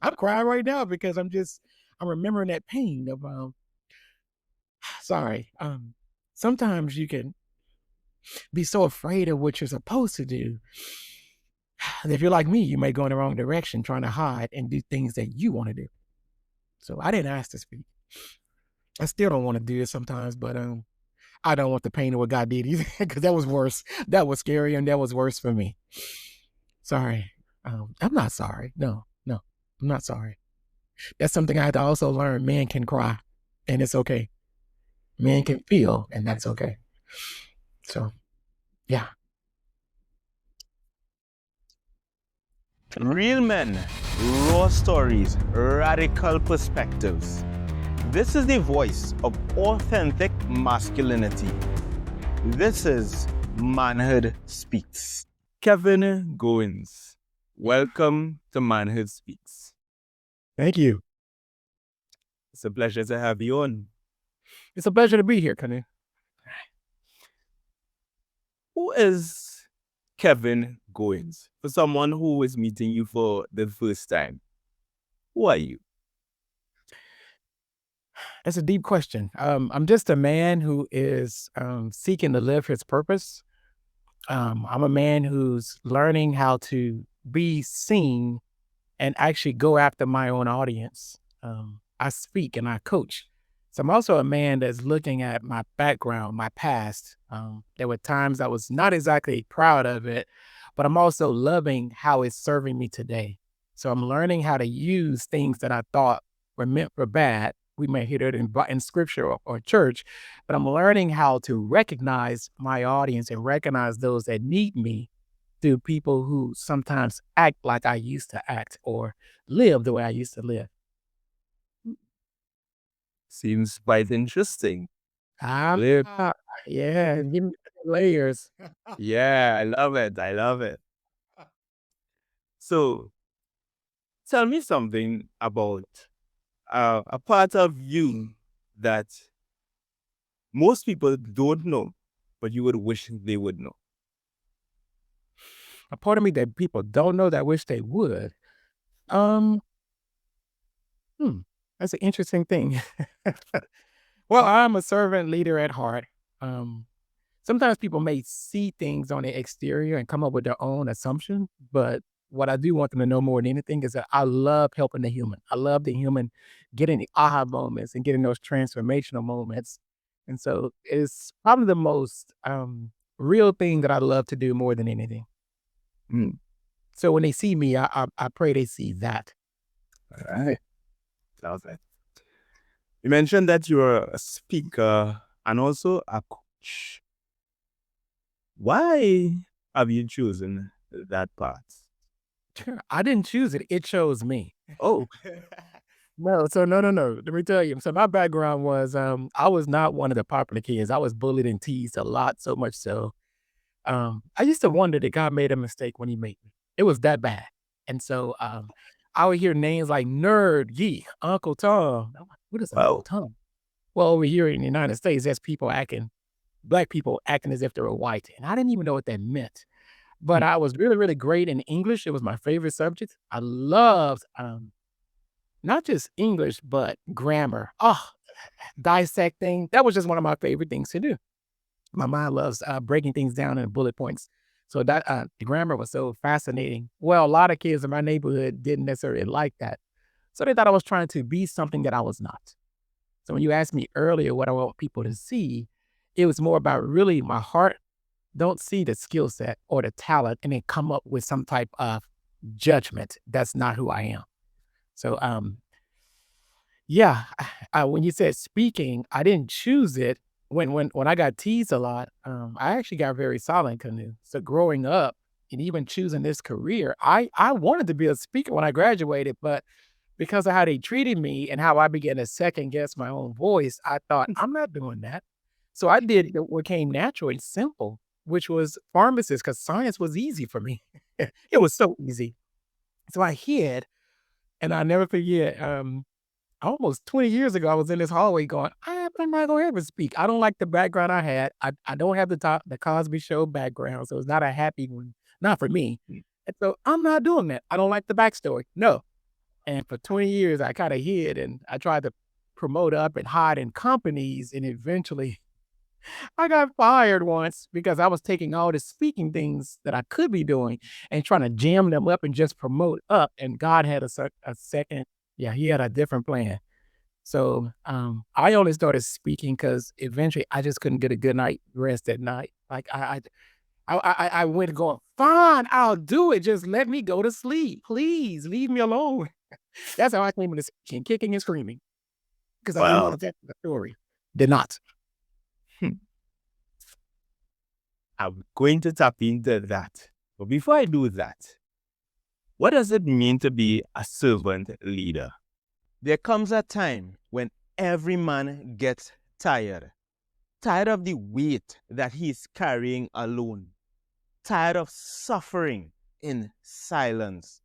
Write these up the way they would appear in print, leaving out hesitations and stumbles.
I'm crying right now because I'm remembering that pain of sorry. Sometimes you can be so afraid of what you're supposed to do. And if you're like me, you may go in the wrong direction trying to hide and do things that you want to do. So I didn't ask to speak. I still don't want to do it sometimes, but I don't want the pain of what God did either, because that was worse. That was scary, and that was worse for me. Sorry. I'm not sorry. No, no, I'm not sorry. That's something I had to also learn. Men can cry, and it's okay. Men can feel, and that's okay. So, yeah. Real men, raw stories, radical perspectives. This is the voice of authentic masculinity. This is Manhood Speaks. Kevin Goins, welcome to Manhood Speaks. Thank you. It's a pleasure to have you on. It's a pleasure to be here, Kanu. Who is Kevin Goins? For someone who is meeting you for the first time, who are you? That's a deep question. I'm just a man who is seeking to live his purpose. I'm a man who's learning how to be seen and actually go after my own audience. I speak and I coach. So I'm also a man that's looking at my background, my past. There were times I was not exactly proud of it, but I'm also loving how it's serving me today. So I'm learning how to use things that I thought were meant for bad. We may hear it in scripture or church, but I'm learning how to recognize my audience and recognize those that need me through people who sometimes act like I used to act or live the way I used to live. Seems quite interesting. Ah, Live. yeah, give me the layers. Yeah, I love it. I love it. So tell me something about a part of you that most people don't know, but you would wish they would know. A part of me that people don't know that I wish they would. Um, hmm, that's an interesting thing. Well, I'm a servant leader at heart. Um, Sometimes people may see things on the exterior and come up with their own assumption, but what I do want them to know more than anything is that I love helping the human. I love the human getting the aha moments and getting those transformational moments. And so it's probably the most real thing that I love to do more than anything. Mm. So when they see me, I pray they see that. All right. Love it. You mentioned that you're a speaker and also a coach. Why have you chosen that path? I didn't choose it. It chose me. Oh, No, so no. Let me tell you. So my background was I was not one of the popular kids. I was bullied and teased a lot, so much so. I used to wonder that God made a mistake when he made me. It was that bad. And so I would hear names like Nerd, Geek, Uncle Tom. I'm like, what is Uncle wow. Tom? Well, over here in the United States, that's people acting, black people acting as if they were white. And I didn't even know what that meant. But I was really, really great in English. It was my favorite subject. I loved not just English, but grammar. Oh, dissecting. That was just one of my favorite things to do. My mind loves breaking things down into bullet points. So that the grammar was so fascinating. Well, a lot of kids in my neighborhood didn't necessarily like that. So they thought I was trying to be something that I was not. So when you asked me earlier what I want people to see, it was more about really my heart. Don't see the skill set or the talent and then come up with some type of judgment. That's not who I am. So yeah, when you said speaking, I didn't choose it. When I got teased a lot, I actually got very silent canoe. So growing up and even choosing this career, I wanted to be a speaker when I graduated, but because of how they treated me and how I began to second guess my own voice, I thought I'm not doing that. So I did what came natural and simple, which was pharmacist, because science was easy for me. It was so easy. So I hid, and I never forget. Almost 20 years ago, I was in this hallway going, I'm not gonna ever speak. I don't like the background I had. I don't have the Cosby Show background, so it's not a happy one, not for me. Mm. And so I'm not doing that. I don't like the backstory. No. And for 20 years, I kind of hid and I tried to promote up and hide in companies. And eventually I got fired once because I was taking all the speaking things that I could be doing and trying to jam them up and just promote up. And God had a second, yeah, he had a different plan. So I only started speaking because eventually I just couldn't get a good night rest at night. Like I went going, fine, I'll do it. Just let me go to sleep. Please leave me alone. That's how I came into speaking, kicking and screaming because I didn't want Well, to tell the story. Did not. hmm, I'm going to tap into that. But before I do that, what does it mean to be a servant leader? There comes a time when every man gets tired. Tired of the weight that he's carrying alone. Tired of suffering in silence.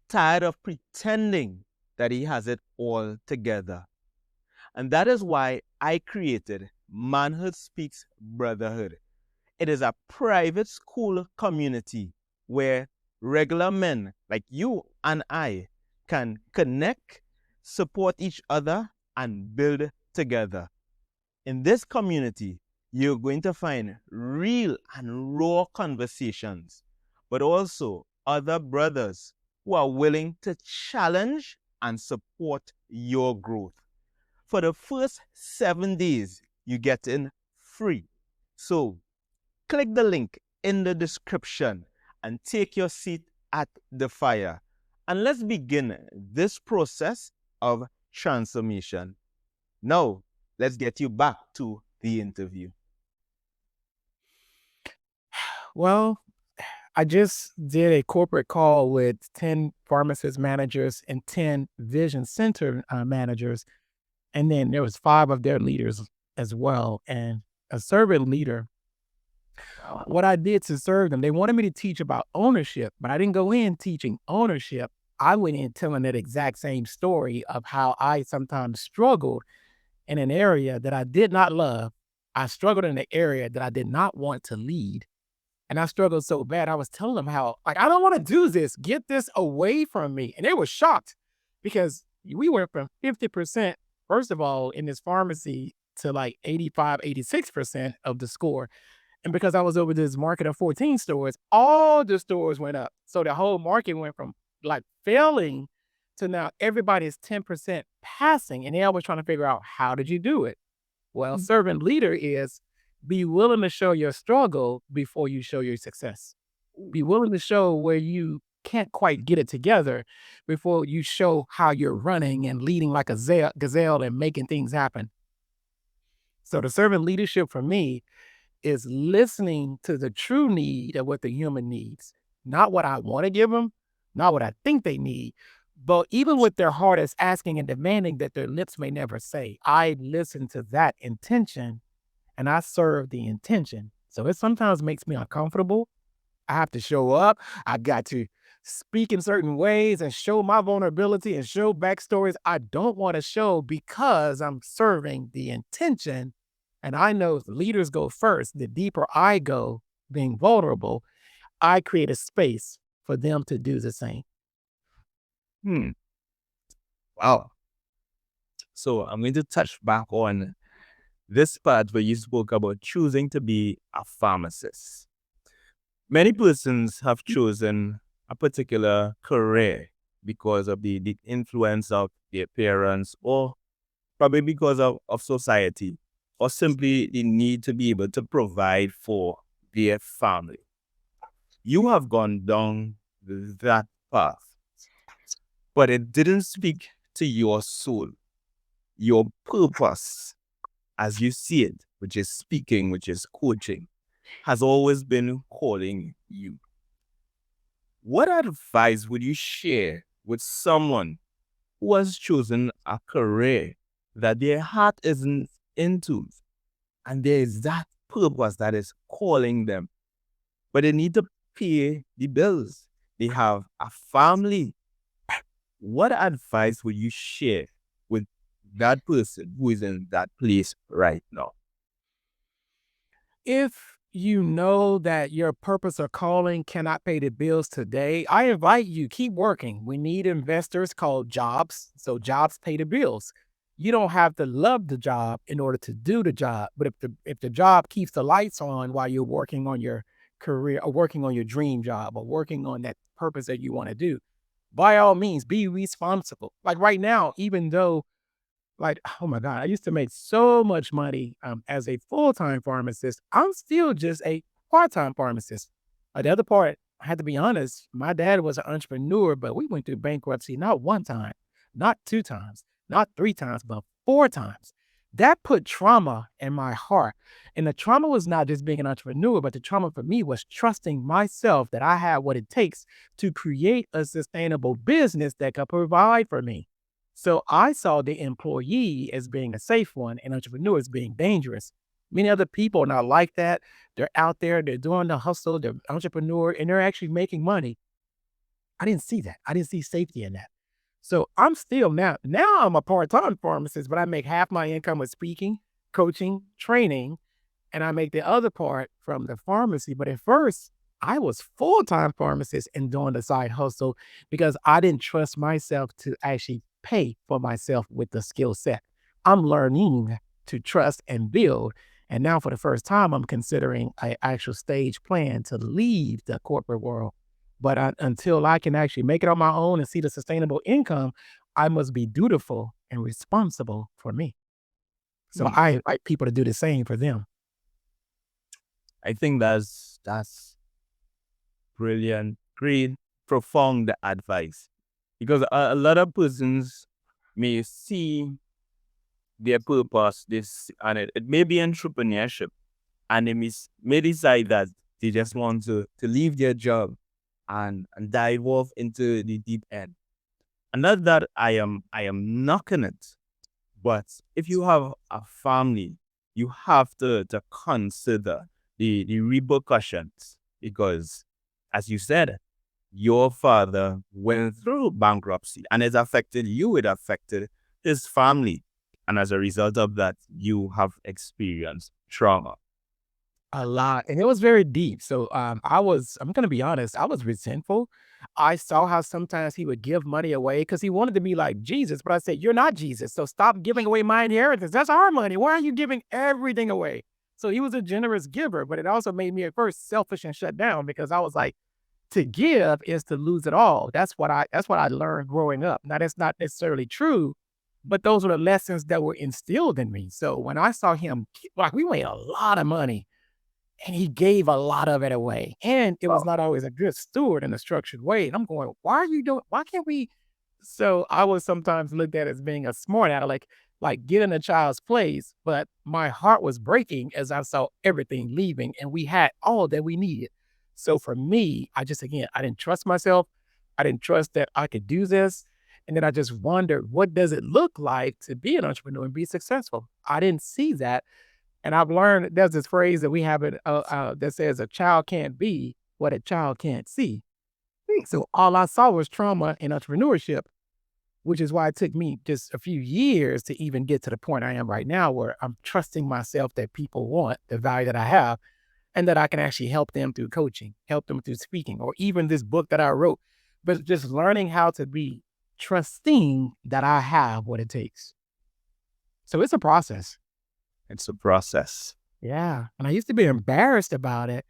Tired of pretending that he has it all together. And that is why I created Manhood Speaks Brotherhood. It is a private school community where regular men like you and I can connect, support each other, and build together. In this community, you're going to find real and raw conversations, but also other brothers who are willing to challenge and support your growth. For the first 7 days, you get in free. So click the link in the description and take your seat at the fire. And let's begin this process of transformation. Now, let's get you back to the interview. Well, I just did a corporate call with 10 pharmacist managers and 10 vision center managers. And then there was 5 of their leaders as well. And a servant leader, what I did to serve them, they wanted me to teach about ownership, but I didn't go in teaching ownership. I went in telling that exact same story of how I sometimes struggled in an area that I did not love. I struggled in an area that I did not want to lead. And I struggled so bad. I was telling them how, like, I don't want to do this. Get this away from me. And they were shocked because we went from 50%, first of all, in this pharmacy to like 85, 86% of the score. And because I was over this market of 14 stores, all the stores went up. So the whole market went from like failing to now everybody's 10% passing. And they always trying to figure out, how did you do it? Well, servant leader is be willing to show your struggle before you show your success. Be willing to show where you can't quite get it together before you show how you're running and leading like a gazelle and making things happen. So the servant leadership for me is listening to the true need of what the human needs, not what I want to give them, not what I think they need, but even what their heart is asking and demanding that their lips may never say. I listen to that intention and I serve the intention. So it sometimes makes me uncomfortable. I have to show up. I got to speak in certain ways and show my vulnerability and show backstories I don't want to show because I'm serving the intention. And I know leaders go first. The deeper I go being vulnerable, I create a space for them to do the same. Hmm. Wow. So I'm going to touch back on this part where you spoke about choosing to be a pharmacist. Many persons have chosen a particular career because of the influence of their parents, or probably because of society, or simply the need to be able to provide for their family. You have gone down that path, but it didn't speak to your soul, your purpose as you see it, which is speaking, which is coaching, has always been calling you. What advice would you share with someone who has chosen a career that their heart isn't into, and there is that purpose that is calling them, but they need to pay the bills? They have a family. What advice would you share with that person who is in that place right now? If you know that your purpose or calling cannot pay the bills today, I invite you, keep working. We need investors called jobs. So jobs pay the bills. You don't have to love the job in order to do the job. But if the job keeps the lights on while you're working on your career or working on your dream job or working on that purpose that you want to do, by all means, be responsible. Like right now, even though like, oh my God, I used to make so much money as a full-time pharmacist. I'm still just a part-time pharmacist. The other part, I had to be honest, my dad was an entrepreneur, but we went through bankruptcy not one time, not two times, not three times, but four times. That put trauma in my heart. And the trauma was not just being an entrepreneur, but the trauma for me was trusting myself that I had what it takes to create a sustainable business that could provide for me. So I saw the employee as being a safe one and entrepreneurs being dangerous. Many other people are not like that. They're out there, they're doing the hustle, they're entrepreneur, and they're actually making money. I didn't see that. I didn't see safety in that. So I'm still now I'm a part-time pharmacist, but I make half my income with speaking, coaching, training, and I make the other part from the pharmacy. But at first, I was full-time pharmacist and doing the side hustle because I didn't trust myself to actually pay for myself with the skill set. I'm learning to trust and build. And now for the first time, I'm considering an actual stage plan to leave the corporate world. But until I can actually make it on my own and see the sustainable income, I must be dutiful and responsible for me. So Hmm. I invite people to do the same for them. I think that's brilliant, great, profound advice. Because a lot of persons may see their purpose, this and it may be entrepreneurship, and they may decide that they just want to leave their job and dive off into the deep end. And not that I am knocking it, but if you have a family, you have to consider the repercussions because, as you said, your father went through bankruptcy and it affected you, it affected his family. And as a result of that, you have experienced trauma. A lot, and it was very deep. So, I'm gonna be honest, I was resentful. I saw how sometimes he would give money away because he wanted to be like Jesus, but I said, "You're not Jesus, so stop giving away my inheritance. That's our money. Why are you giving everything away?" So he was a generous giver, but it also made me at first selfish and shut down because I was like, to give is to lose it all. That's what I learned growing up. Now, that's not necessarily true, but those are the lessons that were instilled in me. So when I saw him, like, we made a lot of money and he gave a lot of it away. And it was Wow. not always a good steward in a structured way. And I'm going, why are you doing, why can't we? So I was sometimes looked at as being a smart aleck, like get in a child's place. But my heart was breaking as I saw everything leaving and we had all that we needed. So for me, again, I didn't trust myself. I didn't trust that I could do this. And then I just wondered, what does it look like to be an entrepreneur and be successful? I didn't see that. And I've learned there's this phrase that we have that says a child can't be what a child can't see. So all I saw was trauma and entrepreneurship, which is why it took me just a few years to even get to the point I am right now, where I'm trusting myself that people want the value that I have and that I can actually help them through coaching, help them through speaking, or even this book that I wrote. But just learning how to be trusting that I have what it takes. So it's a process. It's a process. Yeah. And I used to be embarrassed about it.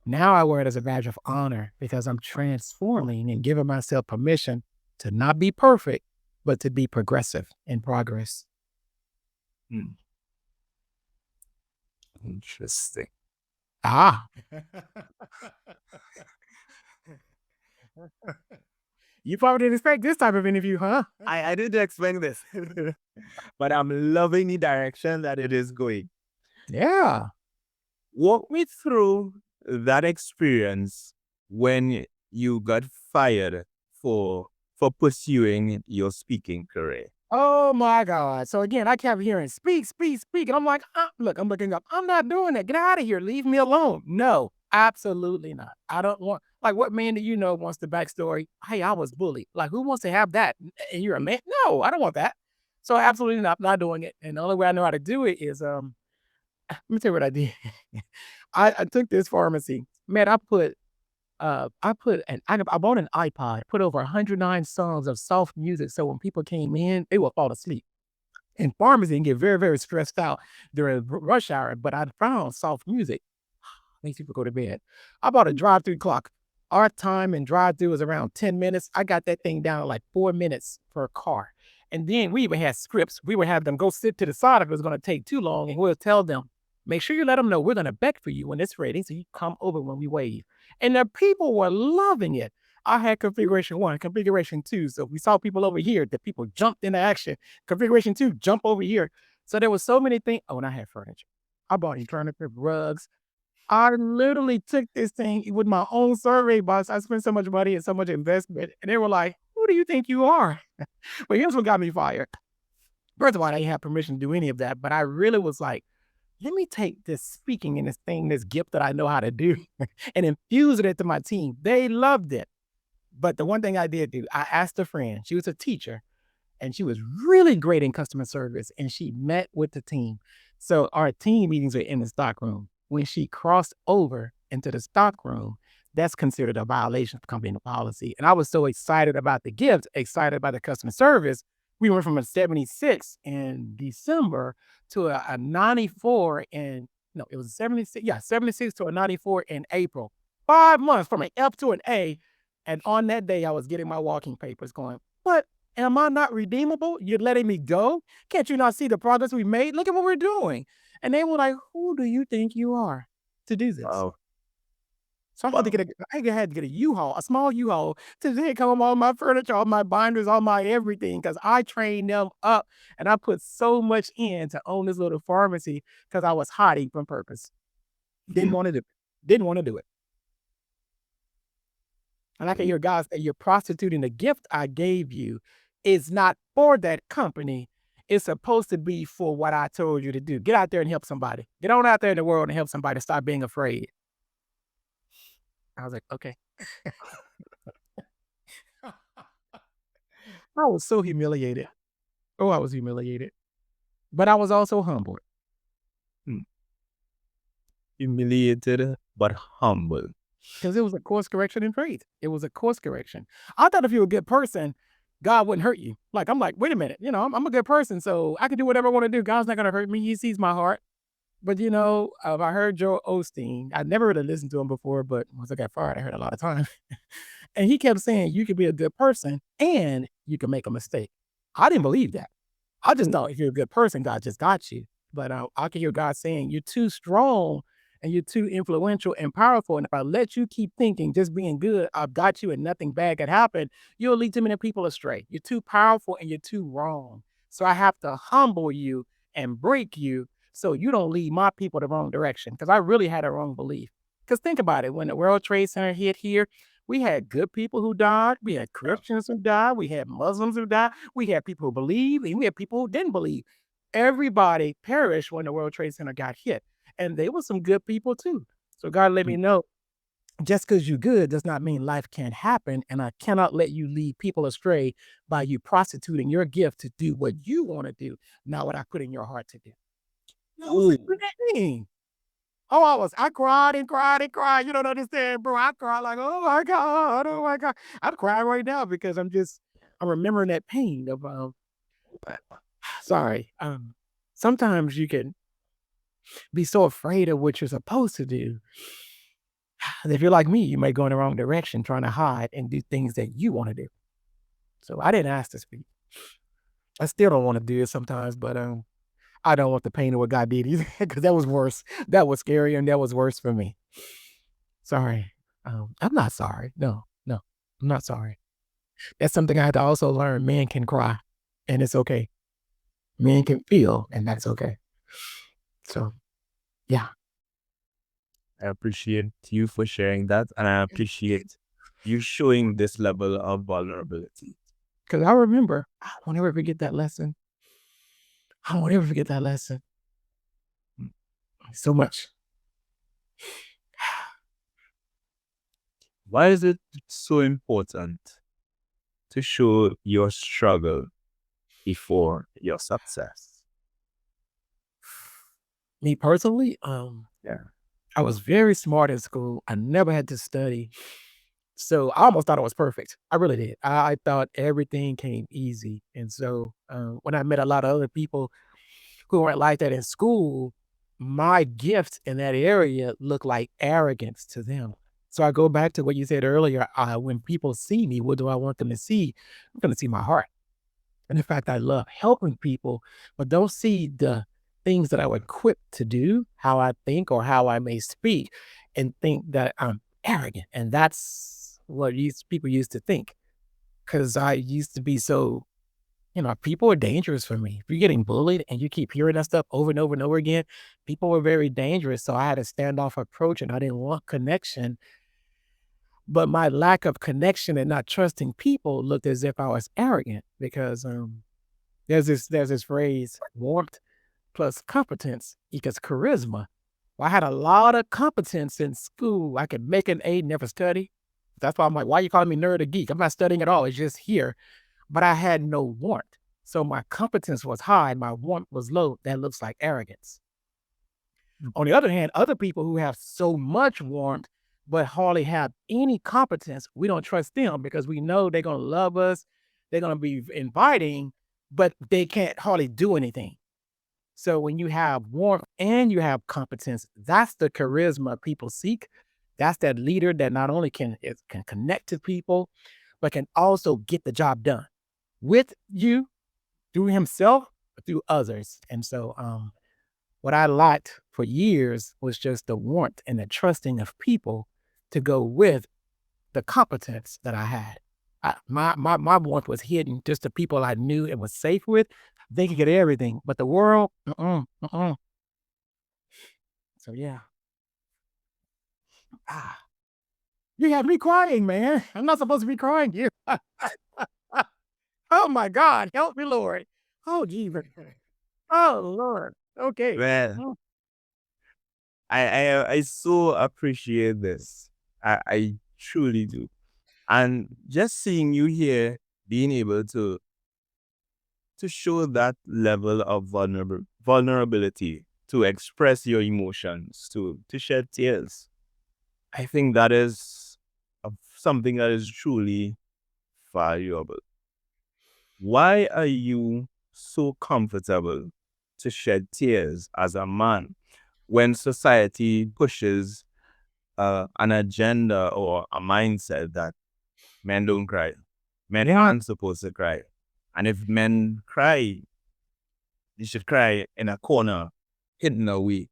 Now I wear it as a badge of honor because I'm transforming and giving myself permission to not be perfect, but to be progressive in progress. Hmm. Interesting. Ah, you probably didn't expect this type of interview, huh? I didn't expect this, but I'm loving the direction that it is going. Yeah. Walk me through that experience when you got fired for pursuing your speaking career. Oh my God. So again, I kept hearing speak, speak, speak. And I'm like, look, I'm looking up. I'm not doing that. Get out of here. Leave me alone. No, absolutely not. I don't want, like, what man do you know wants the backstory? Hey, I was bullied. Like, who wants to have that? And you're a man? No, I don't want that. So absolutely not. Not doing it. And the only way I know how to do it is Let me tell you what I did. I took this pharmacy. Man, I bought an iPod, put over 109 songs of soft music, so when people came in, they would fall asleep. And pharmacy and get very, very stressed out during rush hour, but I found soft music. Makes people go to bed. I bought a drive-through clock. Our time in drive-through was around 10 minutes. I got that thing down to like 4 minutes per car. And then we even had scripts. We would have them go sit to the side if it was going to take too long, and we'll tell them, make sure you let them know we're going to beck for you when it's ready. So you come over when we wave. And the people were loving it. I had configuration one, configuration two. So if we saw people over here, the people jumped into action. Configuration two, jump over here. So there was so many things. Oh, and I had furniture. I bought alternative rugs. I literally took this thing with my own survey box. I spent so much money and so much investment, and they were like, "Who do you think you are?" But here's what got me fired. First of all, I didn't have permission to do any of that, but I really was like, "Let me take this speaking and this thing, this gift that I know how to do, and infuse it into my team." They loved it. But the one thing I did do, I asked a friend. She was a teacher and she was really great in customer service and she met with the team. So our team meetings were in the stock room. When she crossed over into the stock room, that's considered a violation of company policy. And I was so excited about the gift, excited about the customer service. We went from a 76 in December to a 94 in, no, it was 76. Yeah, 76 to a 94 in April. 5 months from an F to an A. And on that day, I was getting my walking papers going, but am I not redeemable? You're letting me go? Can't you not see the progress we made? Look at what we're doing. And they were like, who do you think you are to do this? Wow. So Wow. I had to get a U-Haul, a small U-Haul to then come all my furniture, all my binders, all my everything, because I trained them up and I put so much in to own this little pharmacy because I was hiding from purpose. Didn't want to do it. Didn't want to do it. And I can hear God say, you're prostituting the gift I gave you. It's not for that company. It's supposed to be for what I told you to do. Get out there and help somebody. Get on out there in the world and help somebody. Stop being afraid. I was like, okay. I was so humiliated. Oh, I was humiliated. But I was also humbled Hmm. Humiliated but humble. because it was a course correction in faith. It was a course correction. I thought if you were a good person, God wouldn't hurt you. Like, I'm like, wait a minute, I'm a good person, so I can do whatever I want to do. God's not going to hurt me. He sees my heart. But I heard Joel Osteen. I never really listened to him before, but once I got fired, I heard a lot of times. And he kept saying, you could be a good person and you can make a mistake. I didn't believe that. I just thought if you're a good person, God just got you. But I can hear God saying, you're too strong and you're too influential and powerful. And if I let you keep thinking, just being good, I've got you and nothing bad could happen, you'll lead too many people astray. You're too powerful and you're too wrong. So I have to humble you and break you so you don't lead my people the wrong direction. Because I really had a wrong belief. Because think about it, when the World Trade Center hit here, we had good people who died. We had Christians who died. We had Muslims who died. We had people who believed, and we had people who didn't believe. Everybody perished when the World Trade Center got hit. And they were some good people too. So God let me know, just because you're good does not mean life can't happen. And I cannot let you lead people astray by you prostituting your gift to do what you want to do, not what I put in your heart to do. I was like, what does that mean? Oh, I cried and cried and cried. You don't understand, bro. I cried like, oh my God, oh my God. I'm crying right now because I'm remembering that pain of, sorry. Sometimes you can be so afraid of what you're supposed to do. And if you're like me, you might go in the wrong direction trying to hide and do things that you want to do. So I didn't ask to speak. I still don't want to do it sometimes, but I don't want the pain of what God did either because that was worse. That was scary and that was worse for me. Sorry. I'm not sorry. No, no, I'm not sorry. That's something I had to also learn. Men can cry and it's okay. Men can feel and that's okay. So, yeah. I appreciate you for sharing that, and I appreciate you showing this level of vulnerability. Because I remember, I won't ever forget that lesson. I won't ever forget that lesson. So much. Why is it so important to show your struggle before your success? Me personally, Yeah. I was very smart in school. I never had to study. So I almost thought I was perfect. I really did. I thought everything came easy. And so when I met a lot of other people who weren't like that in school, my gift in that area looked like arrogance to them. So I go back to what you said earlier. When people see me, what do I want them to see? I'm going to see my heart. And in fact, I love helping people, but don't see the things that I was equipped to do, how I think or how I may speak, and think that I'm arrogant. And that's what people used to think. Because I used to be so, people are dangerous for me. If you're getting bullied and you keep hearing that stuff over and over and over again, people were very dangerous. So I had a standoff approach and I didn't want connection. But my lack of connection and not trusting people looked as if I was arrogant because there's this phrase, warmth plus competence equals charisma. Well, I had a lot of competence in school. I could make an A, never study. That's why I'm like, why you calling me nerd or geek? I'm not studying at all. It's just here. But I had no warmth. So my competence was high, my warmth was low. That looks like arrogance. On the other hand, other people who have so much warmth but hardly have any competence, we don't trust them because we know they're going to love us. They're going to be inviting, but they can't hardly do anything. So when you have warmth and you have competence, that's the charisma people seek. That's that leader that not only can connect to people, but can also get the job done with you, through himself, through others. And so what I lacked for years was just the warmth and the trusting of people to go with the competence that I had. My warmth was hidden, just the people I knew and was safe with. They could get everything, but the world, uh-uh. So yeah. Ah, you have me crying, man. I'm not supposed to be crying here. Oh my God, help me, Lord. Oh Jesus. Oh Lord. Okay. Well, Mm. I so appreciate this. I truly do. And just seeing you here, being able to show that level of vulnerability, to express your emotions, to shed tears. I think that is something that is truly valuable. Why are you so comfortable to shed tears as a man when society pushes an agenda or a mindset that men don't cry? Men aren't supposed to cry. And if men cry, they should cry in a corner, hidden away,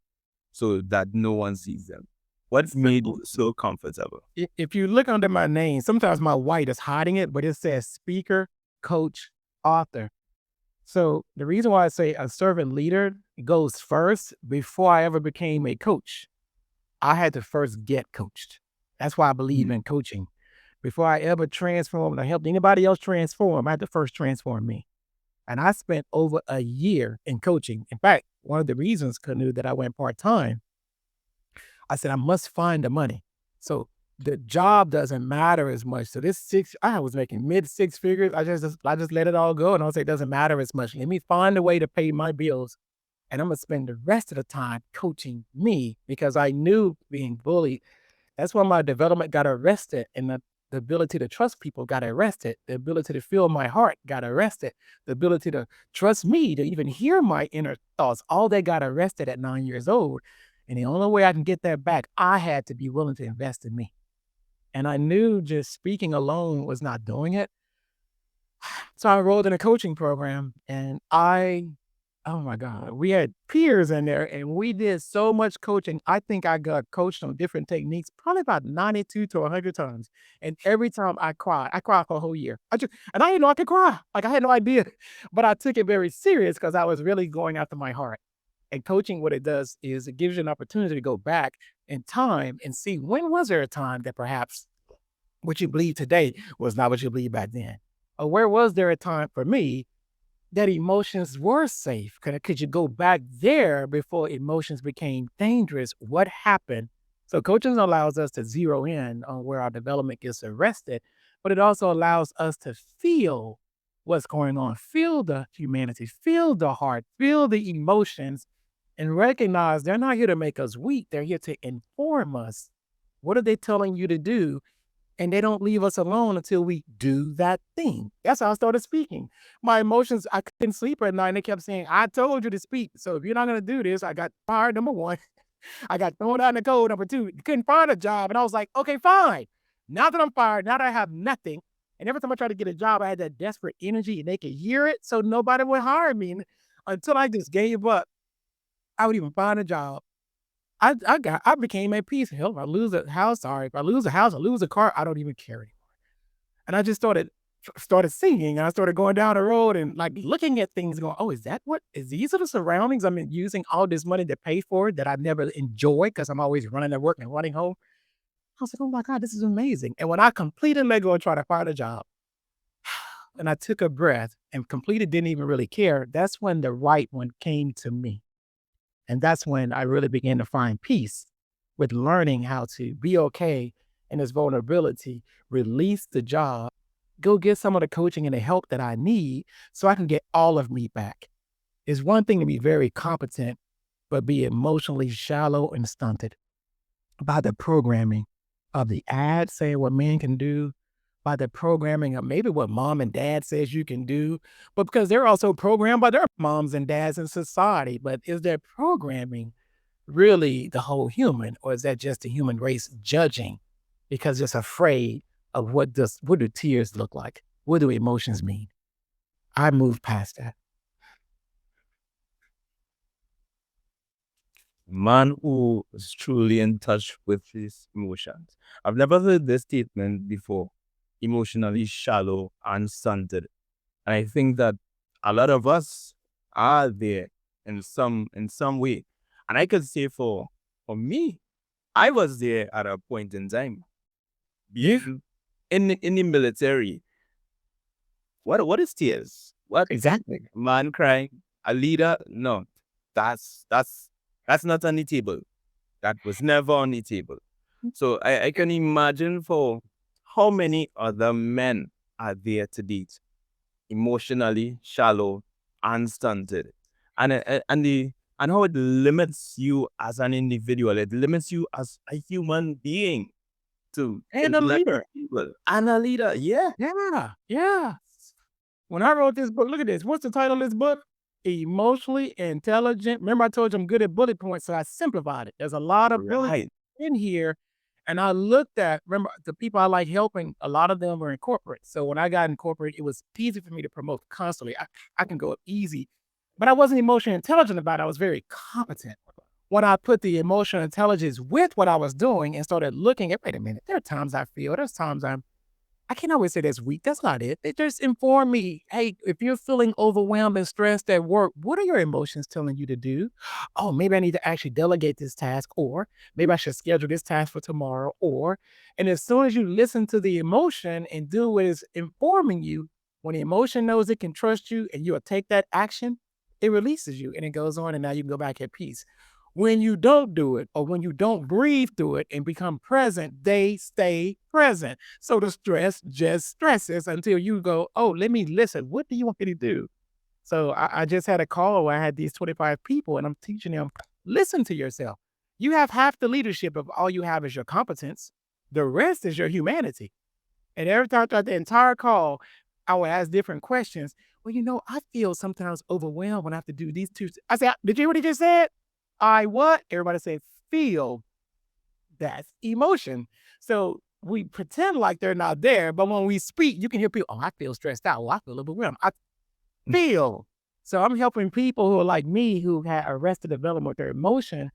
so that no one sees them. What made you so comfortable? If you look under my name, sometimes my white is hiding it, but it says speaker, coach, author. So the reason why I say a servant leader goes first before I ever became a coach, I had to first get coached. That's why I believe in coaching. Before I ever transformed or helped anybody else transform, I had to first transform me. And I spent over a year in coaching. In fact, one of the reasons, Canoe, that I went part time, I said, I must find the money. So the job doesn't matter as much. So I was making mid six figures. I just let it all go. And I was like, it doesn't matter as much. Let me find a way to pay my bills. And I'm going to spend the rest of the time coaching me because I knew being bullied. That's why my development got arrested and the ability to trust people got arrested. The ability to feel my heart got arrested. The ability to trust me, to even hear my inner thoughts, all that got arrested at 9 years old. And the only way I can get that back, I had to be willing to invest in me. And I knew just speaking alone was not doing it. So I enrolled in a coaching program and oh my God, we had peers in there and we did so much coaching. I think I got coached on different techniques, probably about 92 to 100 times. And every time I cried for a whole year. And I didn't know I could cry. Like I had no idea, but I took it very serious because I was really going after my heart. And coaching, what it does is it gives you an opportunity to go back in time and see when was there a time that perhaps what you believe today was not what you believe back then. Or where was there a time for me that emotions were safe? Could you go back there before emotions became dangerous? What happened? So coaching allows us to zero in on where our development gets arrested, but it also allows us to feel what's going on, feel the humanity, feel the heart, feel the emotions, and recognize they're not here to make us weak. They're here to inform us. What are they telling you to do? And they don't leave us alone until we do that thing. That's how I started speaking. My emotions, I couldn't sleep at night. And they kept saying, I told you to speak. So if you're not going to do this, I got fired, number one. I got thrown out in the cold, number two. Couldn't find a job. And I was like, okay, fine. Now that I'm fired, now that I have nothing, and every time I tried to get a job, I had that desperate energy and they could hear it. So nobody would hire me. And until I just gave up, I would even find a job. I became at peace. Hell, if I lose a house, sorry. If I lose a house, I lose a car, I don't even care anymore. And I just started singing, and I started going down the road and like looking at things going, oh, is that what is these are the surroundings I'm using all this money to pay for that I never enjoy because I'm always running to work and running home. I was like, oh my God, this is amazing. And when I completed let go and tried to find a job, and I took a breath and completed, didn't even really care, that's when the right one came to me. And that's when I really began to find peace with learning how to be okay in this vulnerability, release the job, go get some of the coaching and the help that I need so I can get all of me back. It's one thing to be very competent, but be emotionally shallow and stunted by the programming of the ad saying what men can do, by the programming of maybe what mom and dad says you can do, but because they're also programmed by their moms and dads in society. But is their programming really the whole human, or is that just the human race judging because it's afraid of what do tears look like? What do emotions mean? I moved past that. Man who is truly in touch with his emotions. I've never heard this statement before. Emotionally shallow and stunted. And I think that a lot of us are there in some way. And I could say for me, I was there at a point in time. Being in the military. What is tears? What Exactly. man crying? A leader? No. That's not on the table. That was never on the table. So I can imagine for how many other men are there to date, emotionally shallow and stunted, and how it limits you as an individual. It limits you as a human being to And a interact with leader. people. And a leader, yeah. Yeah. Yeah. When I wrote this book, look at this. What's the title of this book? Emotionally Intelligent. Remember, I told you I'm good at bullet points, so I simplified it. There's a lot of bullets Right. in here. And I looked at, remember, the people I like helping, a lot of them were in corporate. So when I got in corporate, it was easy for me to promote constantly. I can go up easy, but I wasn't emotionally intelligent about it. I was very competent. When I put the emotional intelligence with what I was doing and started looking at, wait a minute, there are times I feel, there's times I can't always say that's weak. That's not it. They just inform me, hey, if you're feeling overwhelmed and stressed at work, what are your emotions telling you to do? Oh, maybe I need to actually delegate this task, or maybe I should schedule this task for tomorrow. And as soon as you listen to the emotion and do what is informing you, when the emotion knows it can trust you and you'll take that action, it releases you and it goes on, and now you can go back at peace. When you don't do it, or when you don't breathe through it and become present, they stay present. So the stress just stresses until you go, oh, let me listen. What do you want me to do? So I just had a call where I had these 25 people and I'm teaching them, listen to yourself. You have half the leadership of all you have is your competence. The rest is your humanity. And every time throughout the entire call, I would ask different questions. Well, I feel sometimes overwhelmed when I have to do these two. I said, did you hear what he just said? I what? Everybody say feel. That's emotion. So we pretend like they're not there, but when we speak, you can hear people, oh, I feel stressed out. Well, I feel overwhelmed. I feel. So I'm helping people who are like me who had arrested development with their emotion.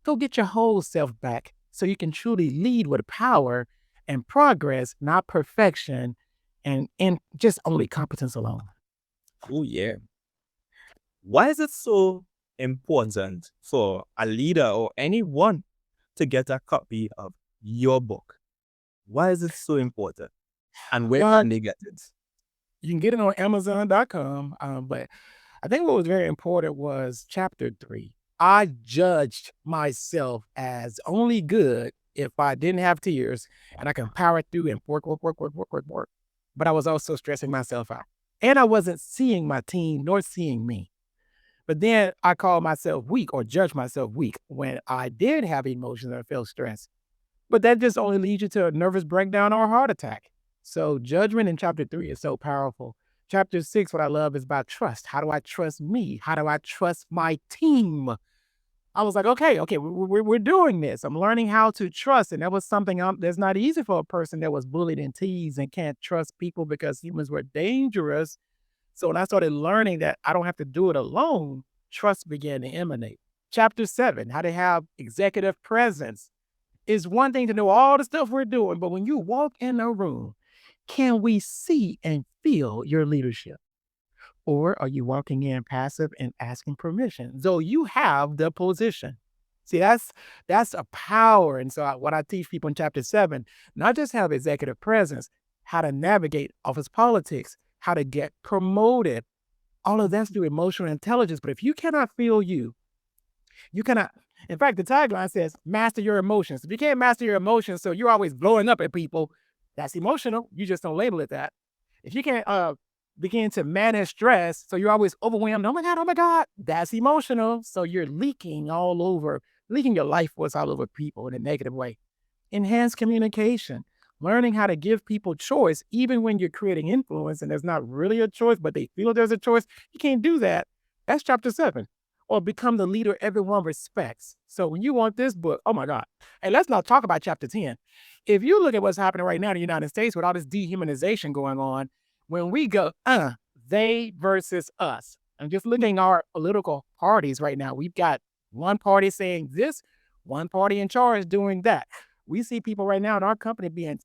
Go get your whole self back so you can truly lead with power and progress, not perfection and just only competence alone. Oh yeah. Why is it so important for a leader or anyone to get a copy of your book? Why is it so important? And where Uh, can they get it? you can get it on Amazon.com. But I think what was very important was chapter 3. I judged myself as only good if I didn't have tears and I can power through and work, work, work, work, work, work, work. But I was also stressing myself out. And I wasn't seeing my team nor seeing me. But then I call myself weak or judge myself weak when I did have emotions or feel stress. But that just only leads you to a nervous breakdown or a heart attack. So judgment in chapter 3 is so powerful. Chapter 6, what I love is about trust. How do I trust me? How do I trust my team? I was like, okay, we're doing this. I'm learning how to trust. And that was something that's not easy for a person that was bullied and teased and can't trust people because humans were dangerous. So when I started learning that I don't have to do it alone, trust began to emanate. Chapter 7, how to have executive presence. Is one thing to know all the stuff we're doing, but when you walk in a room, can we see and feel your leadership? Or are you walking in passive and asking permission? So you have the position. See, that's a power. And so what I teach people in chapter 7, not just have executive presence, how to navigate office politics, how to get promoted. All of that's through emotional intelligence. But if you cannot feel you cannot. In fact, the tagline says, master your emotions. If you can't master your emotions, so you're always blowing up at people, that's emotional. You just don't label it that. If you can't begin to manage stress, so you're always overwhelmed, oh my God, that's emotional. So you're leaking all over, leaking your life force all over people in a negative way. Enhance communication, learning how to give people choice, even when you're creating influence and there's not really a choice, but they feel there's a choice. You can't do that. That's chapter 7. Or become the leader everyone respects. So when you want this book, oh my God. And let's not talk about chapter 10. If you look at what's happening right now in the United States with all this dehumanization going on, when we go, they versus us. I'm just looking at our political parties right now. We've got one party saying this, one party in charge doing that. We see people right now in our company being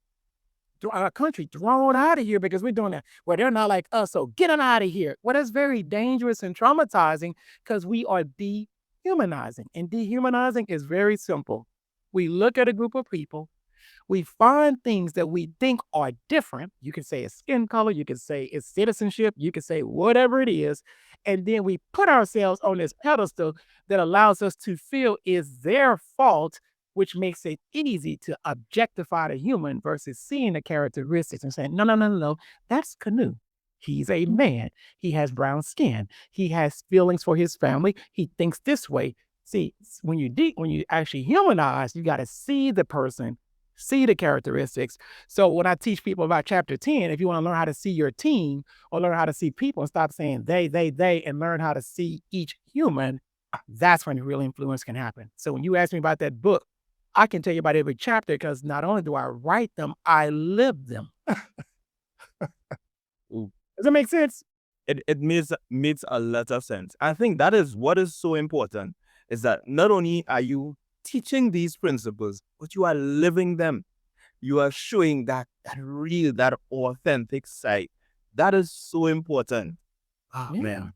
our country thrown out of here because we're doing that. Well, they're not like us, so get them out of here. Well, that's very dangerous and traumatizing because we are dehumanizing. And dehumanizing is very simple. We look at a group of people, we find things that we think are different. You can say it's skin color, you can say it's citizenship, you can say whatever it is. And then we put ourselves on this pedestal that allows us to feel is their fault, which makes it easy to objectify the human versus seeing the characteristics and saying, no, that's Canoe. He's a man. He has brown skin. He has feelings for his family. He thinks this way. See, when you actually humanize, you got to see the person, see the characteristics. So when I teach people about chapter 10, if you want to learn how to see your team or learn how to see people and stop saying they, and learn how to see each human, that's when real influence can happen. So when you ask me about that book, I can tell you about every chapter because not only do I write them, I live them. Ooh. Does that make sense? It makes a lot of sense. I think that is what is so important, is that not only are you teaching these principles, but you are living them. You are showing that real, that authentic side. That is so important. Ah, Yeah. man.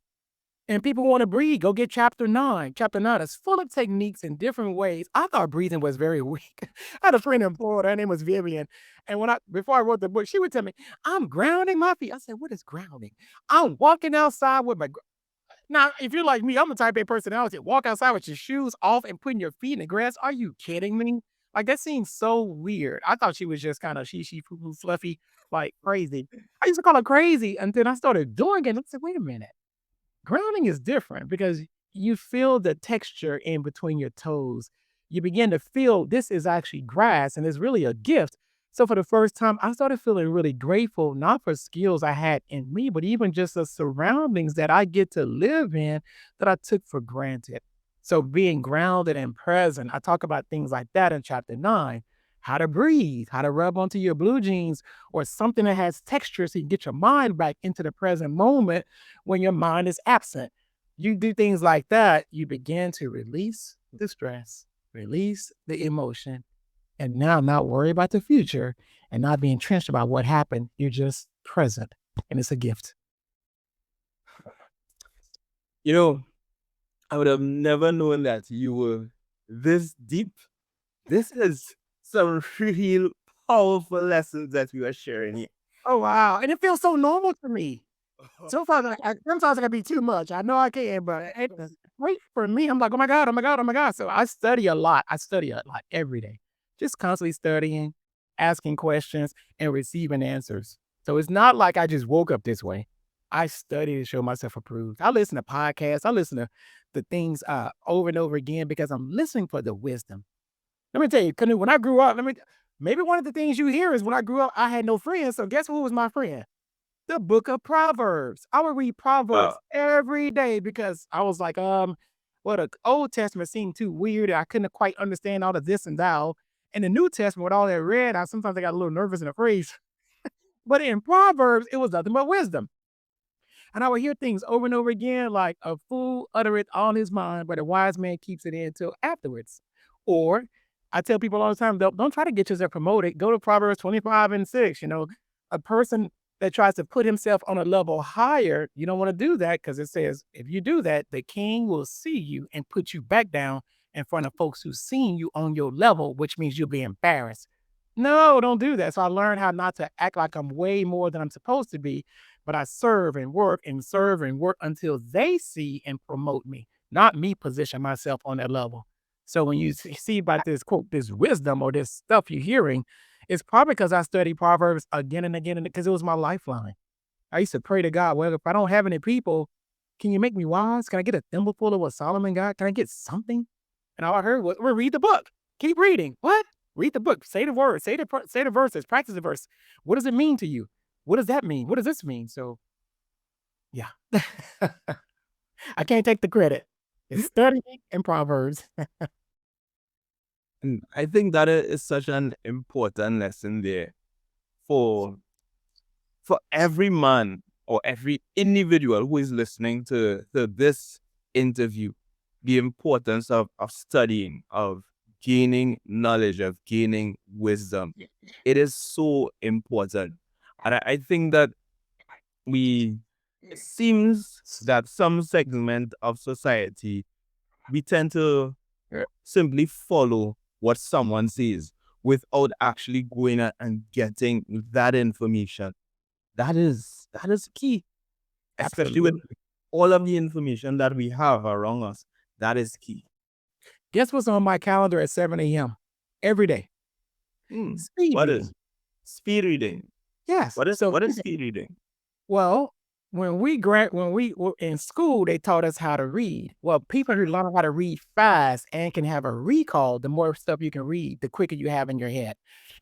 And people want to breathe. Go get chapter 9. Chapter 9 is full of techniques in different ways. I thought breathing was very weak. I had a friend in Florida. Her name was Vivian. And before I wrote the book, she would tell me, I'm grounding my feet. I said, what is grounding? I'm walking outside with my. Now, if you're like me, I'm the type A personality. Walk outside with your shoes off and putting your feet in the grass. Are you kidding me? Like that seems so weird. I thought she was just kind of she poo poo fluffy, like crazy. I used to call her crazy until I started doing it. I said, wait a minute. Grounding is different because you feel the texture in between your toes. You begin to feel this is actually grass and it's really a gift. So for the first time, I started feeling really grateful, not for skills I had in me, but even just the surroundings that I get to live in that I took for granted. So being grounded and present, I talk about things like that in chapter 9. How to breathe, how to rub onto your blue jeans or something that has texture so you can get your mind back into the present moment when your mind is absent. You do things like that, you begin to release the stress, release the emotion, and now not worry about the future and not be entrenched about what happened. You're just present, and it's a gift. You know, I would have never known that you were this deep. This is some real powerful lessons that we are sharing here. Oh, wow. And it feels so normal to me. Sometimes sometimes it can be too much. I know I can, but it's great for me. I'm like, oh my God, oh my God, oh my God. So I study a lot. I study a lot every day, just constantly studying, asking questions, and receiving answers. So it's not like I just woke up this way. I study to show myself approved. I listen to podcasts. I listen to the things over and over again because I'm listening for the wisdom. Let me tell you, Canoe, when I grew up, maybe one of the things you hear is when I grew up, I had no friends. So guess who was my friend? The book of Proverbs. I would read Proverbs Wow. every day because I was like, well, the Old Testament seemed too weird. I couldn't quite understand all the this and thou. In the New Testament, with all that read, I sometimes I got a little nervous and afraid. But in Proverbs, it was nothing but wisdom. And I would hear things over and over again, like a fool uttereth all in his mind, but a wise man keeps it in until afterwards. Or I tell people all the time, don't try to get yourself promoted. Go to Proverbs 25 and 6. A person that tries to put himself on a level higher, you don't want to do that because it says if you do that, the king will see you and put you back down in front of folks who've seen you on your level, which means you'll be embarrassed. No, don't do that. So I learned how not to act like I'm way more than I'm supposed to be, but I serve and work until they see and promote me, not me position myself on that level. So when you see about this quote, this wisdom or this stuff you're hearing, it's probably because I studied Proverbs again and again, and because it was my lifeline. I used to pray to God, well, if I don't have any people, can you make me wise? Can I get a thimbleful of what Solomon got? Can I get something? And all I heard was, well, read the book. Keep reading. What? Read the book. Say the word. Say the verses. Practice the verse. What does it mean to you? What does that mean? What does this mean? So yeah. I can't take the credit. It's studying in Proverbs. And I think that is such an important lesson there for every man or every individual who is listening to this interview, the importance of studying, of gaining knowledge, of gaining wisdom. It is so important. And I think that we, it seems that some segment of society, we tend to simply follow what someone says without actually going out and getting that information. That is key, especially with Absolutely. all of the information that we have around us. That is key. Guess what's on my calendar at 7 a.m. every day? Speed What is reading. speed reading? Yes. So, What is speed reading? well, when we were in school, they taught us how to read. Well, people who learn how to read fast and can have a recall, the more stuff you can read, the quicker you have in your head.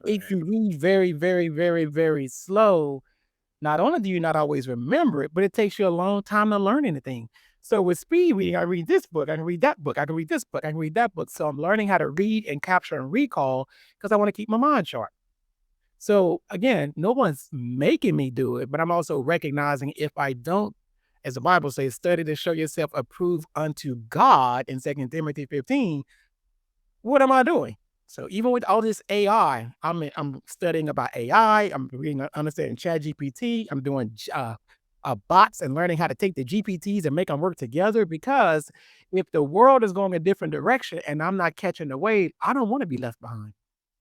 If Right. you read very, very, very, very slow, not only do you not always remember it, but it takes you a long time to learn anything. So with speed reading, I read this book, I can read that book, I can read this book, I can read that book. So I'm learning how to read and capture and recall because I want to keep my mind sharp. So again, no one's making me do it, but I'm also recognizing if I don't, as the Bible says, study to show yourself approved unto God in 2 Timothy 15, what am I doing? So even with all this AI, I'm studying about AI. I'm reading, understanding ChatGPT. I'm doing bots and learning how to take the GPTs and make them work together. Because if the world is going a different direction and I'm not catching the wave, I don't want to be left behind.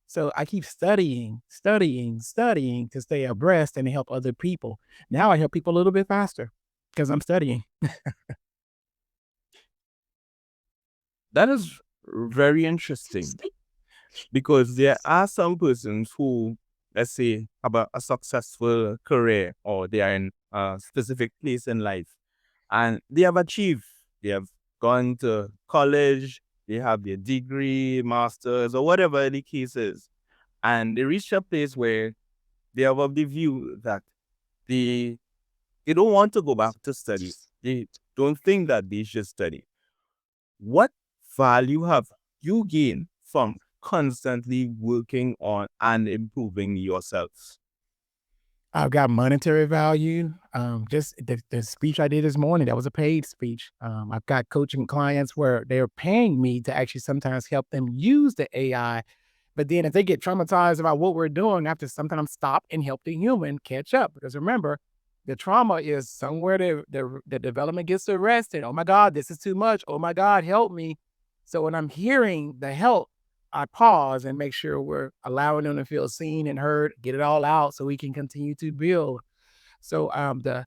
So I keep studying, studying, studying to stay abreast and help other people. Now I help people a little bit faster because I'm studying. That is very interesting because there are some persons who, let's say, have a successful career or they are in a specific place in life and they have achieved. They have gone to college, they have their degree, masters, or whatever the case is. And they reach a place where they have of the view that they they don't want to go back to study. They don't think that they should study. What value have you gained from constantly working on and improving yourself? I've got monetary value. Just the speech I did this morning, that was a paid speech. I've got coaching clients where they're paying me to actually sometimes help them use the AI. But then if they get traumatized about what we're doing, I have to sometimes stop and help the human catch up. Because remember, the trauma is somewhere the development gets arrested. Oh my God, this is too much. Oh my God, help me. So when I'm hearing the help, I pause and make sure we're allowing them to feel seen and heard, get it all out so we can continue to build. So the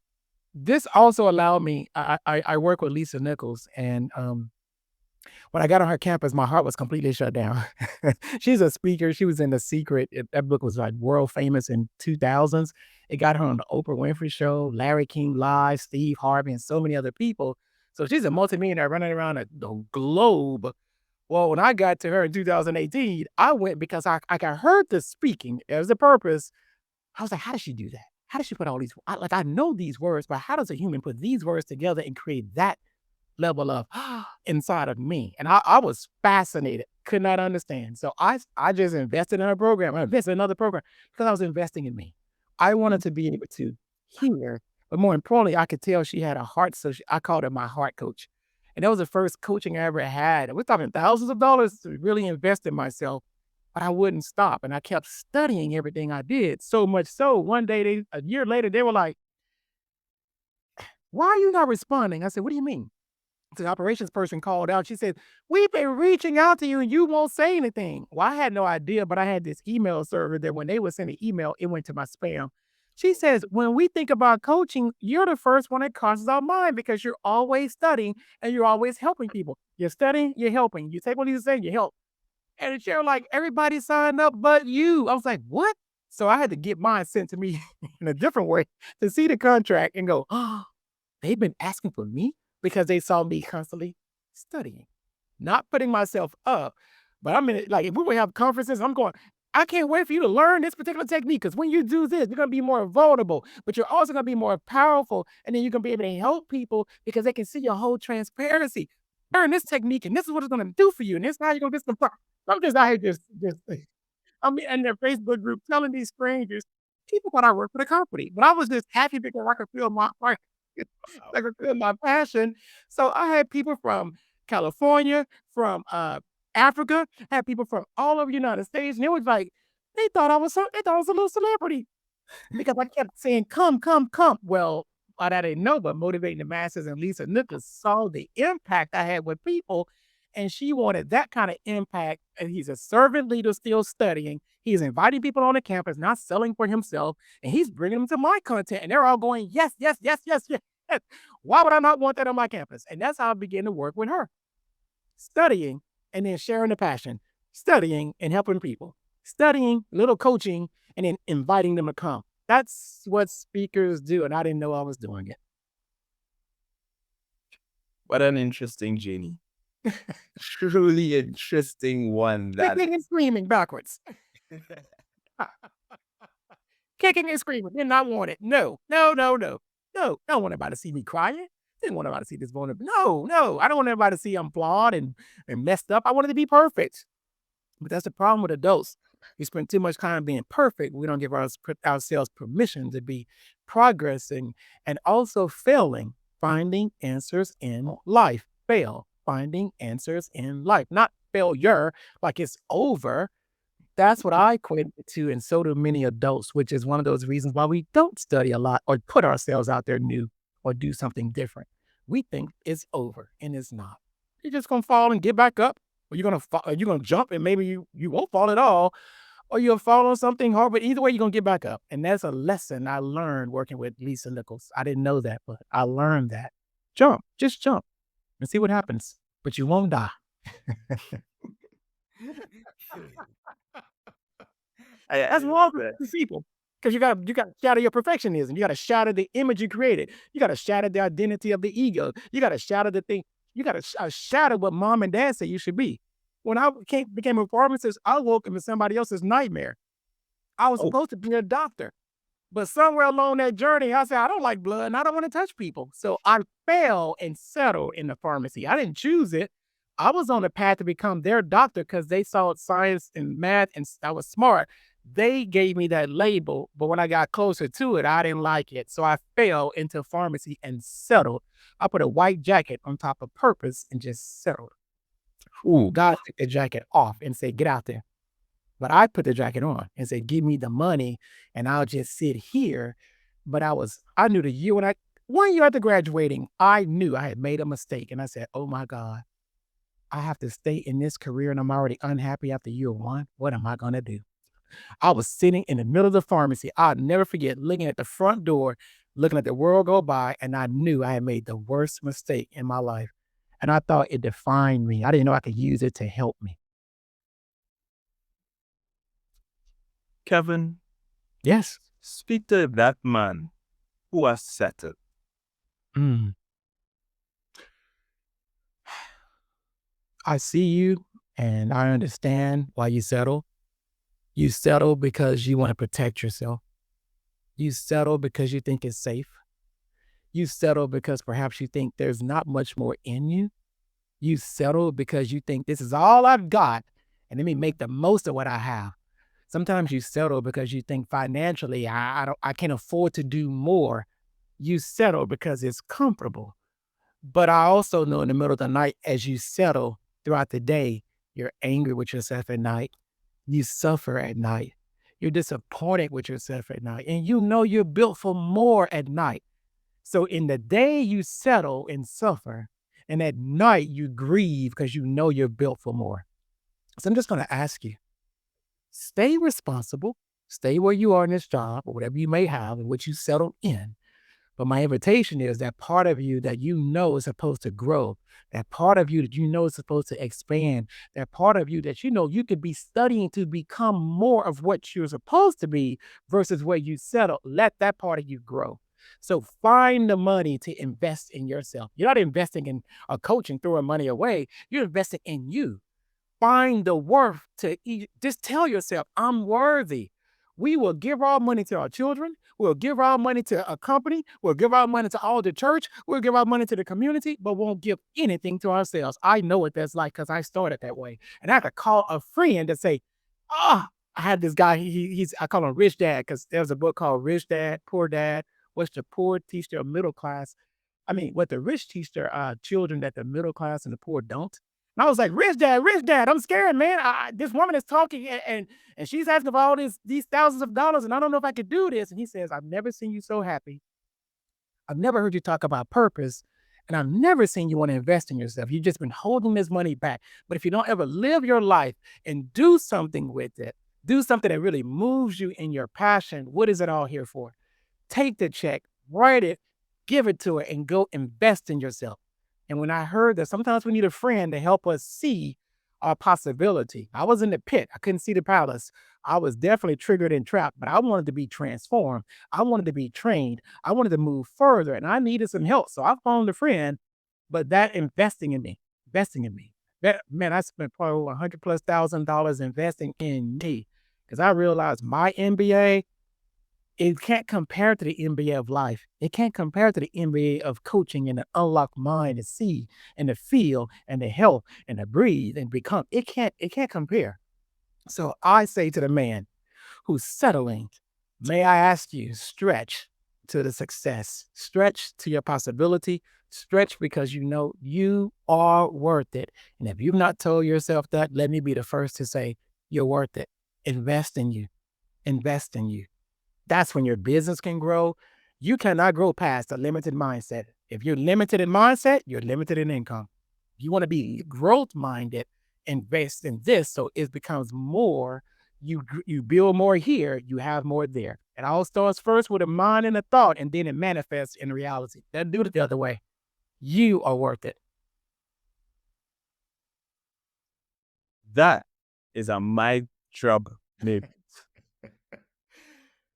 this also allowed me. I work with Lisa Nichols, and When I got on her campus, my heart was completely shut down. She's a speaker. She was in The Secret. That book was like world famous in 2000s. It got her on the Oprah Winfrey Show, Larry King Live, Steve Harvey, and so many other people. So she's a multimillionaire running around the globe. Well, when I got to her in 2018, I went because I got heard the speaking as a purpose. I was like, how does she do that? How does she put all these? I know these words, but how does a human put these words together and create that level of inside of me? And I was fascinated, could not understand. So I just invested in a program. I invested in another program because I was investing in me. I wanted to be able to hear, but more importantly, I could tell she had a heart. So I called her my heart coach. And that was the first coaching I ever had. We're talking thousands of dollars to really invest in myself, but I wouldn't stop. And I kept studying everything I did. So much so, one day, a year later, they were like, why are you not responding? I said, what do you mean? The operations person called out. She said, we've been reaching out to you and you won't say anything. Well, I had no idea, but I had this email server that when they would send an email, it went to my spam. She says, when we think about coaching, you're the first one that crosses our mind because you're always studying and you're always helping people. You're studying, you're helping. You take what he's saying, you help. And it's like, everybody signed up but you. I was like, what? So I had to get mine sent to me in a different way to see the contract and go, oh, they've been asking for me because they saw me constantly studying, not putting myself up. But I'm in it, like if we would have conferences, I'm going, I can't wait for you to learn this particular technique because when you do this, you're going to be more vulnerable, but you're also going to be more powerful. And then you're going to be able to help people because they can see your whole transparency. Learn this technique, and this is what it's going to do for you. And this is how you're going to get some. I'm just out here just I'm in their Facebook group telling these strangers, people thought I worked for the company, but I was just happy because I could feel my heart. I could feel my passion. So I had people from California, from Africa, had people from all over the United States, and it was like they thought I was a little celebrity because I kept saying, "Come, come, come." Well, what I didn't know, but motivating the masses and Lisa Nichols saw the impact I had with people, and she wanted that kind of impact. And he's a servant leader, still studying. He's inviting people on the campus, not selling for himself, and he's bringing them to my content, and they're all going, "Yes, yes, yes, yes, yes." Why would I not want that on my campus? And that's how I began to work with her, studying and then sharing the passion, studying and helping people, studying, little coaching, and then inviting them to come. That's what speakers do, and I didn't know I was doing it. What an interesting journey. Truly interesting one. That Kicking and screaming backwards. Kicking and screaming. Did not want it. No, no, no, no. No, I don't want anybody to see me crying. Didn't want anybody to see this vulnerable. No, no. I don't want everybody to see I'm flawed and messed up. I wanted to be perfect. But that's the problem with adults. We spend too much time being perfect. We don't give ourselves permission to be progressing and also failing, finding answers in life. Fail, finding answers in life, not failure like it's over. That's what I equate it to, and so do many adults, which is one of those reasons why we don't study a lot or put ourselves out there new or do something different. We think it's over, and it's not. You're just gonna fall and get back up, or you're gonna jump and maybe you won't fall at all, or you'll fall on something hard, but either way, you're gonna get back up. And that's a lesson I learned working with Lisa Nichols. I didn't know that, but I learned that. Jump, just jump and see what happens, but you won't die. I That's wrong love with that. people. Because you got to shatter your perfectionism. You got to shatter the image you created. You got to shatter the identity of the ego. You got to shatter the thing. You got to shatter what mom and dad say you should be. When I became a pharmacist, I woke up in somebody else's nightmare. I was Oh, supposed to be a doctor. But somewhere along that journey, I said, I don't like blood and I don't want to touch people. So I fell and settled in the pharmacy. I didn't choose it. I was on the path to become their doctor because they saw science and math and I was smart. They gave me that label, but when I got closer to it, I didn't like it. So I fell into pharmacy and settled. I put a white jacket on top of purpose and just settled. Ooh, God took the jacket off and said, get out there. But I put the jacket on and said, "Give me the money and I'll just sit here." But I knew the year when 1 year after graduating, I knew I had made a mistake. And I said, oh my God, I have to stay in this career and I'm already unhappy after year one. What am I going to do? I was sitting in the middle of the pharmacy. I'll never forget looking at the front door, looking at the world go by, and I knew I had made the worst mistake in my life. And I thought it defined me. I didn't know I could use it to help me. Kevin, Yes. speak to that man who has settled. Mm. I see you and I understand why you settle. You settle because you want to protect yourself. You settle because you think it's safe. You settle because perhaps you think there's not much more in you. You settle because you think this is all I've got and let me make the most of what I have. Sometimes you settle because you think financially I can't afford to do more. You settle because it's comfortable. But I also know in the middle of the night, as you settle throughout the day, you're angry with yourself at night. You suffer at night. You're disappointed with yourself at night. And you know you're built for more at night. So in the day, you settle and suffer. And at night, you grieve because you know you're built for more. So I'm just going to ask you, stay responsible, stay where you are in this job or whatever you may have in which you settled in. But my invitation is that part of you that you know is supposed to grow, that part of you that you know is supposed to expand, that part of you that you know you could be studying to become more of what you're supposed to be versus where you settle. Let that part of you grow. So find the money to invest in yourself. You're not investing in a coach and throwing money away. You're investing in you. Find the worth to eat. Just tell yourself, I'm worthy. We will give our money to our children. We'll give our money to a company. We'll give our money to all the church. We'll give our money to the community, but won't give anything to ourselves. I know what that's like because I started that way. And I had to call a friend to say, I had this guy, I call him Rich Dad because there's a book called Rich Dad, Poor Dad. What's the poor teach their middle class? I mean, what the rich teach their children that the middle class and the poor don't. And I was like, rich dad, I'm scared, man. This woman is talking and she's asking for all these thousands of dollars, and I don't know if I could do this. And he says, I've never seen you so happy. I've never heard you talk about purpose, and I've never seen you want to invest in yourself. You've just been holding this money back. But if you don't ever live your life and do something with it, do something that really moves you in your passion, what is it all here for? Take the check, write it, give it to her, and go invest in yourself. And when I heard that sometimes we need a friend to help us see our possibility, I was in the pit. I couldn't see the palace. I was definitely triggered and trapped, but I wanted to be transformed. I wanted to be trained. I wanted to move further, and I needed some help. So I found a friend, but that investing in me. That man, I spent probably over 100 plus $1,000 investing in me because I realized my MBA it can't compare to the NBA of life. It can't compare to the NBA of coaching and the unlocked mind to see and to feel and to help and to breathe and become. It can't compare. So I say to the man who's settling, may I ask you, stretch to the success, stretch to your possibility, stretch because you know you are worth it. And if you've not told yourself that, let me be the first to say you're worth it. Invest in you. Invest in you. That's when your business can grow. You cannot grow past a limited mindset. If you're limited in mindset, you're limited in income. You want to be growth minded, invest in this so it becomes more. You build more here, you have more there. It all starts first with a mind and a thought, and then it manifests in reality. Don't do it the other way. You are worth it. That is a mic drop, Nick.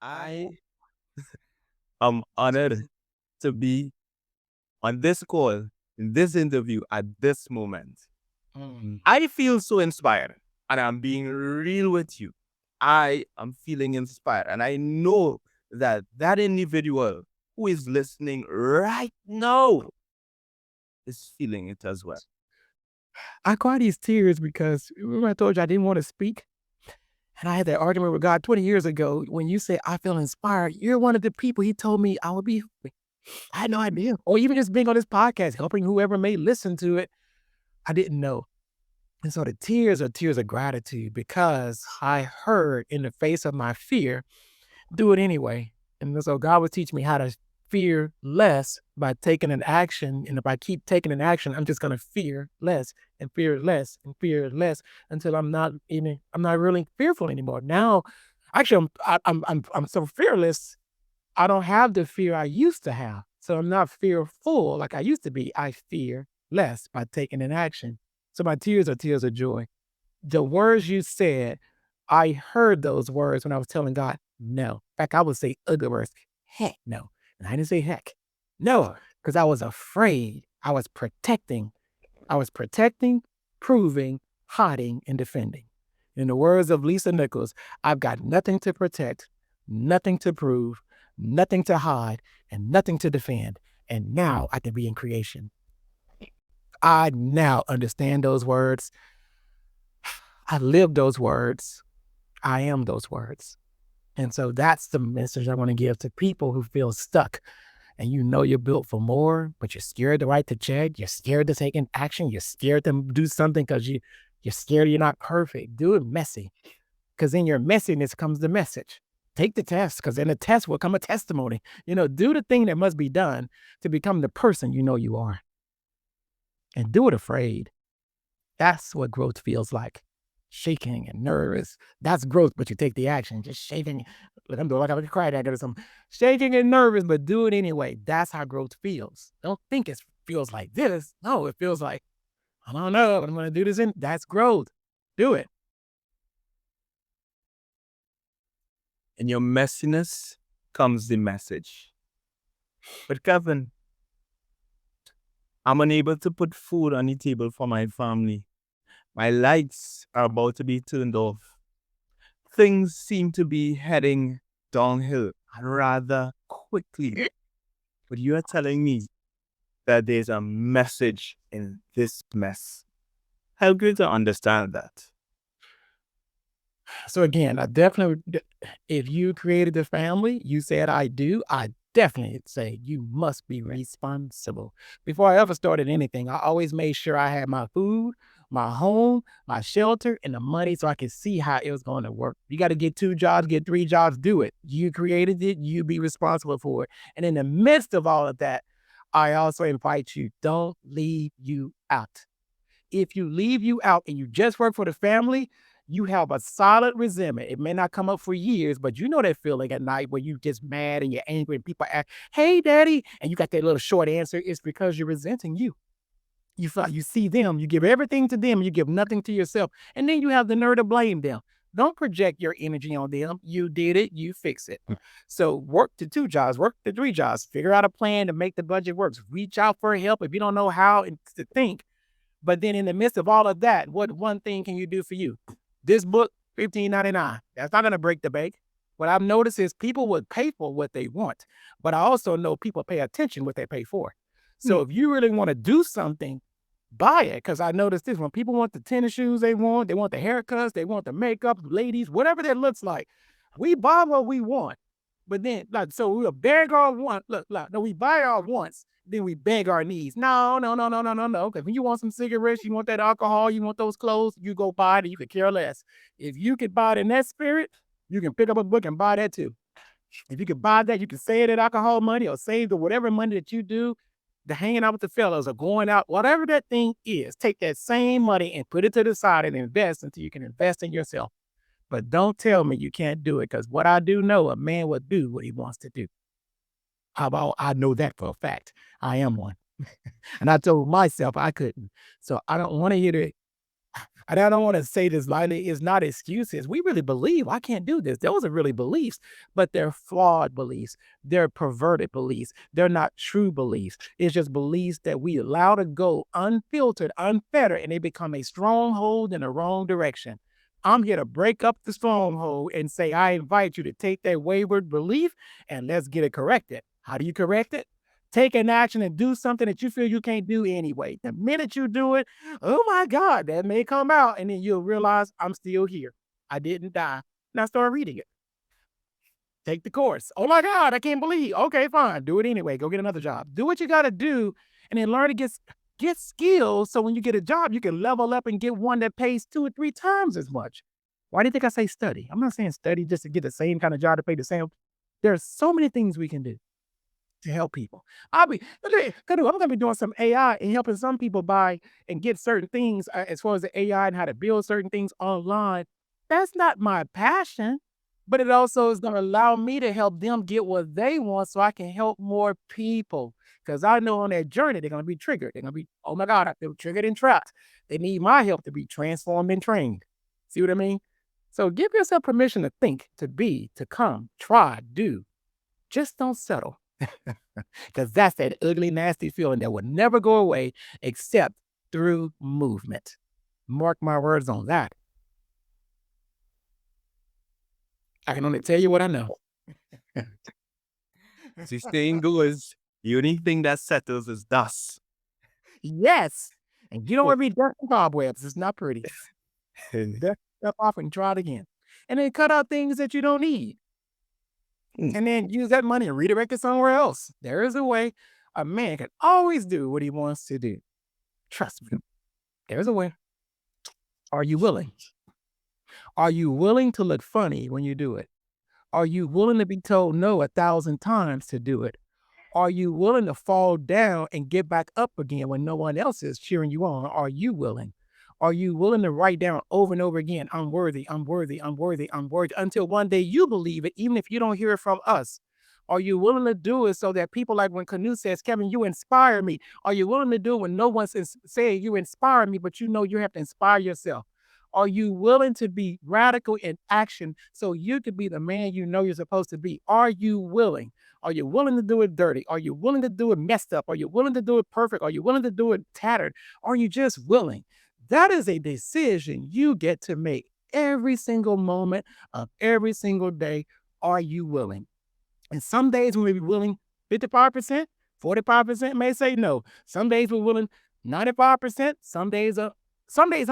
I am honored to be on this call, in this interview, at this moment. Mm. I feel so inspired, and I'm being real with you. I am feeling inspired, and I know that that individual who is listening right now is feeling it as well. I cry these tears because remember I told you I didn't want to speak? And I had that argument with God 20 years ago. When you say, I feel inspired, you're one of the people he told me I would be. I had no idea. Or even just being on this podcast, helping whoever may listen to it, I didn't know. And so the tears are tears of gratitude because I heard in the face of my fear, do it anyway. And so God was teaching me how to fear less by taking an action. And if I keep taking an action, I'm just going to fear less and fear less and fear less until I'm not really fearful anymore. Now, actually, I'm so fearless. I don't have the fear I used to have. So I'm not fearful like I used to be. I fear less by taking an action. So my tears are tears of joy. The words you said, I heard those words when I was telling God, no. In fact, I would say other words, heck no. And I didn't say heck. No, because I was afraid. I was protecting. I was protecting, proving, hiding, and defending. In the words of Lisa Nichols, I've got nothing to protect, nothing to prove, nothing to hide, and nothing to defend. And now I can be in creation. I now understand those words. I live those words. I am those words. And so that's the message I want to give to people who feel stuck and you know you're built for more, but you're scared to write the check. You're scared to take an action. You're scared to do something because you're scared you're not perfect. Do it messy because in your messiness comes the message. Take the test because in the test will come a testimony. Do the thing that must be done to become the person you know you are. And do it afraid. That's what growth feels like. Shaking and nervous. That's growth, but you take the action. Just shaking. Let them do like I would cry that or something. Shaking and nervous, but do it anyway. That's how growth feels. Don't think it feels like this. No, it feels like, I don't know, but I'm going to do this. That's growth. Do it. In your messiness comes the message. But Kevin, I'm unable to put food on the table for my family. My lights are about to be turned off. Things seem to be heading downhill rather quickly. But you are telling me that there's a message in this mess. Help you to understand that. So again, I definitely, if you created the family, you said I do, I definitely say you must be responsible. Before I ever started anything, I always made sure I had my food, my home, my shelter, and the money so I could see how it was going to work. You got to get 2 jobs, get 3 jobs, do it. You created it, you be responsible for it. And in the midst of all of that, I also invite you, don't leave you out. If you leave you out and you just work for the family, you have a solid resentment. It may not come up for years, but you know that feeling at night where you just mad and you're angry and people ask, hey, daddy, and you got that little short answer. It's because you're resenting you. You feel like you see them, you give everything to them, you give nothing to yourself, and then you have the nerve to blame them. Don't project your energy on them. You did it, you fix it. So work to 2 jobs, work to 3 jobs, figure out a plan to make the budget work. Reach out for help if you don't know how to think. But then in the midst of all of that, what one thing can you do for you? This book, $15.99. That's not going to break the bank. What I've noticed is people would pay for what they want, but I also know people pay attention what they pay for. So if you really want to do something, buy it. Because I noticed this, when people want the tennis shoes they want the haircuts, they want the makeup, ladies, whatever that looks like, we buy what we want. But then, so we'll beg our want. Look, no, we buy our wants, then we beg our needs. No, no, no, no, no, no, no. Because when you want some cigarettes, you want that alcohol, you want those clothes, you go buy it and you could care less. If you could buy it in that spirit, you can pick up a book and buy that too. If you could buy that, you can save that alcohol money or save the whatever money that you do, the hanging out with the fellows or going out, whatever that thing is, take that same money and put it to the side and invest until you can invest in yourself. But don't tell me you can't do it, because what I do know, a man will do what he wants to do. How about I know that for a fact? I am one. And I told myself I couldn't. So I don't want to hear it. And I don't want to say this lightly. It's not excuses. We really believe I can't do this. Those are really beliefs, but they're flawed beliefs. They're perverted beliefs. They're not true beliefs. It's just beliefs that we allow to go unfiltered, unfettered, and they become a stronghold in the wrong direction. I'm here to break up the stronghold and say, I invite you to take that wayward belief and let's get it corrected. How do you correct it? Take an action and do something that you feel you can't do anyway. The minute you do it, oh my God, that may come out. And then you'll realize I'm still here. I didn't die. Now start reading it. Take the course. Oh my God, I can't believe. Okay, fine. Do it anyway. Go get another job. Do what you got to do and then learn to get skills. So when you get a job, you can level up and get one that pays 2 or 3 times as much. Why do you think I say study? I'm not saying study just to get the same kind of job to pay the same. There's so many things we can do to help people. I'm gonna be doing some AI and helping some people buy and get certain things as far as the AI and how to build certain things online. That's not my passion. but it also is going to allow me to help them get what they want so I can help more people. Because I know on that journey, they're going to be triggered. They're going to be, oh my God, I feel triggered and trapped. They need my help to be transformed and trained. See what I mean? So give yourself permission to think, to be, to come, try, do. Just don't settle. Because that's that ugly, nasty feeling that will never go away except through movement. Mark my words on that. I can only tell you what I know. The saying goes, the only thing that settles is dust. Yes. And you don't want to be dust and cobwebs. It's not pretty. Dust stuff off and try it again. And then cut out things that you don't need. And then use that money and redirect it somewhere else. There is a way. A man can always do what he wants to do. Trust me. There's a way. Are you willing? Are you willing to look funny when you do it? Are you willing to be told no 1,000 times to do it? Are you willing to fall down and get back up again when no one else is cheering you on? Are you willing? Are you willing to write down over and over again, I'm worthy, I'm worthy, I'm worthy, I'm worthy, until one day you believe it, even if you don't hear it from us? Are you willing to do it so that people, like when Canoe says, Kevin, you inspire me? Are you willing to do it when no one's saying you inspire me, but you know you have to inspire yourself? Are you willing to be radical in action so you could be the man you know you're supposed to be? Are you willing? Are you willing to do it dirty? Are you willing to do it messed up? Are you willing to do it perfect? Are you willing to do it tattered? Are you just willing? That is a decision you get to make every single moment of every single day. Are you willing? And some days we may be willing 55%, 45% may say no. Some days we're willing 95%. Some days I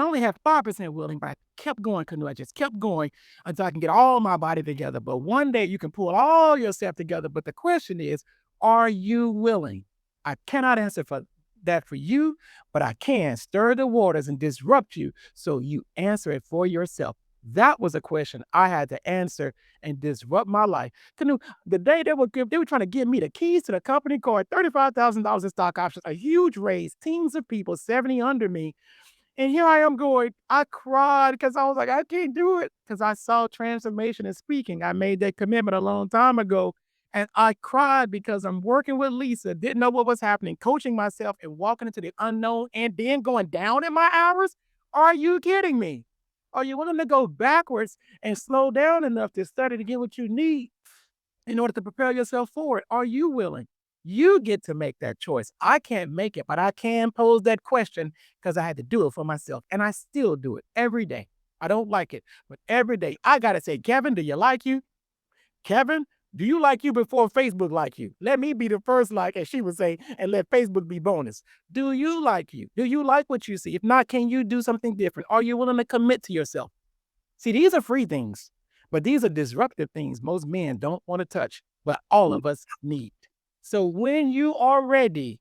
only have 5% willing, but I kept going, Canoe. I just kept going until I can get all my body together. But one day you can pull all yourself together. But the question is, are you willing? I cannot answer for that for you, but I can stir the waters and disrupt you so you answer it for yourself. That was a question I had to answer and disrupt my life. Canoe, the day they were trying to give me the keys to the company car, $35,000 in stock options, a huge raise, teams of people, 70 under me. And here I am going, I cried because I was like, I can't do it because I saw transformation in speaking. I made that commitment a long time ago. And I cried because I'm working with Lisa, didn't know what was happening, coaching myself and walking into the unknown and then going down in my hours. Are you kidding me? Are you willing to go backwards and slow down enough to study to get what you need in order to prepare yourself for it? Are you willing? You get to make that choice. I can't make it, but I can pose that question because I had to do it for myself. And I still do it every day. I don't like it, but every day I got to say, Kevin, do you like you? Kevin, do you like you before Facebook like you? Let me be the first like, as she would say, and let Facebook be bonus. Do you like you? Do you like what you see? If not, can you do something different? Are you willing to commit to yourself? See, these are free things, but these are disruptive things most men don't want to touch, but all of us need. So when you are ready,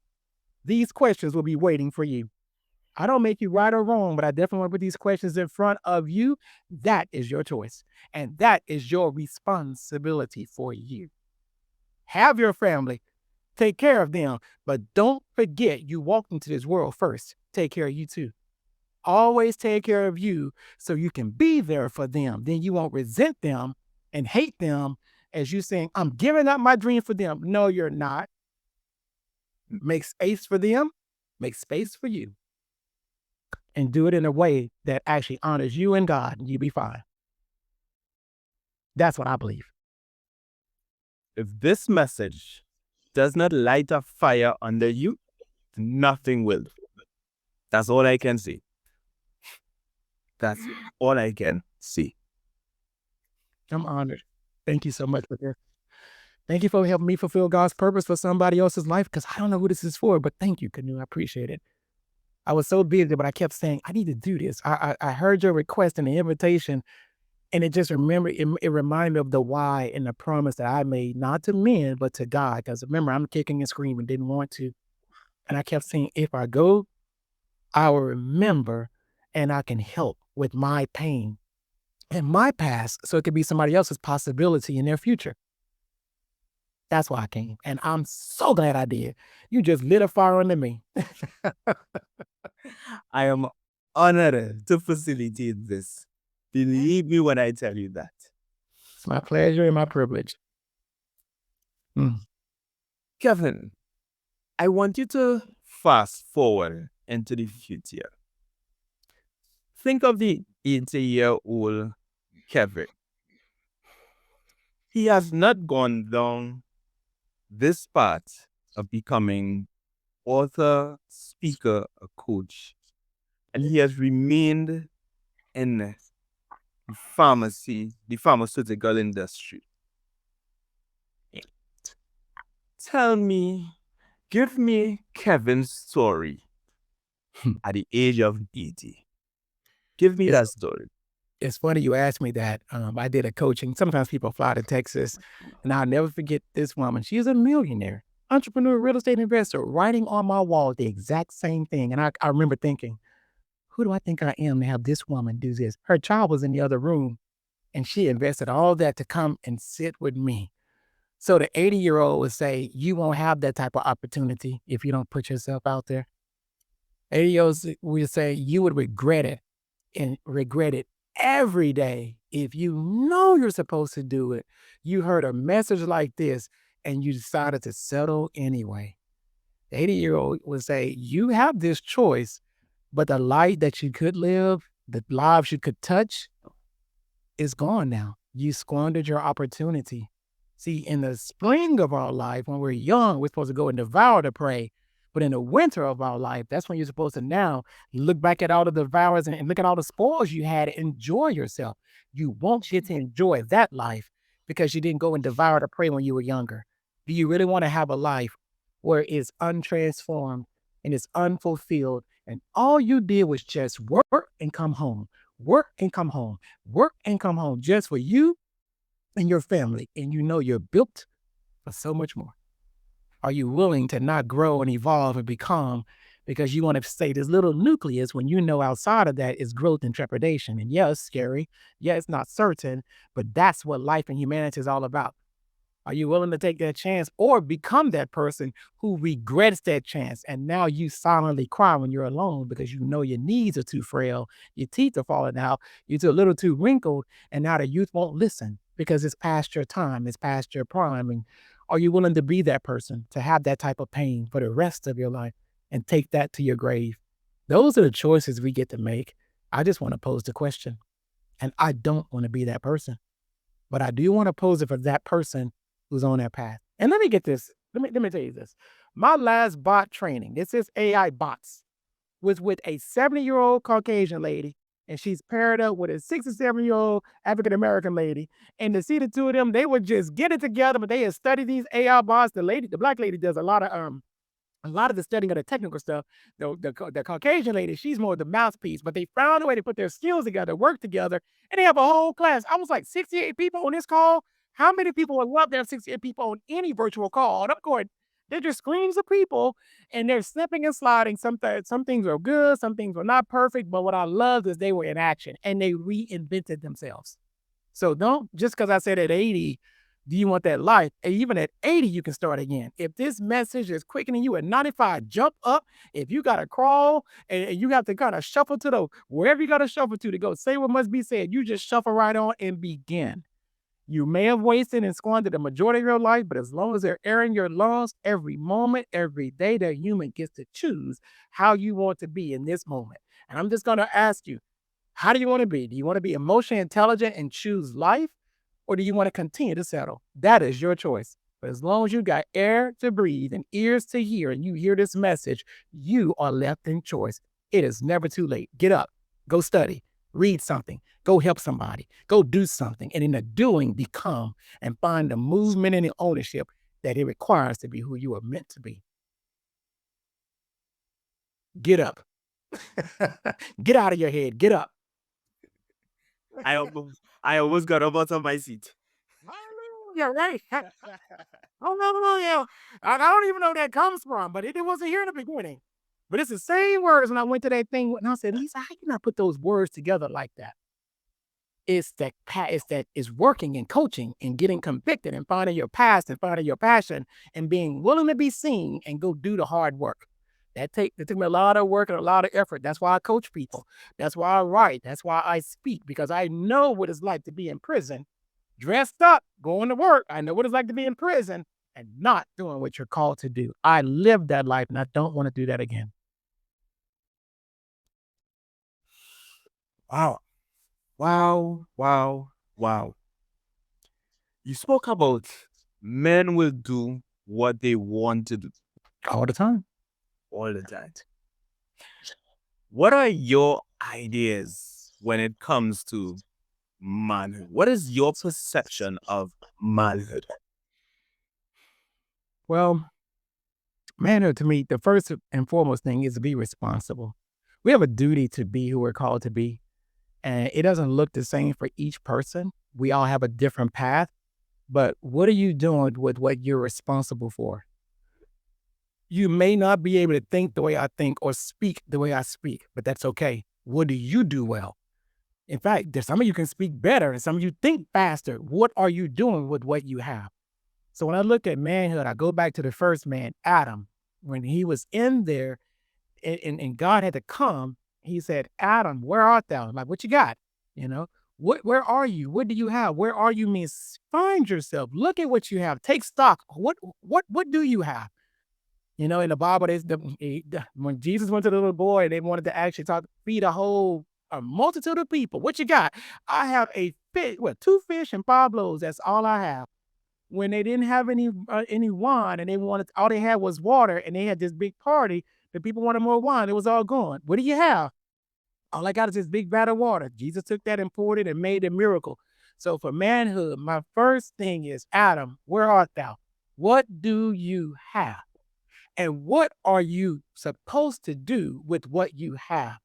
these questions will be waiting for you. I don't make you right or wrong, but I definitely want to put these questions in front of you. That is your choice. And that is your responsibility for you. Have your family, take care of them, but don't forget you walked into this world first. Take care of you too. Always take care of you so you can be there for them. Then you won't resent them and hate them as you saying, I'm giving up my dream for them. No, you're not. Make space for them, make space for you, and do it in a way that actually honors you and God, and you be fine. That's what I believe. If this message does not light a fire under you, nothing will. That's all I can say. That's all I can see. I'm honored. Thank you so much for this. Thank you for helping me fulfill God's purpose for somebody else's life because I don't know who this is for, but thank you, Canoe. I appreciate it. I was so busy, but I kept saying, I need to do this. I heard your request and the invitation, and it just it reminded me of the why and the promise that I made, not to men, but to God. Because remember, I'm kicking and screaming, didn't want to. And I kept saying, if I go, I will remember and I can help with my pain and my past so it could be somebody else's possibility in their future. That's why I came. And I'm so glad I did. You just lit a fire under me. I am honored to facilitate this. Believe me when I tell you that. It's my pleasure and my privilege. Mm. Kevin, I want you to fast forward into the future. Think of the 80-year-old Kevin. He has not gone down this path of becoming author, speaker, a coach, and he has remained in the the pharmaceutical industry. Tell me, give me Kevin's story at the age of 80. Give me It's that story. it's funny you asked me that. I did a coaching. Sometimes people fly to Texas, and I'll never forget this woman. She's a millionaire, entrepreneur, real estate investor, writing on my wall the exact same thing. And I remember thinking, who do I think I am to have this woman do this? Her child was in the other room, and she invested all that to come and sit with me. So the 80-year-old would say, you won't have that type of opportunity if you don't put yourself out there. 80-year-olds would say, you would regret it and regret it every day if you know you're supposed to do it. You heard a message like this and you decided to settle anyway. The 80-year-old would say, you have this choice, but the life that you could live, the lives you could touch, is gone now. You squandered your opportunity. See, in the spring of our life, when we're young, we're supposed to go and devour the prey. But in the winter of our life, that's when you're supposed to now look back at all the devours and look at all the spoils you had and enjoy yourself. You won't get to enjoy that life because you didn't go and devour the prey when you were younger. Do you really want to have a life where it's untransformed and it's unfulfilled and all you did was just work and come home, work and come home, work and come home just for you and your family, and you know you're built for so much more? Are you willing to not grow and evolve and become because you want to stay this little nucleus when you know outside of that is growth and trepidation? And yeah, it's scary. Yeah, it's not certain, but that's what life and humanity is all about. Are you willing to take that chance or become that person who regrets that chance? And now you silently cry when you're alone because you know your knees are too frail, your teeth are falling out, you're too, a little too wrinkled, and now the youth won't listen because it's past your time, it's past your prime. And are you willing to be that person, to have that type of pain for the rest of your life and take that to your grave? Those are the choices we get to make. I just want to pose the question, and I don't want to be that person. But I do want to pose it for that person who's on that path. And let me get this. Let me tell you this. My last bot training, this is AI bots, was with a 70-year-old Caucasian lady, and she's paired up with a 67-year-old African American lady. And to see the two of them, they would just get it together, but they had studied these AI bots. The black lady does a lot of the studying of the technical stuff. The Caucasian lady, she's more the mouthpiece, but they found a way to put their skills together, work together, and they have a whole class. I was like 68 people on this call. How many people would love to have 68 people on any virtual call? And I'm going, they're just screens of people and they're slipping and sliding. Some things are good, some things were not perfect, but what I loved is they were in action and they reinvented themselves. So don't, just because I said at 80, do you want that life? And even at 80, you can start again. If this message is quickening you at 95, jump up. If you got to crawl and you have to kind of shuffle to the wherever you got to shuffle to go say what must be said, you just shuffle right on and begin. You may have wasted and squandered the majority of your life, but as long as they're airing your lungs every moment, every day, that human gets to choose how you want to be in this moment. And I'm just going to ask you, how do you want to be? Do you want to be emotionally intelligent and choose life? Or do you want to continue to settle? That is your choice. But as long as you got air to breathe and ears to hear, and you hear this message, you are left in choice. It is never too late. Get up, go study, read something, go help somebody, go do something. And in the doing, become and find the movement and the ownership that it requires to be who you are meant to be. Get up. Get out of your head. Get up. I almost got up out of my seat. Hallelujah, right? Oh, no, yeah. I don't even know where that comes from, but it wasn't here in the beginning. But it's the same words when I went to that thing and I said, Lisa, how you not put those words together like that? It's working and coaching and getting convicted and finding your past and finding your passion and being willing to be seen and go do the hard work. It took me a lot of work and a lot of effort. That's why I coach people. That's why I write. That's why I speak, because I know what it's like to be in prison dressed up, going to work. I know what it's like to be in prison and not doing what you're called to do. I lived that life and I don't want to do that again. Wow. Wow. Wow. Wow. You spoke about men will do what they want to do All the time. all the time. What are your ideas when it comes to manhood? What is your perception of manhood? Well, manhood to me, the first and foremost thing is to be responsible. We have a duty to be who we're called to be. And it doesn't look the same for each person. We all have a different path. But what are you doing with what you're responsible for? You may not be able to think the way I think or speak the way I speak, but that's okay. What do you do well? In fact, there's some of you can speak better and some of you think faster. What are you doing with what you have? So when I look at manhood, I go back to the first man, Adam. When he was in there and God had to come, he said, Adam, where art thou? Like, what you got? You know, where are you? What do you have? Where are you means find yourself. Look at what you have. Take stock. What do you have? You know, in the Bible, when Jesus went to the little boy, they wanted to actually feed a multitude of people. What you got? I have a fish, what, 2 fish and 5 loaves. That's all I have. When they didn't have any wine and they wanted, all they had was water, and they had this big party, the people wanted more wine. It was all gone. What do you have? All I got is this big vat of water. Jesus took that and poured it and made a miracle. So for manhood, my first thing is, Adam, where art thou? What do you have? And what are you supposed to do with what you have?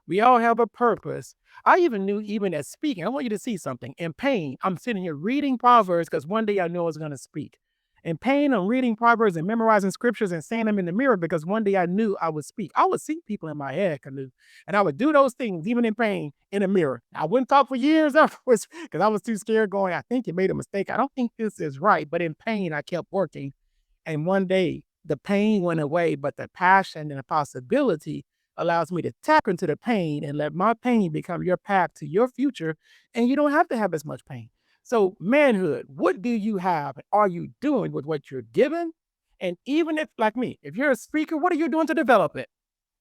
We all have a purpose. I even knew, even as speaking, I want you to see something. In pain, I'm sitting here reading Proverbs because one day I know I was going to speak. In pain, I'm reading Proverbs and memorizing scriptures and saying them in the mirror because one day I knew I would speak. I would see people in my head, Canoe, and I would do those things, even in pain, in a mirror. I wouldn't talk for years afterwards because I was too scared going, I think you made a mistake. I don't think this is right. But in pain, I kept working. And one day the pain went away, but the passion and the possibility allows me to tap into the pain and let my pain become your path to your future. And you don't have to have as much pain. So, manhood, what do you have? Are you doing with what you're given? And even if, like me, if you're a speaker, what are you doing to develop it?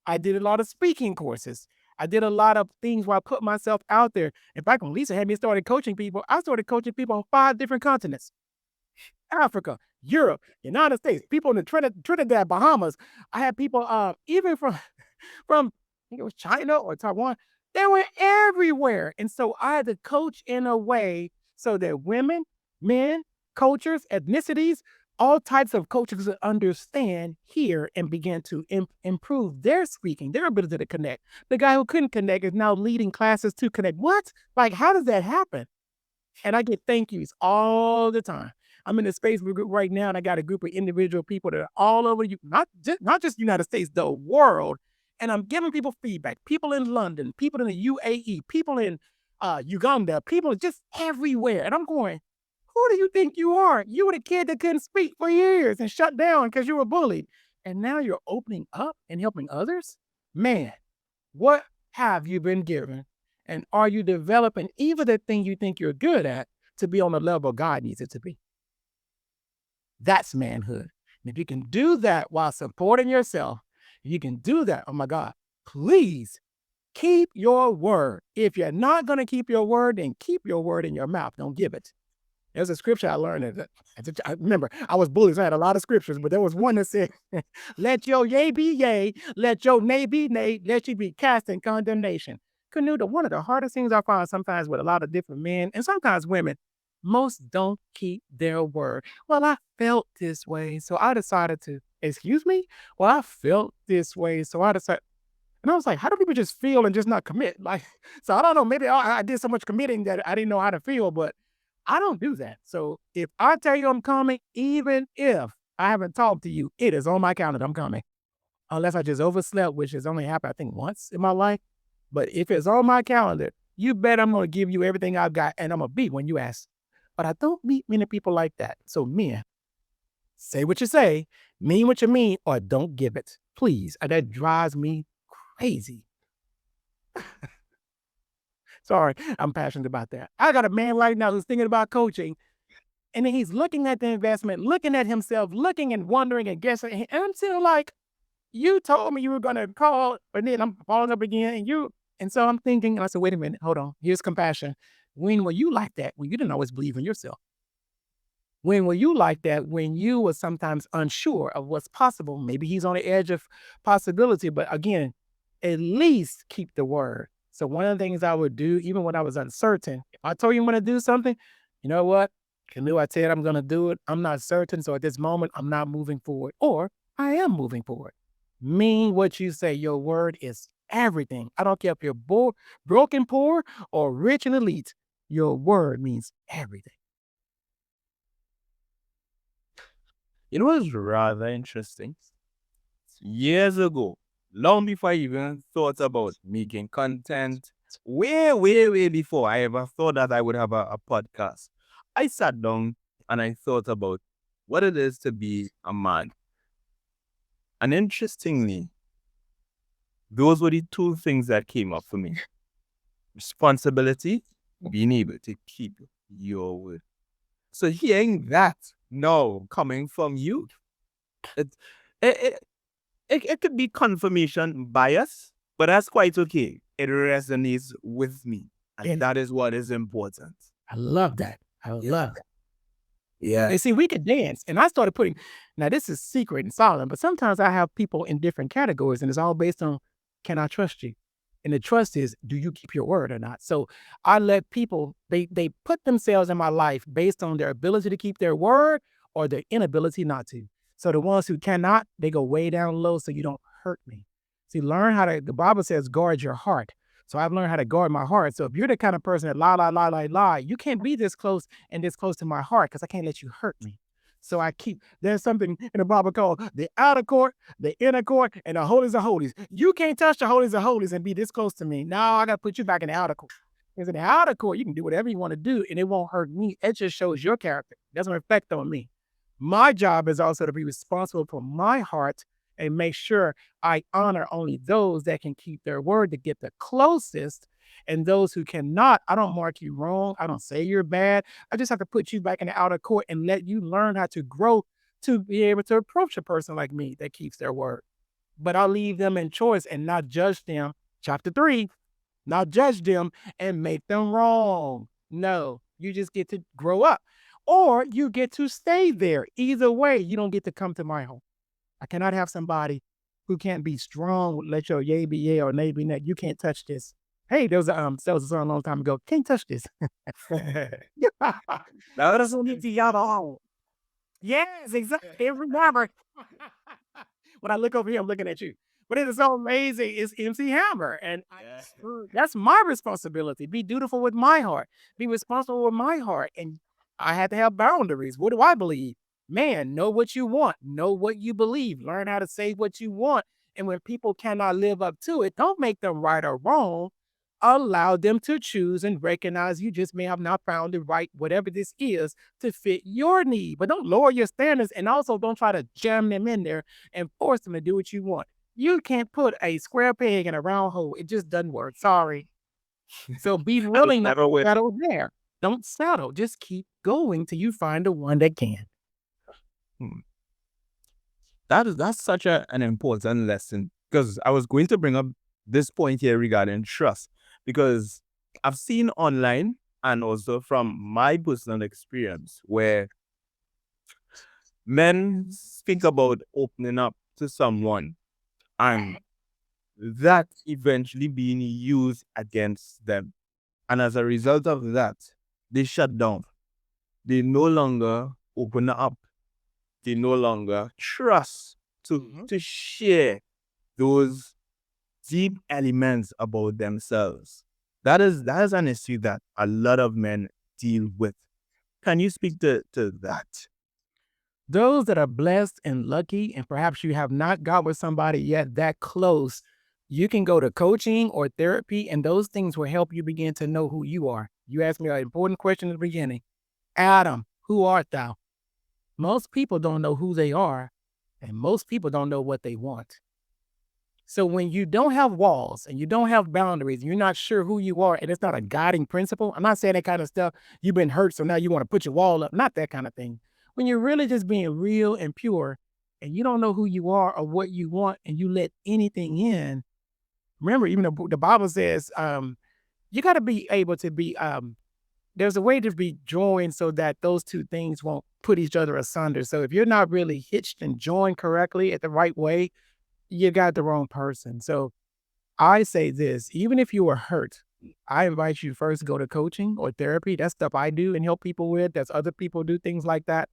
I did a lot of speaking courses. I did a lot of things where I put myself out there. In fact, when Lisa had me started coaching people, I started coaching people on 5 different continents. Africa, Europe, United States, people in the Trinidad, Bahamas. I had people even from from I think it was China or Taiwan. They were everywhere. And so I had to coach in a way so that women, men, cultures, ethnicities, all types of cultures could understand, hear, and begin to improve their speaking, their ability to connect. The guy who couldn't connect is now leading classes to connect. What? Like, how does that happen? And I get thank yous all the time. I'm in a Facebook group right now, and I got a group of individual people that are all over you, not just United States, the world. And I'm giving people feedback. People in London, people in the UAE, people in Uganda, people just everywhere. And I'm going, who do you think you are? You were the kid that couldn't speak for years and shut down because you were bullied. And now you're opening up and helping others? Man, what have you been given? And are you developing even the thing you think you're good at to be on the level God needs it to be? That's manhood. And if you can do that while supporting yourself, if you can do that, oh my God, please keep your word. If you're not going to keep your word, then keep your word in your mouth. Don't give it. There's a scripture I learned. I remember I was bullied, so I had a lot of scriptures, but there was one that said, let your yea be yea, let your nay be nay, let you be cast in condemnation. Canute, one of the hardest things I find sometimes with a lot of different men and sometimes women, most don't keep their word. Well, I felt this way, so I decided to, excuse me? Well, I felt this way, so I decided, and I was like, how do people just feel and just not commit? Like, so I don't know. Maybe I did so much committing that I didn't know how to feel, but I don't do that. So if I tell you I'm coming, even if I haven't talked to you, it is on my calendar. I'm coming. Unless I just overslept, which has only happened, I think, once in my life. But if it's on my calendar, you bet I'm going to give you everything I've got and I'm going to be when you ask. But I don't meet many people like that. So, men, say what you say, mean what you mean, or don't give it. Please. And that drives me crazy. Sorry, I'm passionate about that. I got a man right now who's thinking about coaching, and then he's looking at the investment, looking at himself, looking and wondering and guessing. And I'm still like, you told me you were gonna call, but then I'm following up again, and you. And so I'm thinking, and I said, wait a minute, hold on. Here's compassion. When were you like that? When you didn't always believe in yourself? When were you like that? When you were sometimes unsure of what's possible? Maybe he's on the edge of possibility, but again, at least keep the word. So one of the things I would do, even when I was uncertain, if I told you I'm going to do something, you know what? Canoe, I said I'm going to do it. I'm not certain. So at this moment, I'm not moving forward, or I am moving forward. Mean what you say. Your word is everything. I don't care if you're broken, poor, or rich and elite. Your word means everything. You know what's rather interesting? Years ago, long before I even thought about making content, way before I ever thought that I would have a podcast, I sat down and I thought about what it is to be a man. And interestingly, those were the two things that came up for me: responsibility, being able to keep your word. So hearing that now coming from you, it, it, it could be confirmation bias, but that's quite okay. It resonates with me. And And that is what is important. I love that. I love that. Yeah. And see, we could dance. And I started putting, now this is secret and silent, but sometimes I have people in different categories and it's all based on, can I trust you? And the trust is, do you keep your word or not? So I let people, they put themselves in my life based on their ability to keep their word or their inability not to. So the ones who cannot, they go way down low so you don't hurt me. See, learn how to, the Bible says, guard your heart. So I've learned how to guard my heart. So if you're the kind of person that lie, you can't be this close and this close to my heart because I can't let you hurt me. So I keep, there's something in the Bible called the outer court, the inner court, and the holies of holies. You can't touch the holies of holies and be this close to me. Now I got to put you back in the outer court. Because in the outer court, you can do whatever you want to do and it won't hurt me. It just shows your character. It doesn't reflect on me. My job is also to be responsible for my heart and make sure I honor only those that can keep their word to get the closest. And those who cannot, I don't mark you wrong. I don't say you're bad. I just have to put you back in the outer court and let you learn how to grow to be able to approach a person like me that keeps their word. But I'll leave them in choice and not judge them. Chapter 3, not judge them and make them wrong. No, you just get to grow up or you get to stay there. Either way, you don't get to come to my home. I cannot have somebody who can't be strong, let your yay be yay or nay be nay. You can't touch this. Hey, there was a song a long time ago. Can't touch this. Now that's only the other. Yes, exactly. Remember. When I look over here, I'm looking at you. But it is so amazing. It's MC Hammer. And that's my responsibility. Be dutiful with my heart. Be responsible with my heart. And I have to have boundaries. What do I believe? Man, know what you want. Know what you believe. Learn how to say what you want. And when people cannot live up to it, don't make them right or wrong. Allow them to choose and recognize you just may have not found the right, whatever this is, to fit your need. But don't lower your standards and also don't try to jam them in there and force them to do what you want. You can't put a square peg in a round hole. It just doesn't work. Sorry. So be It'll willing not never to win. settle there. Don't settle. Just keep going till you find the one that can. Hmm. That's such an important lesson, because I was going to bring up this point here regarding trust, because I've seen online and also from my personal experience where men speak about opening up to someone and that eventually being used against them. And as a result of that, they shut down. They no longer open up. They no longer trust to share those deep elements about themselves. That is an issue that a lot of men deal with. Can you speak to that? Those that are blessed and lucky, and perhaps you have not got with somebody yet that close, you can go to coaching or therapy, and those things will help you begin to know who you are. You asked me an important question at the beginning. Adam, who art thou? Most people don't know who they are, and most people don't know what they want. So when you don't have walls and you don't have boundaries, you're not sure who you are, and it's not a guiding principle. I'm not saying that kind of stuff. You've been hurt, so now you want to put your wall up. Not that kind of thing. When you're really just being real and pure, and you don't know who you are or what you want, and you let anything in. Remember, even the Bible says, you got to be able to be. There's a way to be joined so that those two things won't put each other asunder. So if you're not really hitched and joined correctly at the right way, you got the wrong person. So I say this, even if you were hurt, I invite you to first go to coaching or therapy. That's stuff I do and help people with. That's other people do things like that.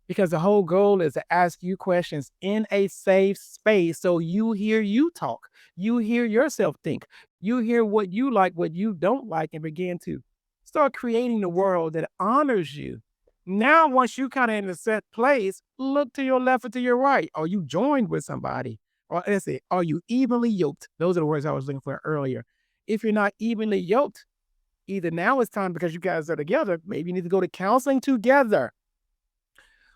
Because the whole goal is to ask you questions in a safe space so you hear you talk. You hear yourself think. You hear what you like, what you don't like, and begin to start creating the world that honors you. Now, once you kind of in a set place, look to your left or to your right. Are you joined with somebody? Or let's say, are you evenly yoked? Those are the words I was looking for earlier. If you're not evenly yoked, either now it's time because you guys are together, maybe you need to go to counseling together.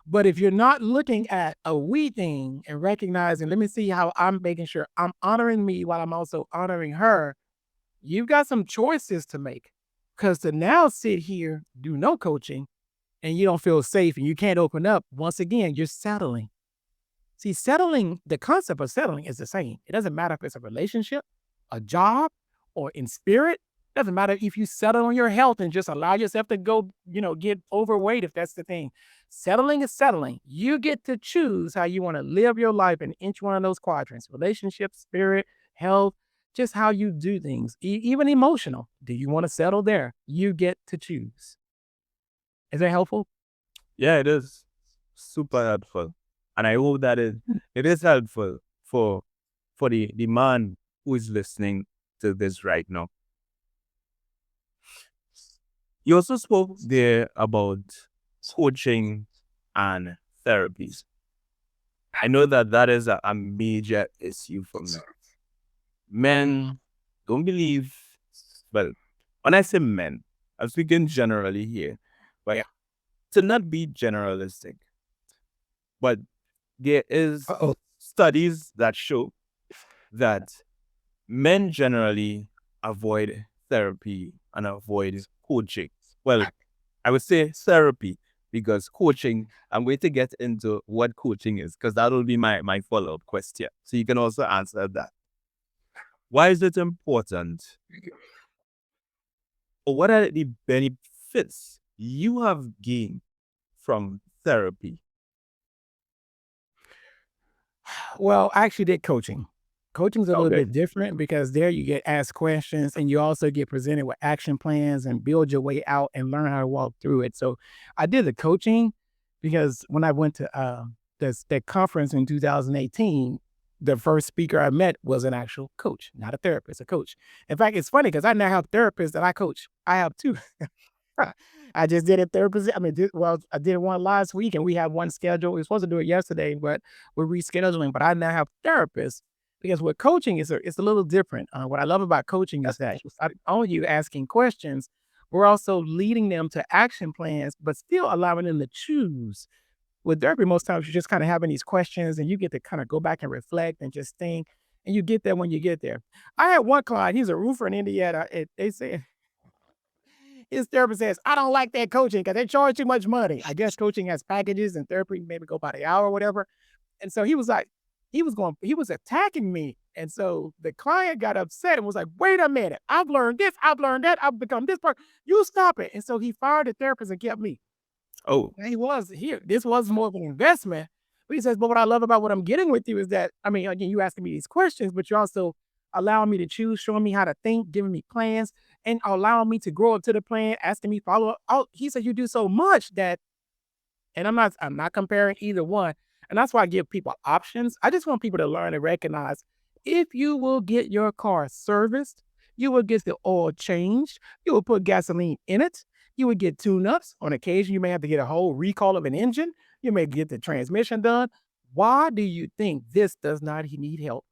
But if you're not looking at a we thing and recognizing, let me see how I'm making sure I'm honoring me while I'm also honoring her, you've got some choices to make. Because to now sit here, do no coaching, and you don't feel safe and you can't open up, once again, you're settling. See, settling, the concept of settling is the same. It doesn't matter if it's a relationship, a job, or in spirit. It doesn't matter if you settle on your health and just allow yourself to go, get overweight if that's the thing. Settling is settling. You get to choose how you want to live your life in each one of those quadrants: relationship, spirit, health, just how you do things, even emotional. Do you want to settle there? You get to choose. Is that helpful? Yeah, it is super helpful. And I hope that it is helpful for the man who is listening to this right now. You also spoke there about coaching and therapies. I know that that is a major issue for men. Men don't believe, well, when I say men, I'm speaking generally here, but Yeah. to not be generalistic, but there is Uh-oh. studies that show that men generally avoid therapy and avoid coaching. Well, I would say therapy because coaching, I'm going to get into what coaching is because that will be my follow-up question. So you can also answer that. Why is it important? Or what are the benefits you have gained from therapy? Well, I actually did coaching. Coaching's a little Okay. bit different because there you get asked questions and you also get presented with action plans and build your way out and learn how to walk through it. So I did the coaching because when I went to that conference in 2018, the first speaker I met was an actual coach, not a therapist, a coach. In fact, it's funny because I now have therapists that I coach. I have two. I just did a therapist. I mean, I did one last week and we have one scheduled. We were supposed to do it yesterday, but we're rescheduling. But I now have therapists because with coaching, it's a little different. What I love about coaching is that not only you asking questions, we're also leading them to action plans, but still allowing them to choose. With therapy, most times you're just kind of having these questions and you get to kind of go back and reflect and just think, and you get there when you get there. I had one client, he's a roofer in Indiana. They say his therapist says, I don't like that coaching because they charge too much money. I guess coaching has packages and therapy maybe go by the hour or whatever. And so he was like, he was attacking me. And so the client got upset and was like, wait a minute, I've learned this, I've learned that, I've become this person. You stop it. And so he fired the therapist and kept me. Oh, And he was here. This was more of an investment. But he says, but what I love about what I'm getting with you is that, I mean, again, you asking me these questions, but you're also allowing me to choose, showing me how to think, giving me plans, and allowing me to grow up to the plan, asking me follow up. Oh, he said, you do so much that, and I'm not comparing either one. And that's why I give people options. I just want people to learn and recognize if you will get your car serviced, you will get the oil changed, you will put gasoline in it, you would get tune-ups. On occasion, you may have to get a whole recall of an engine. You may get the transmission done. Why do you think this does not need help?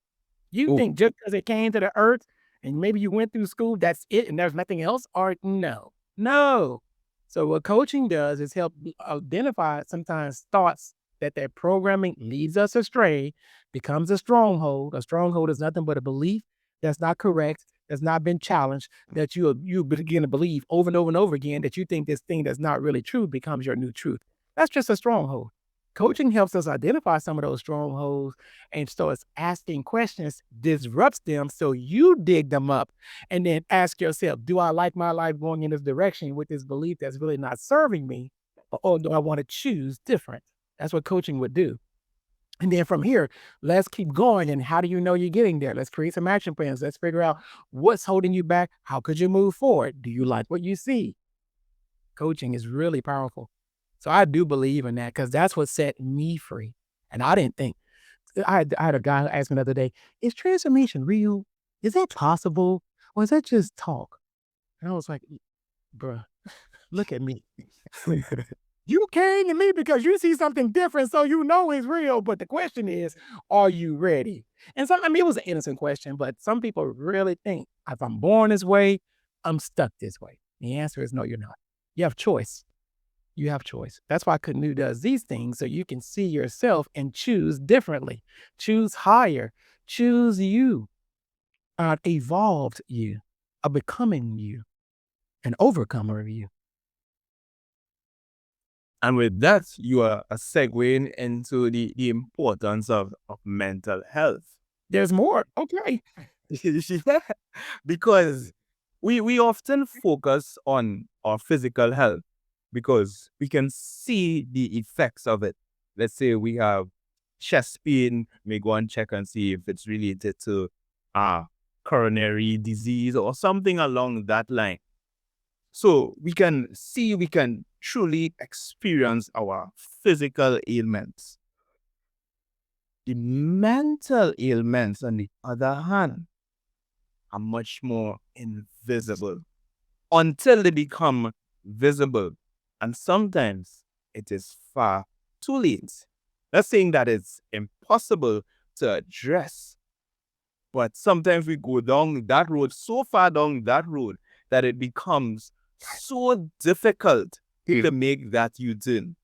You oh, think just because it came to the earth and maybe you went through school, that's it and there's nothing else? Or no, no. So what coaching does is help identify sometimes thoughts that programming leads us astray, becomes a stronghold. A stronghold is nothing but a belief that's not correct, that's not been challenged, that you begin to believe over and over and over again, that you think this thing that's not really true becomes your new truth. That's just a stronghold. Coaching helps us identify some of those strongholds and starts asking questions, disrupts them so you dig them up and then ask yourself, do I like my life going in this direction with this belief that's really not serving me? Or do I want to choose different? That's what coaching would do. And then from here, let's keep going. And how do you know you're getting there? Let's create some action plans. Let's figure out what's holding you back. How could you move forward? Do you like what you see? Coaching is really powerful. So I do believe in that because that's what set me free. And I didn't think, I had a guy who asked me the other day, is transformation real? Is that possible? Or is that just talk? And I was like, bruh, look at me. You came to me because you see something different, so you know it's real. But the question is, are you ready? And some, I mean, it was an innocent question, but some people really think if I'm born this way, I'm stuck this way. The answer is no, you're not. You have choice. You have choice. That's why Canoe does these things so you can see yourself and choose differently, choose higher, choose you, evolved you, a becoming you, an overcomer of you. And with that, you are segueing into the importance of mental health. There's more. Okay. Because we often focus on our physical health because we can see the effects of it. Let's say we have chest pain, we go and check and see if it's related to coronary disease or something along that line. So we can truly experience our physical ailments. The mental ailments, on the other hand, are much more invisible until they become visible. And sometimes it is far too late. Not saying that it's impossible to address, but sometimes we go down that road, so far down that road, that it becomes so difficult to make that U-turn,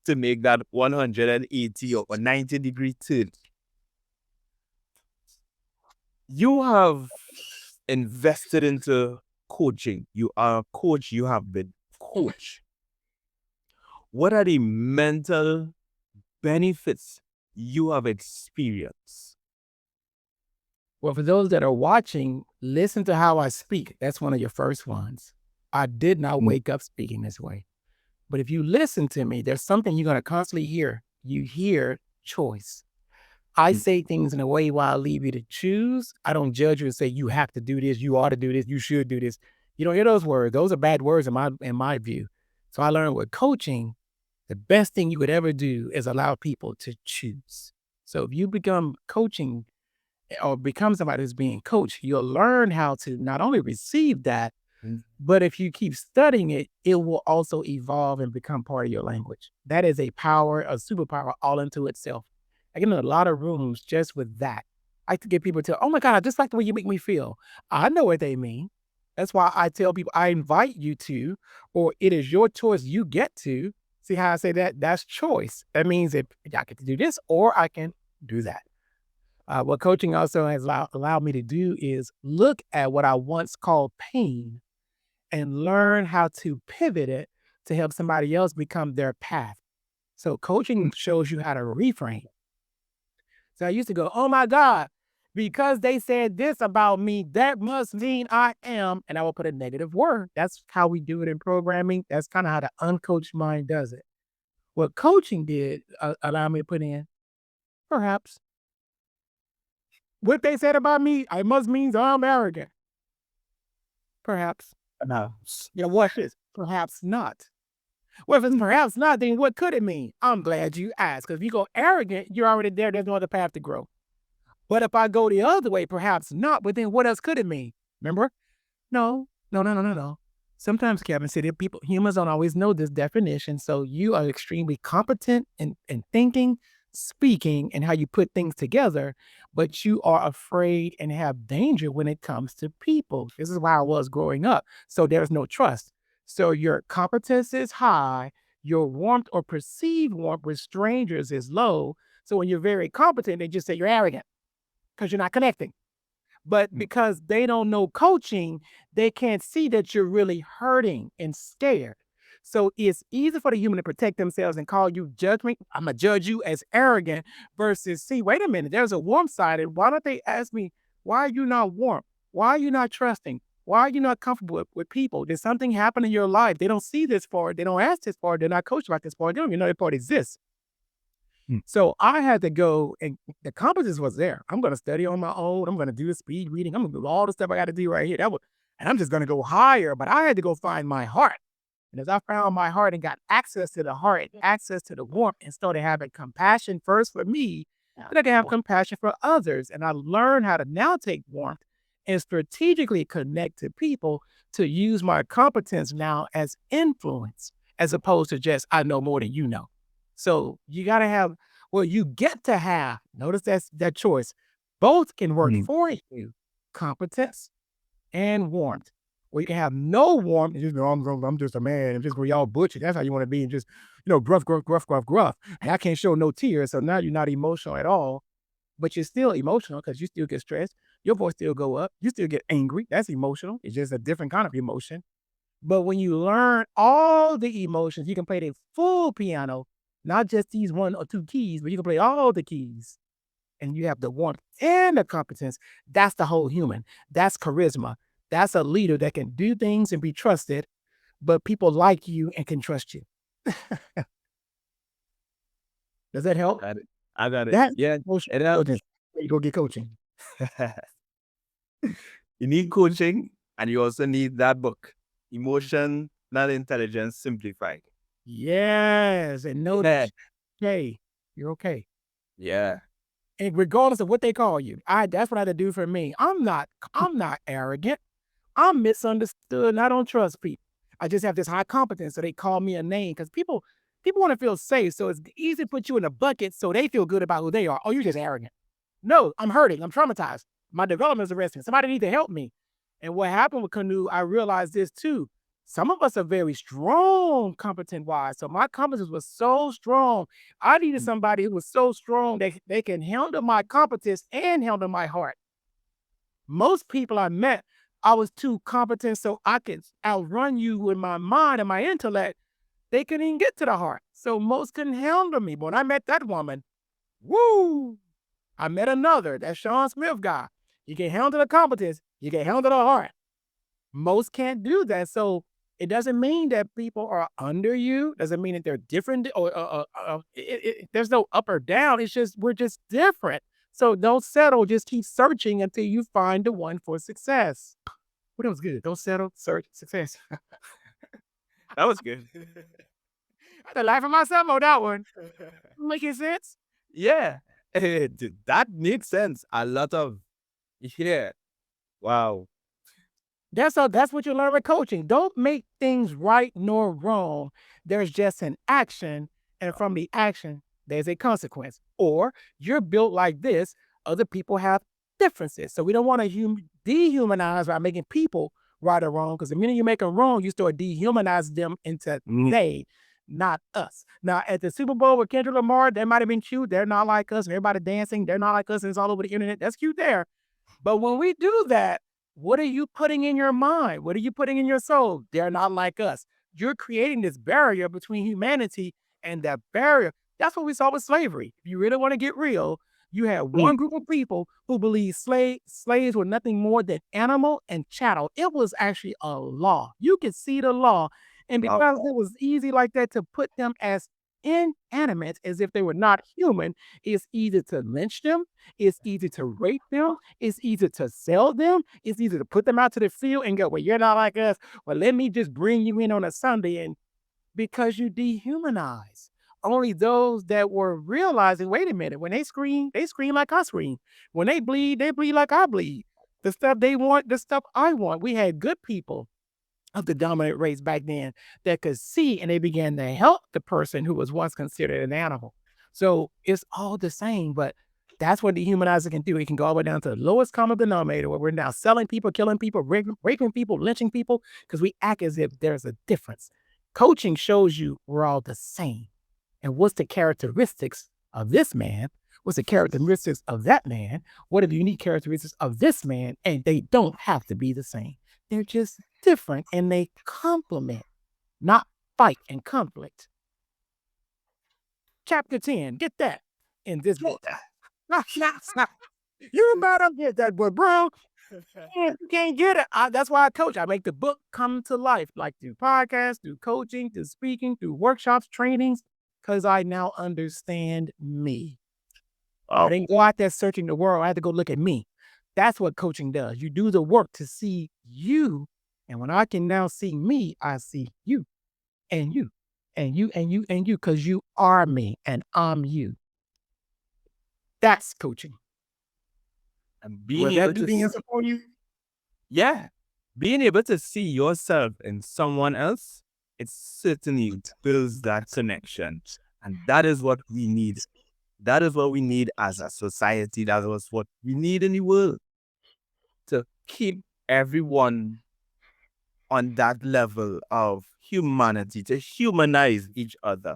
to make that 180 or 90-degree turn. You have invested into coaching. You are a coach. You have been coached. What are the mental benefits you have experienced? Well, for those that are watching, listen to how I speak. That's one of your first ones. I did not wake up speaking this way. But if you listen to me, there's something you're going to constantly hear. You hear choice. I say things in a way where I leave you to choose. I don't judge you and say, you have to do this, you ought to do this, you should do this. You don't hear those words. Those are bad words in my view. So I learned with coaching, the best thing you could ever do is allow people to choose. So if you become coaching or become somebody who's being coached, you'll learn how to not only receive that, but if you keep studying it, it will also evolve and become part of your language. That is a power, a superpower all into itself. I get in a lot of rooms just with that. I like to get people to, oh my God, I just like the way you make me feel. I know what they mean. That's why I tell people, I invite you to, or it is your choice, you get to. See how I say that? That's choice. That means if I get to do this or I can do that. What coaching also has allowed me to do is look at what I once called pain and learn how to pivot it to help somebody else become their path. So coaching shows you how to reframe. So I used to go, oh my God, because they said this about me, that must mean I am, and I will put a negative word. That's how we do it in programming. That's kind of how the uncoached mind does it. What coaching did allow me to put in, perhaps, what they said about me, I must means I'm arrogant. Perhaps. No. You know, what is perhaps not. Well, if it's perhaps not, then what could it mean? I'm glad you asked. Because if you go arrogant, you're already there. There's no other path to grow. But if I go the other way, perhaps not. But then what else could it mean? Remember? No, no, no, no, no, no. Sometimes, Kevin said, humans don't always know this definition. So you are extremely competent in thinking, speaking, and how you put things together, but you are afraid and have danger when it comes to people. This is why I was growing up. So there's no trust. So your competence is high, Your warmth or perceived warmth with strangers is low. So when you're very competent, they just say you're arrogant because you're not connecting. But Mm. because they don't know coaching, they can't see that you're really hurting and scared. So it's easy for the human to protect themselves and call you judgment. I'm gonna judge you as arrogant versus see, wait a minute, there's a warm side. And why don't they ask me, why are you not warm? Why are you not trusting? Why are you not comfortable with people? Did something happen in your life? They don't see this part. They don't ask this part. They're not coached about this part. They don't even know that part exists. Mm. So I had to go, and the competence was there. I'm going to study on my own. I'm going to do the speed reading. I'm going to do all the stuff I got to do right here. And I'm just going to go higher. But I had to go find my heart. And as I found my heart and got access to the heart, access to the warmth, and started having compassion first for me, then I can have compassion for others. And I learned how to now take warmth and strategically connect to people to use my competence now as influence, as opposed to just, I know more than you know. So you got to have, well, you get to have, notice that choice. Both can work Mm. for you, competence and warmth. Or you can have no warmth and just go, I'm just a man. I'm just going y'all butcher. That's how you want to be. And just, gruff, gruff, gruff, gruff, gruff. And I can't show no tears. So now you're not emotional at all, but you're still emotional because you still get stressed. Your voice still go up. You still get angry. That's emotional. It's just a different kind of emotion. But when you learn all the emotions, you can play the full piano, not just these one or two keys, but you can play all the keys. And you have the warmth and the competence. That's the whole human. That's charisma. That's a leader that can do things and be trusted, but people like you and can trust you. Does that help? Got it. I got it. That's Yeah. emotional It intelligence. helps. Where you go get coaching. You need coaching and you also need that book, Emotion, Not Intelligence Simplified. Yes. And know Yeah. that, hey, you're okay. Yeah. And regardless of what they call you, that's what I had to do for me. I'm not arrogant. I'm misunderstood and I don't trust people. I just have this high competence, so they call me a name because people want to feel safe. So it's easy to put you in a bucket so they feel good about who they are. Oh, you're just arrogant. No, I'm hurting. I'm traumatized. My development is arresting. Somebody need to help me. And what happened with Canoe, I realized this too. Some of us are very strong, competent wise. So my competence was so strong. I needed Mm. somebody who was so strong that they can handle my competence and handle my heart. Most people I met, I was too competent so I could outrun you with my mind and my intellect. They couldn't even get to the heart. So most couldn't handle me. But when I met that woman, woo! I met another, that Sean Smith guy. You can handle the competence, you can handle the heart. Most can't do that. So it doesn't mean that people are under you. Doesn't mean that they're different. Or there's no up or down. It's just we're just different. So don't settle. Just keep searching until you find the one for success. What else good? Don't settle. Search success. That was good. I had to laugh at myself on that one. Making sense? Yeah. That makes sense. A lot of, yeah. Wow. That's what you learn with coaching. Don't make things right nor wrong. There's just an action, and from the action, there's a consequence. Or you're built like this. Other people have differences. So we don't want to dehumanize by making people right or wrong. Because the minute you make them wrong, you start dehumanizing them into Mm. they, not us. Now at the Super Bowl with Kendrick Lamar, that might have been cute. They're not like us. And everybody dancing. They're not like us. And it's all over the internet. That's cute there. But when we do that, what are you putting in your mind? What are you putting in your soul? They're not like us. You're creating this barrier between humanity, and that barrier, that's what we saw with slavery. If you really want to get real, you had Mm. one group of people who believed slaves were nothing more than animal and chattel. It was actually a law. You could see the law. And Wow. because it was easy like that to put them as inanimate, as if they were not human, it's easy to lynch them. It's easy to rape them. It's easy to sell them. It's easy to put them out to the field and go, well, you're not like us. Well, let me just bring you in on a Sunday. And because you dehumanize. Only those that were realizing, wait a minute, when they scream like I scream. When they bleed like I bleed. The stuff they want, the stuff I want. We had good people of the dominant race back then that could see, and they began to help the person who was once considered an animal. So it's all the same, but that's what dehumanizer can do. It can go all the way down to the lowest common denominator where we're now selling people, killing people, raping people, lynching people, because we act as if there's a difference. Coaching shows you we're all the same. And what's the characteristics of this man? What's the characteristics of that man? What are the unique characteristics of this man? And they don't have to be the same. They're just different and they complement, not fight and conflict. Chapter 10, get that in this book. You better get that book, bro. You can't get it. That's why I coach. I make the book come to life, like through podcasts, through coaching, through speaking, through workshops, trainings, because I now understand me. I didn't go out there searching the world. I had to go look at me. That's what coaching does. You do the work to see you. And when I can now see me, I see you and you and you and you and you, because you are me and I'm you. That's coaching. And being Will able that be to the see, answer for you? yeah, being able to see yourself in someone else, it certainly builds that connection. And that is what we need. That is what we need as a society. That is what we need in the world, to keep everyone on that level of humanity, to humanize each other.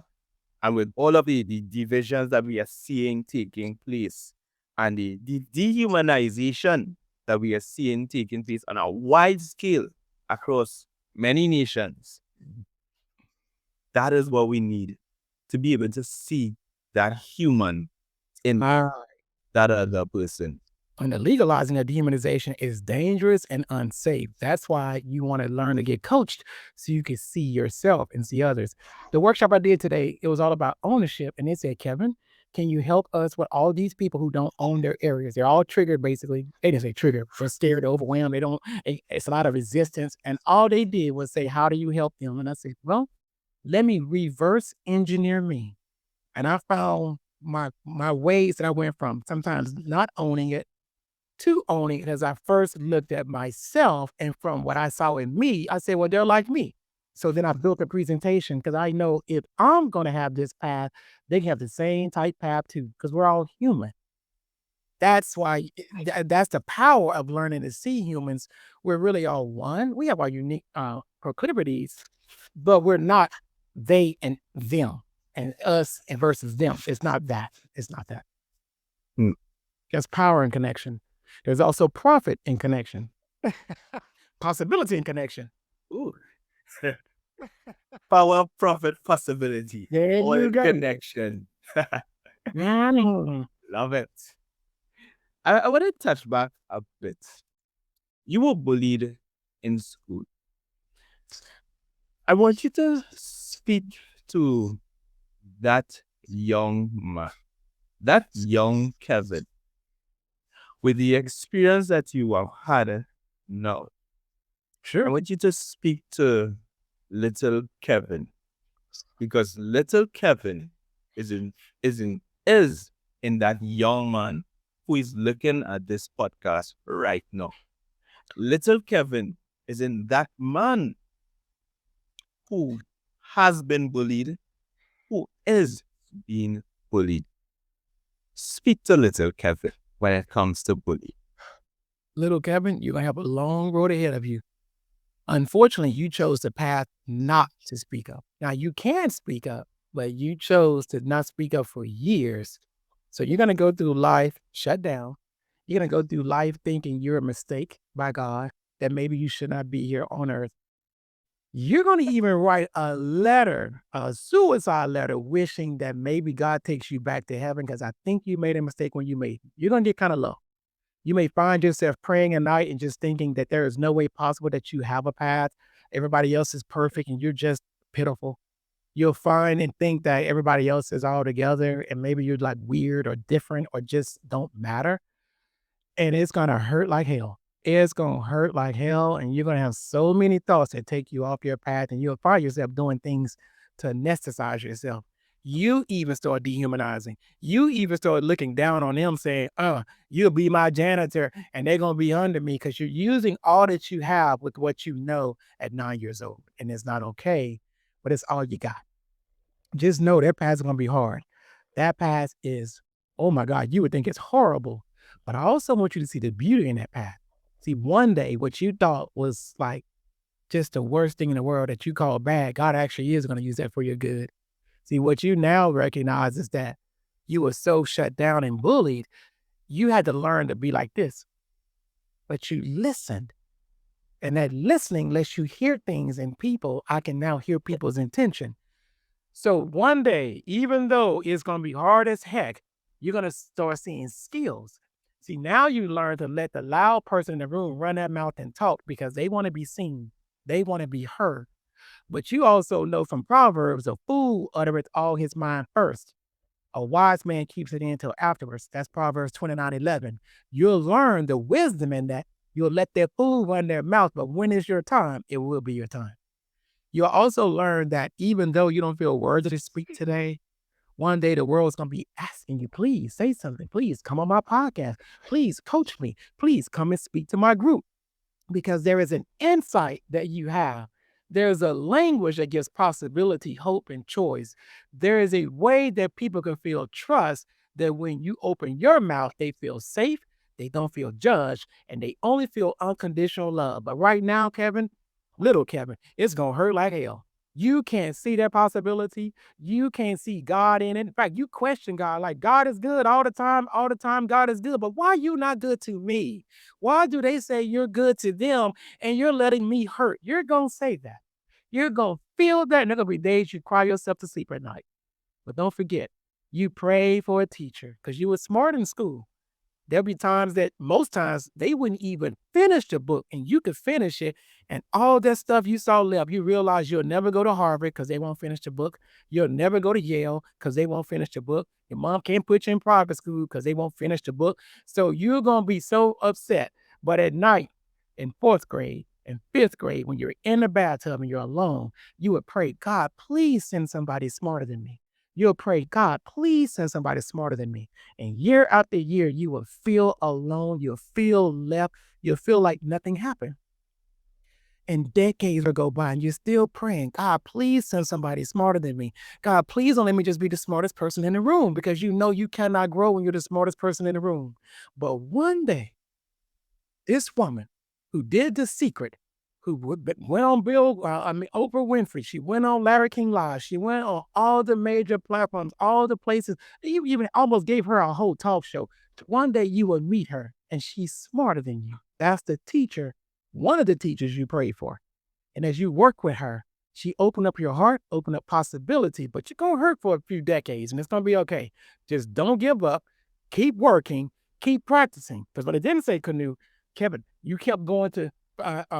And with all of the divisions that we are seeing taking place, and the dehumanization that we are seeing taking place on a wide scale across many nations, that is what we need, to be able to see that human in that other person. And the legalizing of dehumanization is dangerous and unsafe. That's why you want to learn to get coached so you can see yourself and see others. The workshop I did today, it was all about ownership. And they said, Kevin, can you help us with all these people who don't own their areas? They're all triggered, basically. They didn't say triggered, but scared, overwhelmed. They don't, it's a lot of resistance. And all they did was say, how do you help them? And I said, well, let me reverse engineer me. And I found my ways that I went from sometimes not owning it to owning it as I first looked at myself. And from what I saw in me, I said, well, they're like me. So then I built a presentation because I know if I'm going to have this path, they can have the same type path too, because we're all human. That's why that's the power of learning to see humans. We're really all one. We have our unique proclivities, but we're not they and them and us and versus them. It's not that. It's not that. Hmm. There's power in connection. There's also profit in connection. Possibility in connection. Ooh. Power, profit, possibility, There all you in go. connection. Mm. Love it. I want to touch back a bit. You were bullied in school. I want you to speak to that young man, that young Kevin, with the experience that you have had now. I Sure. want you to speak to little Kevin, because little Kevin is in that young man who is looking at this podcast right now. Little Kevin is in that man who has been bullied, who is being bullied. Speak to little Kevin when it comes to bullying. Little Kevin, you're going to have a long road ahead of you. Unfortunately, you chose the path not to speak up. Now, you can speak up, but you chose to not speak up for years. So you're going to go through life shut down. You're going to go through life thinking you're a mistake by God, that maybe you should not be here on earth. You're going to even write a letter, a suicide letter, wishing that maybe God takes you back to heaven because I think you made a mistake when you made it. You're going to get kind of low. You may find yourself praying at night and just thinking that there is no way possible that you have a path. Everybody else is perfect and you're just pitiful. You'll find and think that everybody else is all together and maybe you're like weird or different or just don't matter. And it's going to hurt like hell. It's going to hurt like hell. And you're going to have so many thoughts that take you off your path and you'll find yourself doing things to anesthetize yourself. You even start dehumanizing. You even start looking down on them saying, you'll be my janitor and they're going to be under me because you're using all that you have with what you know at 9 years old. And it's not okay, but it's all you got. Just know that path is going to be hard. That path is, oh my God, you would think it's horrible. But I also want you to see the beauty in that path. See, one day what you thought was like just the worst thing in the world that you call bad, God actually is gonna use that for your good. See, what you now recognize is that you were so shut down and bullied, you had to learn to be like this, but you listened. And that listening lets you hear things in people. I can now hear people's intention. So one day, even though it's going to be hard as heck, you're going to start seeing skills. See, now you learn to let the loud person in the room run that mouth and talk because they want to be seen. They want to be heard. But you also know from Proverbs, a fool uttereth all his mind first. A wise man keeps it in till afterwards. That's Proverbs 29:11. You'll learn the wisdom in that. You'll let their fool run their mouth, but when is your time? It will be your time. You'll also learn that even though you don't feel worthy to speak today, one day the world's gonna be asking you, please say something. Please come on my podcast. Please coach me. Please come and speak to my group because there is an insight that you have. There's a language that gives possibility, hope, and choice. There is a way that people can feel trust that when you open your mouth, they feel safe, they don't feel judged, and they only feel unconditional love. But right now, Kevin, little Kevin, it's going to hurt like hell. You can't see that possibility. You can't see God in it. In fact, you question God like God is good all the time. All the time, God is good. But why are you not good to me? Why do they say you're good to them and you're letting me hurt? You're going to say that. You're going to feel that. And there going to be days you cry yourself to sleep at night. But don't forget, you pray for a teacher because you were smart in school. There'll be times that most times they wouldn't even finish the book and you could finish it. And all that stuff you saw left, you realize you'll never go to Harvard because they won't finish the book. You'll never go to Yale because they won't finish the book. Your mom can't put you in private school because they won't finish the book. So you're going to be so upset. But at night, in fourth grade and fifth grade, when you're in the bathtub and you're alone, you would pray, God, please send somebody smarter than me. You'll pray, God, please send somebody smarter than me. And year after year, you will feel alone. You'll feel left. You'll feel like nothing happened. And decades will go by and you're still praying, God, please send somebody smarter than me. God, please don't let me just be the smartest person in the room because you know you cannot grow when you're the smartest person in the room. But one day, this woman who did The Secret, who went on Oprah Winfrey, she went on Larry King Live, she went on all the major platforms, all the places. You even almost gave her a whole talk show. One day you will meet her and she's smarter than you. That's the teacher, one of the teachers you prayed for. And as you work with her, she opened up your heart, opened up possibility, but you're going to hurt for a few decades and it's going to be okay. Just don't give up. Keep working, keep practicing. Because what I didn't say, Canoe, Kevin, you kept going to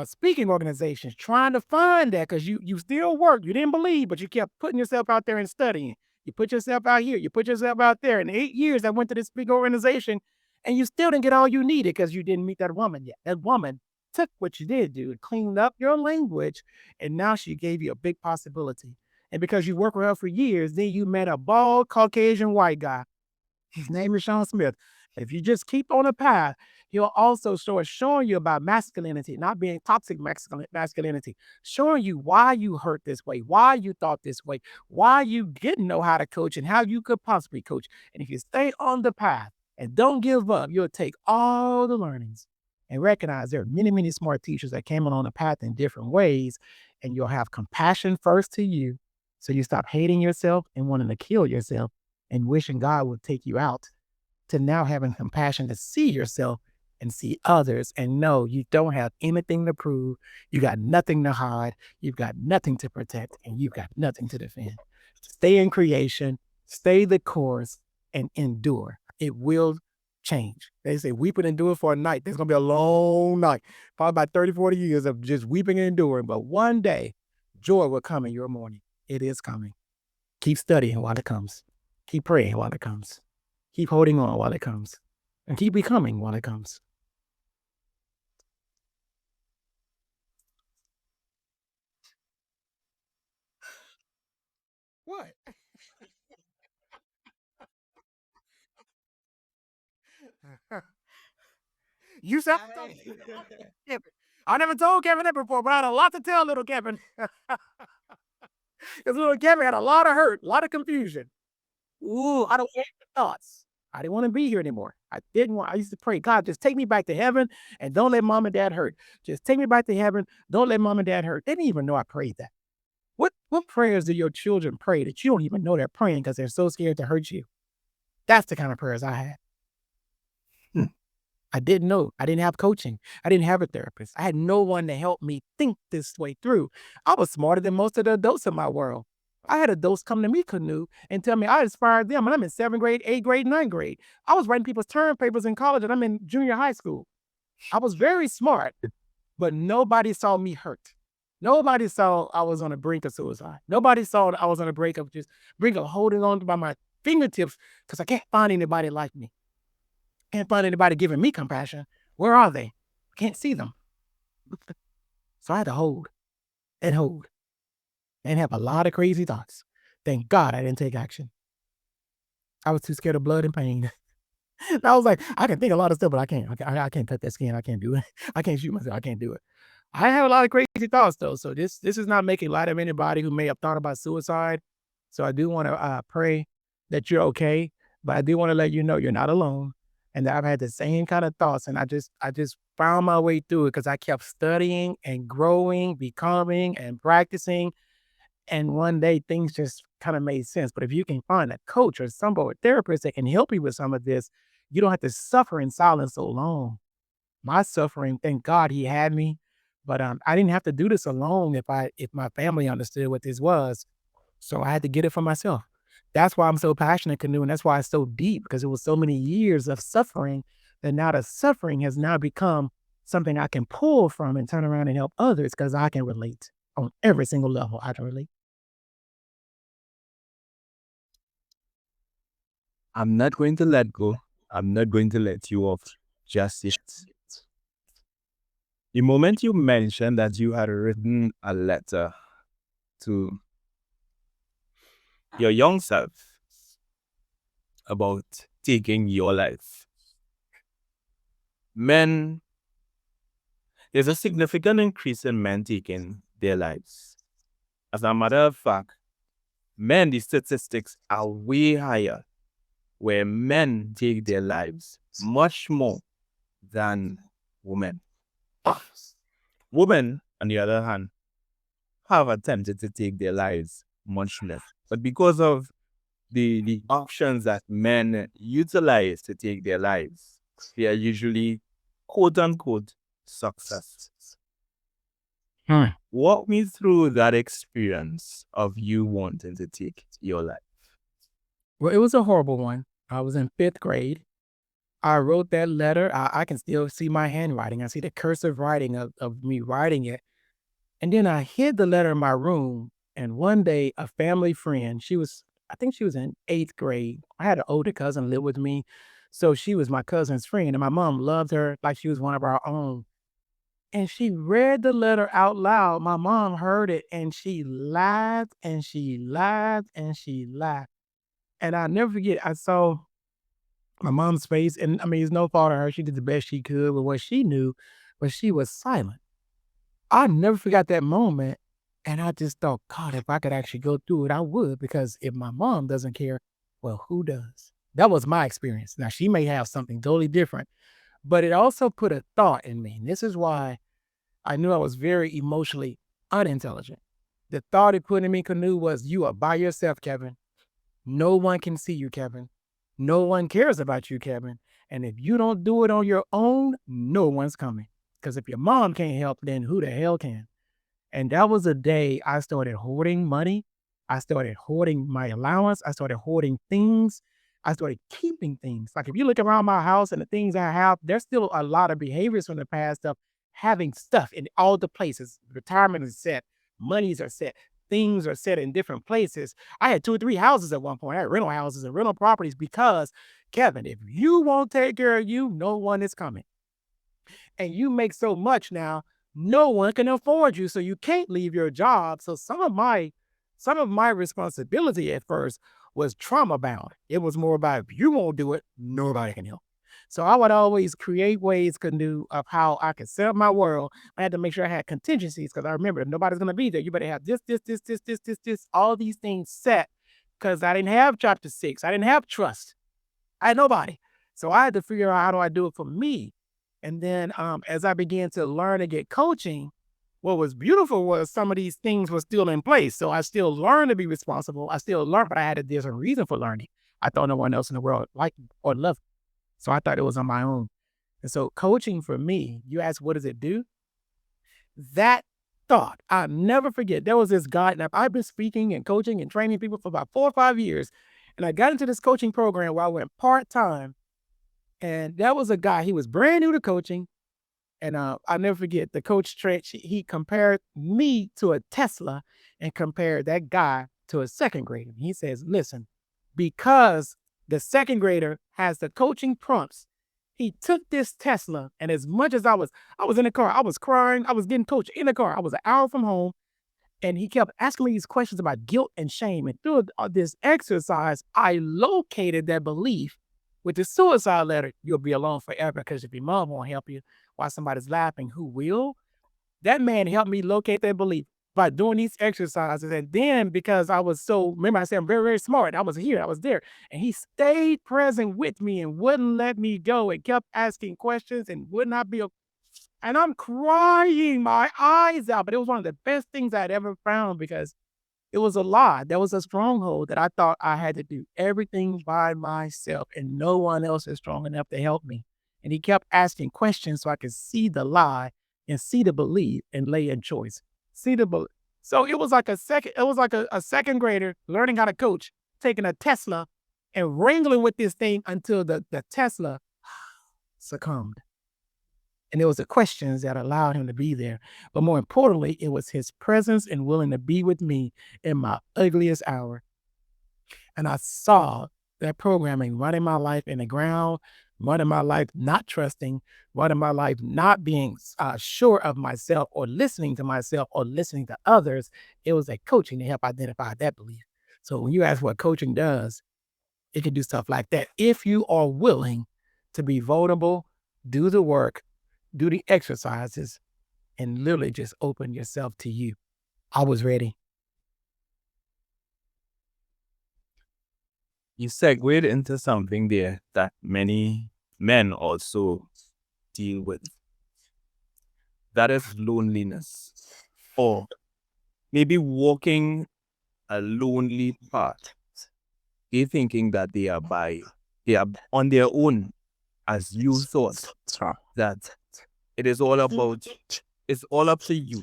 speaking organizations trying to find that because you still work. You didn't believe, but you kept putting yourself out there and studying. You put yourself out here. You put yourself out there. In 8 years, I went to this big organization and you still didn't get all you needed because you didn't meet that woman yet. That woman took what you did, dude, cleaned up your language, and now she gave you a big possibility. And because you worked with her for years, then you met a bald Caucasian white guy. His name is Sean Smith. If you just keep on the path, he'll also start showing you about masculinity, not being toxic masculinity, showing you why you hurt this way, why you thought this way, why you didn't know how to coach, and how you could possibly coach. And if you stay on the path and don't give up, you'll take all the learnings and recognize there are many, many smart teachers that came on the path in different ways, and you'll have compassion first to you. So you stop hating yourself and wanting to kill yourself and wishing God would take you out to now having compassion to see yourself and see others and know you don't have anything to prove. You got nothing to hide. You've got nothing to protect and you've got nothing to defend. Stay in creation, stay the course and endure. It will change. They say weep and endure for a night. There's going to be a long night, probably about 30, 40 years of just weeping and enduring. But one day, joy will come in your morning. It is coming. Keep studying while it comes. Keep praying while it comes. Keep holding on while it comes. And keep becoming while it comes. What? You sound Kevin. I never told Kevin that before, but I had a lot to tell little Kevin. Because little Kevin had a lot of hurt, a lot of confusion. Ooh, I don't want the thoughts. I didn't want to be here anymore. I didn't want, I used to pray, God, just take me back to heaven and don't let mom and dad hurt. Just take me back to heaven. Don't let mom and dad hurt. They didn't even know I prayed that. What prayers do your children pray that you don't even know they're praying because they're so scared to hurt you? That's the kind of prayers I had. Hmm. I didn't know. I didn't have coaching. I didn't have a therapist. I had no one to help me think this way through. I was smarter than most of the adults in my world. I had adults come to me, Canoe, and tell me I inspired them. And I'm in seventh grade, eighth grade, ninth grade. I was writing people's term papers in college and I'm in junior high school. I was very smart, but nobody saw me hurt. Nobody saw I was on the brink of suicide. Nobody saw I was on the brink of holding on by my fingertips because I can't find anybody like me. Can't find anybody giving me compassion. Where are they? Can't see them. So I had to hold and have a lot of crazy thoughts. Thank God I didn't take action. I was too scared of blood and pain. I was like, I can think a lot of stuff, but I can't. I can't cut that skin. I can't do it. I can't shoot myself. I can't do it. I have a lot of crazy thoughts though. So this is not making light of anybody who may have thought about suicide. So I do want to pray that you're okay, but I do want to let you know you're not alone, and that I've had the same kind of thoughts, and I just found my way through it because I kept studying and growing, becoming and practicing, and one day things just kind of made sense. But if you can find a coach or somebody, a therapist that can help you with some of this, you don't have to suffer in silence so long. My suffering, thank God he had me, but, I didn't have to do this alone if my family understood what this was, so I had to get it for myself. That's why I'm so passionate, Canoe, and that's why it's so deep because it was so many years of suffering that now the suffering has now become something I can pull from and turn around and help others because I can relate on every single level, I can relate. I'm not going to let go. I'm not going to let you off just yet. The moment you mentioned that you had written a letter to your young self about taking your life, men, there's a significant increase in men taking their lives. As a matter of fact, men, the statistics are way higher where men take their lives much more than women. Women, on the other hand, have attempted to take their lives much less. But because of the options that men utilize to take their lives, they are usually quote unquote success. Hmm. Walk me through that experience of you wanting to take your life. Well, it was a horrible one. I was in 5th grade. I wrote that letter. I can still see my handwriting. I see the cursive writing of me writing it. And then I hid the letter in my room. And one day, a family friend, I think she was in 8th grade. I had an older cousin live with me. So she was my cousin's friend. And my mom loved her like she was one of our own. And she read the letter out loud. My mom heard it and she laughed and she laughed and she laughed. And I'll never forget, I saw my mom's face. And I mean, it's no fault of her. She did the best she could with what she knew, but she was silent. I never forgot that moment, and I just thought, "God, if I could actually go through it, I would, because if my mom doesn't care, well, who does?" That was my experience. Now, she may have something totally different, but it also put a thought in me, and this is why I knew I was very emotionally unintelligent. The thought it put in me, Canoe, was, "You are by yourself, Kevin. No one can see you, Kevin. No one cares about you, Kevin, and if you don't do it on your own, no one's coming. Because if your mom can't help, then who the hell can?" And that was the day I started hoarding money. I started hoarding my allowance. I started hoarding things. I started keeping things. Like if you look around my house and the things I have, there's still a lot of behaviors from the past of having stuff in all the places. Retirement is set, monies are set, things are set in different places. I had 2 or 3 houses at one point. I had rental houses and rental properties because, Kevin, if you won't take care of you, no one is coming, and you make so much now, no one can afford you, so you can't leave your job. So some of my responsibility at first was trauma bound. It was more about, if you won't do it, nobody can help. So I would always create ways, Canoe, of how I could set up my world. I had to make sure I had contingencies because I remember if nobody's gonna be there, you better have this, all these things set, because I didn't have chapter 6. I didn't have trust. I had nobody. So I had to figure out how do I do it for me. And then as I began to learn and get coaching, what was beautiful was some of these things were still in place. So I still learned to be responsible. I still learned, but I had a different reason for learning. I thought no one else in the world liked me or loved me. So I thought it was on my own. And so coaching for me, you ask, what does it do? That thought, I'll never forget. There was this guy, now I've been speaking and coaching and training people for about 4 or 5 years. And I got into this coaching program where I went part-time. And that was a guy, he was brand new to coaching. And I'll never forget the coach Trench, he compared me to a Tesla and compared that guy to a second grader. He says, listen, because the second grader has the coaching prompts, he took this Tesla, and as much as I was in the car, I was crying, I was getting coached in the car. I was an hour from home, and he kept asking me these questions about guilt and shame. And through this exercise, I located that belief with the suicide letter. You'll be alone forever because if your mom won't help you while somebody's laughing, who will? That man helped me locate that belief by doing these exercises. And then because I was so, remember I said I'm very, very smart. I was here, I was there. And he stayed present with me and wouldn't let me go and kept asking questions and would not be and I'm crying my eyes out, but it was one of the best things I'd ever found because it was a lie. There was a stronghold that I thought I had to do everything by myself and no one else is strong enough to help me. And he kept asking questions so I could see the lie and see the belief and lay in choice. See the belief. So it was like a second grader learning how to coach, taking a Tesla and wrangling with this thing until the Tesla succumbed. And it was the questions that allowed him to be there. But more importantly, it was his presence and willing to be with me in my ugliest hour. And I saw that programming running my life in the ground, running my life not trusting, running my life not being sure of myself or listening to myself or listening to others. It was a coaching to help identify that belief. So when you ask what coaching does, it can do stuff like that. If you are willing to be vulnerable, do the work, do the exercises, and literally just open yourself to you. I was ready. You segued into something there that many men also deal with. That is loneliness. Or maybe walking a lonely path. They thinking that they are on their own, as you thought that it is all about, it's all up to you.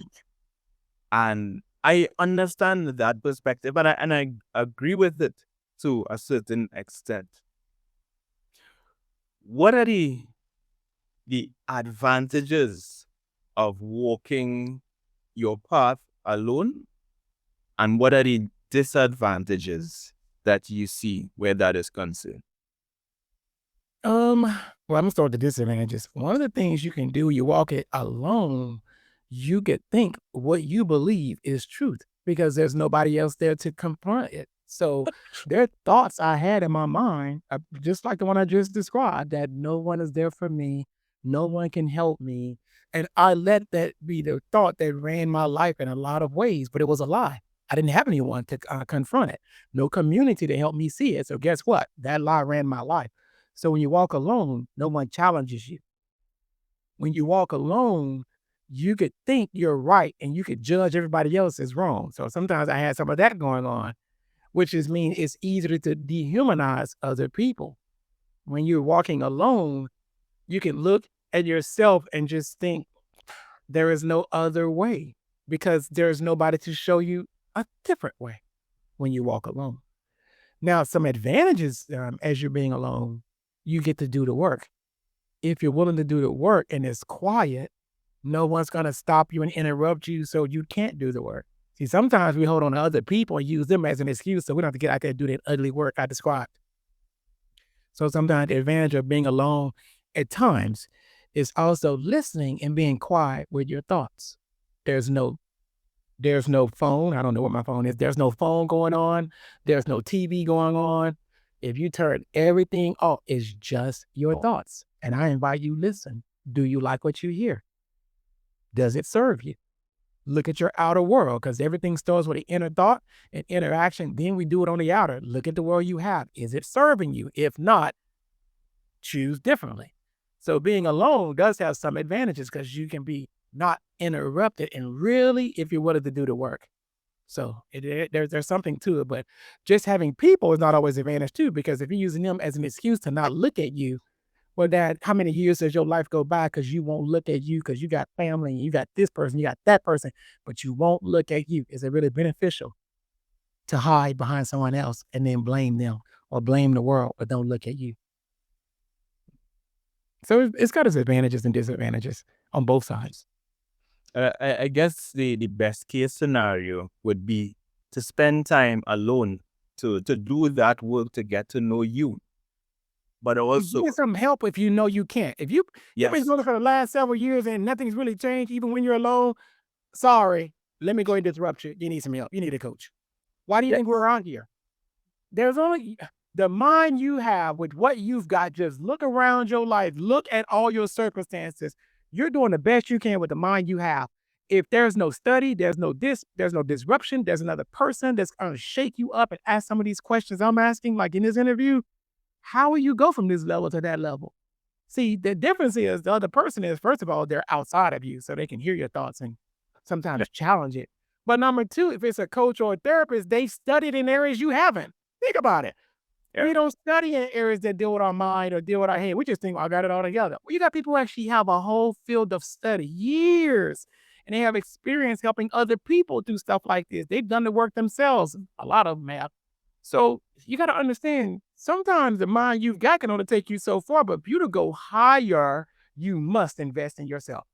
And I understand that perspective, and I agree with it to a certain extent. What are the advantages of walking your path alone, and what are the disadvantages that you see where that is concerned? Well, I'm gonna start with the disadvantages. One of the things you can do, you walk it alone, you could think what you believe is truth because there's nobody else there to confront it. So there are thoughts I had in my mind, just like the one I just described, that no one is there for me, no one can help me. And I let that be the thought that ran my life in a lot of ways, but it was a lie. I didn't have anyone to confront it, no community to help me see it. So guess what? That lie ran my life. So when you walk alone, no one challenges you. When you walk alone, you could think you're right and you could judge everybody else as wrong. So sometimes I had some of that going on, which is mean it's easier to dehumanize other people. When you're walking alone, you can look at yourself and just think there is no other way because there's nobody to show you a different way when you walk alone. Now, some advantages as you're being alone, you get to do the work. If you're willing to do the work and it's quiet, no one's going to stop you and interrupt you so you can't do the work. See, sometimes we hold on to other people and use them as an excuse so we don't have to get out there and do that ugly work I described. So sometimes the advantage of being alone at times is also listening and being quiet with your thoughts. There's no phone. I don't know what my phone is. There's no phone going on. There's no TV going on. If you turn everything off, it's just your thoughts. And I invite you, listen. Do you like what you hear? Does it serve you? Look at your outer world because everything starts with an inner thought and interaction. Then we do it on the outer. Look at the world you have. Is it serving you? If not, choose differently. So being alone does have some advantages because you can be not interrupted and really if you're willing to do the work. So there's something to it, but just having people is not always an advantage too, because if you're using them as an excuse to not look at you, well, that how many years does your life go by because you won't look at you because you got family, you got this person, you got that person, but you won't look at you. Is it really beneficial to hide behind someone else and then blame them or blame the world, but don't look at you? So it's got its advantages and disadvantages on both sides. I guess the best case scenario would be to spend time alone to do that work to get to know you. But You also, get some help if you know you can't. If you've been yes, doing it for the last several years and nothing's really changed, even when you're alone, sorry, let me go and disrupt you. You need some help. You need a coach. Why do you yeah, think we're on here? There's only the mind you have with what you've got. Just look around your life, look at all your circumstances. You're doing the best you can with the mind you have. If there's no study, there's no disruption, there's another person that's gonna shake you up and ask some of these questions I'm asking, like in this interview, how will you go from this level to that level? See, the difference is the other person is, first of all, they're outside of you, so they can hear your thoughts and yeah, sometimes challenge it. But number two, if it's a coach or a therapist, they studied in areas you haven't. Think about it. yeah, We don't study in areas that deal with our mind or deal with our head. We just think, "Oh, I got it all together." Well, you got people who actually have a whole field of study, years, and they have experience helping other people do stuff like this. They've done the work themselves. A lot of them have. So you got to understand, sometimes the mind you've got can only take you so far, but for you to go higher, you must invest in yourself.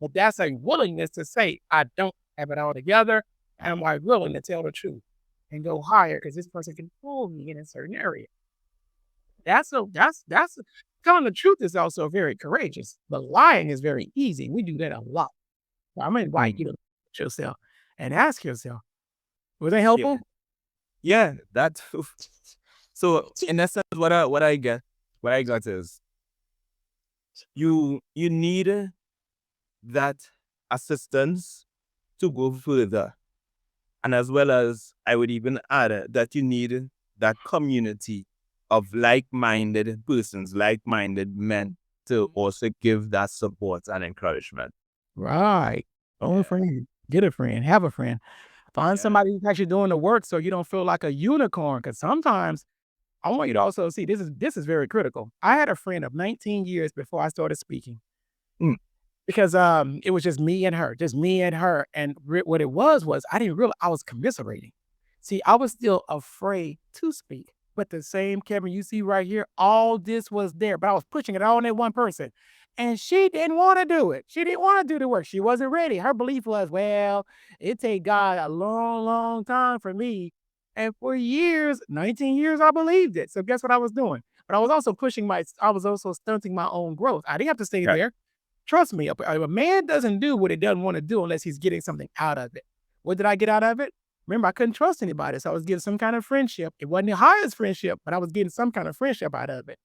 But that's a willingness to say, I don't have it all together. Am I willing to tell the truth and go higher? Because this person can fool me in a certain area. That's telling the truth is also very courageous, but lying is very easy. We do that a lot. So I'm gonna invite mm, you to look at yourself and ask yourself, was that yeah, helpful? yeah. That. So in essence, what I got is you need that assistance to go further. And as well as I would even add that you need that community of like-minded persons, like-minded men to also give that support and encouragement. Right. Own a Yeah. friend, get a friend, have a friend. Find Yeah. somebody who's actually doing the work so you don't feel like a unicorn. Because sometimes I want you to also see this is very critical. I had a friend of 19 years before I started speaking. Mm, Because, it was just me and her, and what it was I didn't realize I was commiserating. See, I was still afraid to speak, but the same Kevin you see right here, all this was there, but I was pushing it all on that one person, and she didn't wanna do it. She didn't wanna do the work. She wasn't ready. Her belief was, "Well, it take God a long, long time for me," and for years, 19 years, I believed it. So guess what I was doing? But I was also stunting my own growth. I didn't have to stay yeah. there. Trust me, a man doesn't do what he doesn't want to do unless he's getting something out of it. What did I get out of it? Remember, I couldn't trust anybody, so I was getting some kind of friendship. It wasn't the highest friendship, but I was getting some kind of friendship out of it.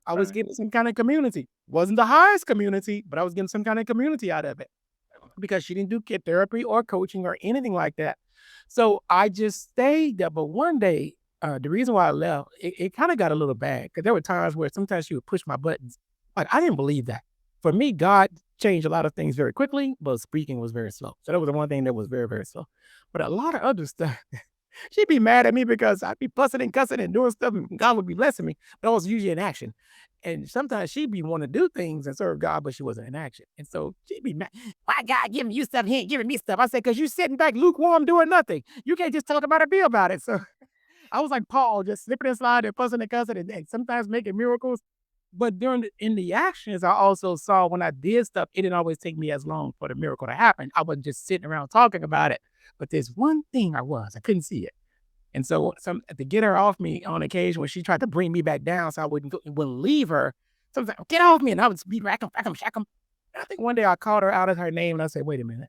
I was Right. getting some kind of community. Wasn't the highest community, but I was getting some kind of community out of it because she didn't do kid therapy or coaching or anything like that. So I just stayed there. But one day, the reason why I left, it kind of got a little bad because there were times where sometimes she would push my buttons. Like I didn't believe that. For me, God changed a lot of things very quickly, but speaking was very slow. So that was the one thing that was very, very slow. But a lot of other stuff, she'd be mad at me because I'd be fussing and cussing and doing stuff, and God would be blessing me, but I was usually in action. And sometimes she'd be wanting to do things and serve God, but she wasn't in action. And so she'd be mad. Why God giving you stuff? He ain't giving me stuff. I said, because you sitting back lukewarm doing nothing. You can't just talk about it, be about it. So I was like Paul, just slipping and sliding and fussing and cussing and sometimes making miracles. But in the actions, I also saw when I did stuff, it didn't always take me as long for the miracle to happen. I wasn't just sitting around talking about it. But there's one thing I couldn't see it. And so to get her off me on occasion when she tried to bring me back down so I wouldn't leave her, sometimes get off me and I would be rack 'em, shack 'em. And I think one day I called her out as her name and I said, wait a minute,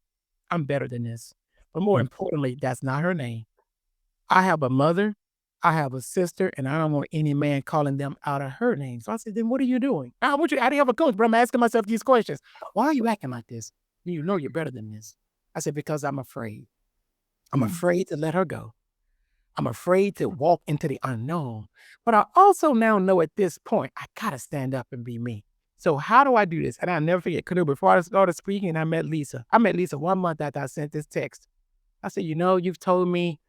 I'm better than this. But more Mm, importantly, that's not her name. I have a mother, I have a sister, and I don't want any man calling them out of her name. So I said, then what are you doing? I didn't have a coach, but I'm asking myself these questions. Why are you acting like this? You know you're better than this. I said, because I'm afraid. I'm mm, afraid to let her go. I'm afraid to walk into the unknown. But I also now know at this point, I gotta stand up and be me. So how do I do this? And I'll never forget, Canoe, before I started speaking, I met Lisa. I met Lisa 1 month after I sent this text. I said, you've told me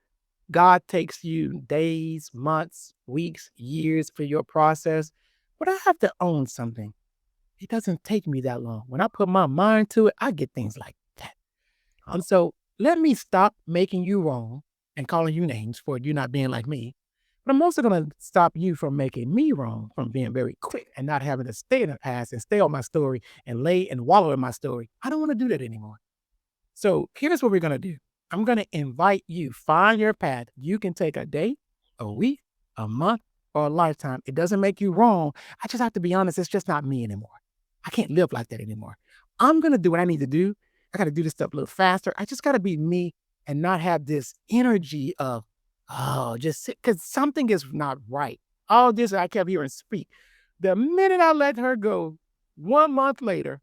God takes you days, months, weeks, years for your process, but I have to own something. It doesn't take me that long. When I put my mind to it, I get things like that. And so let me stop making you wrong and calling you names for you not being like me. But I'm also going to stop you from making me wrong, from being very quick and not having to stay in the past and stay on my story and lay and wallow in my story. I don't want to do that anymore. So here's what we're going to do. I'm going to invite you, find your path. You can take a day, a week, a month, or a lifetime. It doesn't make you wrong. I just have to be honest, it's just not me anymore. I can't live like that anymore. I'm going to do what I need to do. I got to do this stuff a little faster. I just got to be me and not have this energy of, oh, just because something is not right. All this I kept hearing speak. The minute I let her go, 1 month later,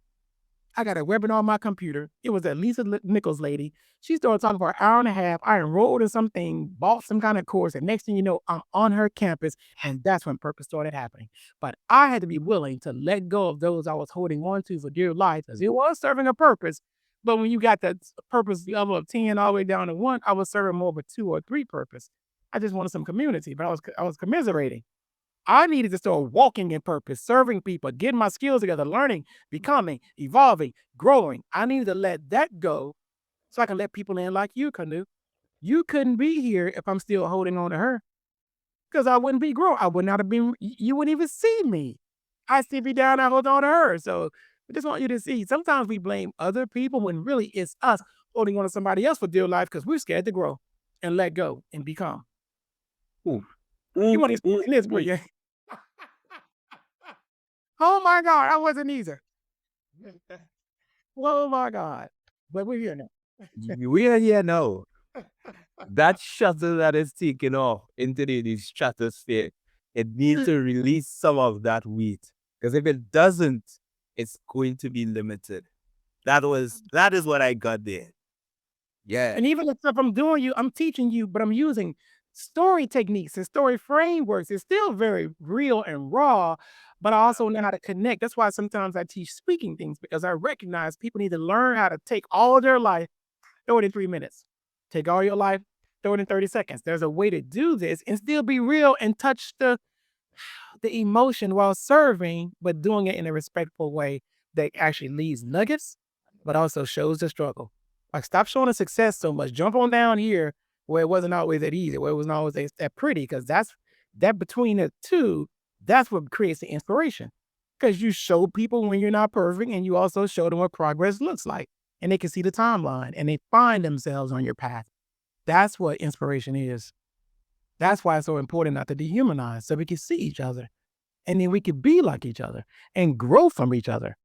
I got a webinar on my computer. It was that Nichols lady. She started talking for an hour and a half. I enrolled in something, bought some kind of course, and next thing you know, I'm on her campus, and that's when purpose started happening. But I had to be willing to let go of those I was holding on to for dear life, because it was serving a purpose. But when you got that purpose level of 10 all the way down to 1, I was serving more of a 2 or 3 purpose. I just wanted some community, but I was commiserating. I needed to start walking in purpose, serving people, getting my skills together, learning, becoming, evolving, growing. I needed to let that go so I can let people in like you, Canoe. You couldn't be here if I'm still holding on to her because I wouldn't be growing. I would not have been, you wouldn't even see me. I still be down, I hold on to her. So I just want you to see sometimes we blame other people when really it's us holding on to somebody else for dear life because we're scared to grow and let go and become. Ooh. You Mm, want to mm, explain this, but mm. yeah. Oh my God, I wasn't either. Oh my God. But we're here now. We are here now. That shuttle that is taking off into the stratosphere, it needs to release some of that weight. Because if it doesn't, it's going to be limited. That is what I got there. Yeah. And even the stuff I'm doing I'm teaching you, but I'm using story techniques and story frameworks. It's still very real and raw, but I also know how to connect. That's why sometimes I teach speaking things because I recognize people need to learn how to take all of their life, throw it in 3 minutes. Take all your life, throw it in 30 seconds. There's a way to do this and still be real and touch the emotion while serving, but doing it in a respectful way that actually leaves nuggets, but also shows the struggle. Like, stop showing the success so much. Jump on down here where it wasn't always that easy, where it wasn't always that pretty, because that's that between the two, that's what creates the inspiration. Because you show people when you're not perfect, and you also show them what progress looks like, and they can see the timeline and they find themselves on your path. That's what inspiration is. That's why it's so important not to dehumanize, so we can see each other and then we could be like each other and grow from each other.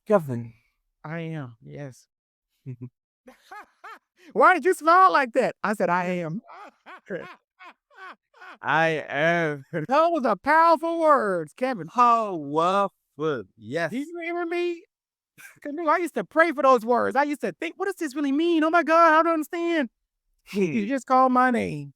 Kevin. I am, yes. Why did you smile like that? I said, I am. I am Those are powerful words, Kevin. powerful. Do Yes. you hear me? Canoe, I used to pray for those words. I used to think, what does this really mean? Oh my God, I don't understand. You just called my name.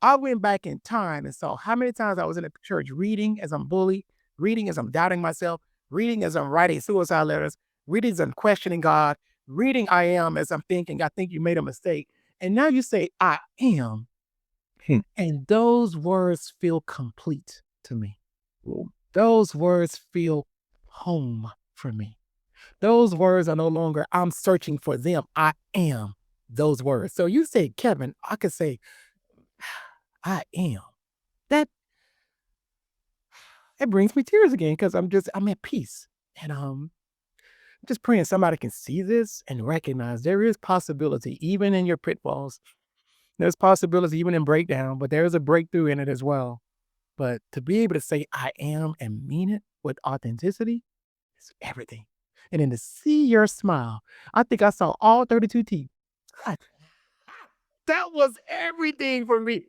I went back in time and saw how many times I was in the church reading as I'm bullied, reading as I'm doubting myself, reading as I'm writing suicide letters, reading as I'm questioning God, reading I am as I'm thinking, I think you made a mistake. And now you say, I am. And those words feel complete to me. Those words feel home for me. Those words are no longer, I'm searching for them. I am those words. So you say, Kevin, I could say, I am. That it brings me tears again because I'm at peace. And just praying somebody can see this and recognize there is possibility even in your pitfalls. There's possibility even in breakdown, but there is a breakthrough in it as well. But to be able to say I am and mean it with authenticity is everything. And then to see your smile, I think I saw all 32 teeth. God, that was everything for me.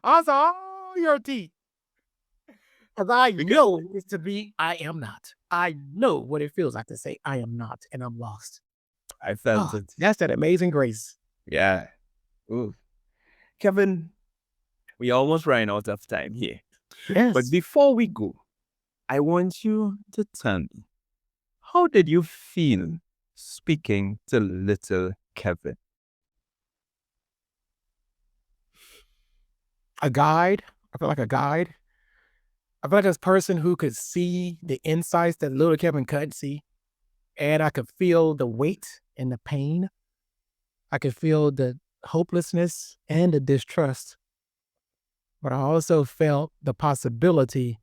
I saw all your teeth. Because I Because know it's to be, I am not. I know what it feels like to say, I am not, and I'm lost. I felt Oh, it. that's that amazing grace. Yeah. Ooh. Kevin, we almost ran out of time here. But Yes. before we go, I want you to tell me, how did you feel speaking to little Kevin? A guide. I feel like a guide. I feel like this person who could see the insights that little Kevin couldn't see. And I could feel the weight and the pain. I could feel the hopelessness and the distrust. But I also felt the possibility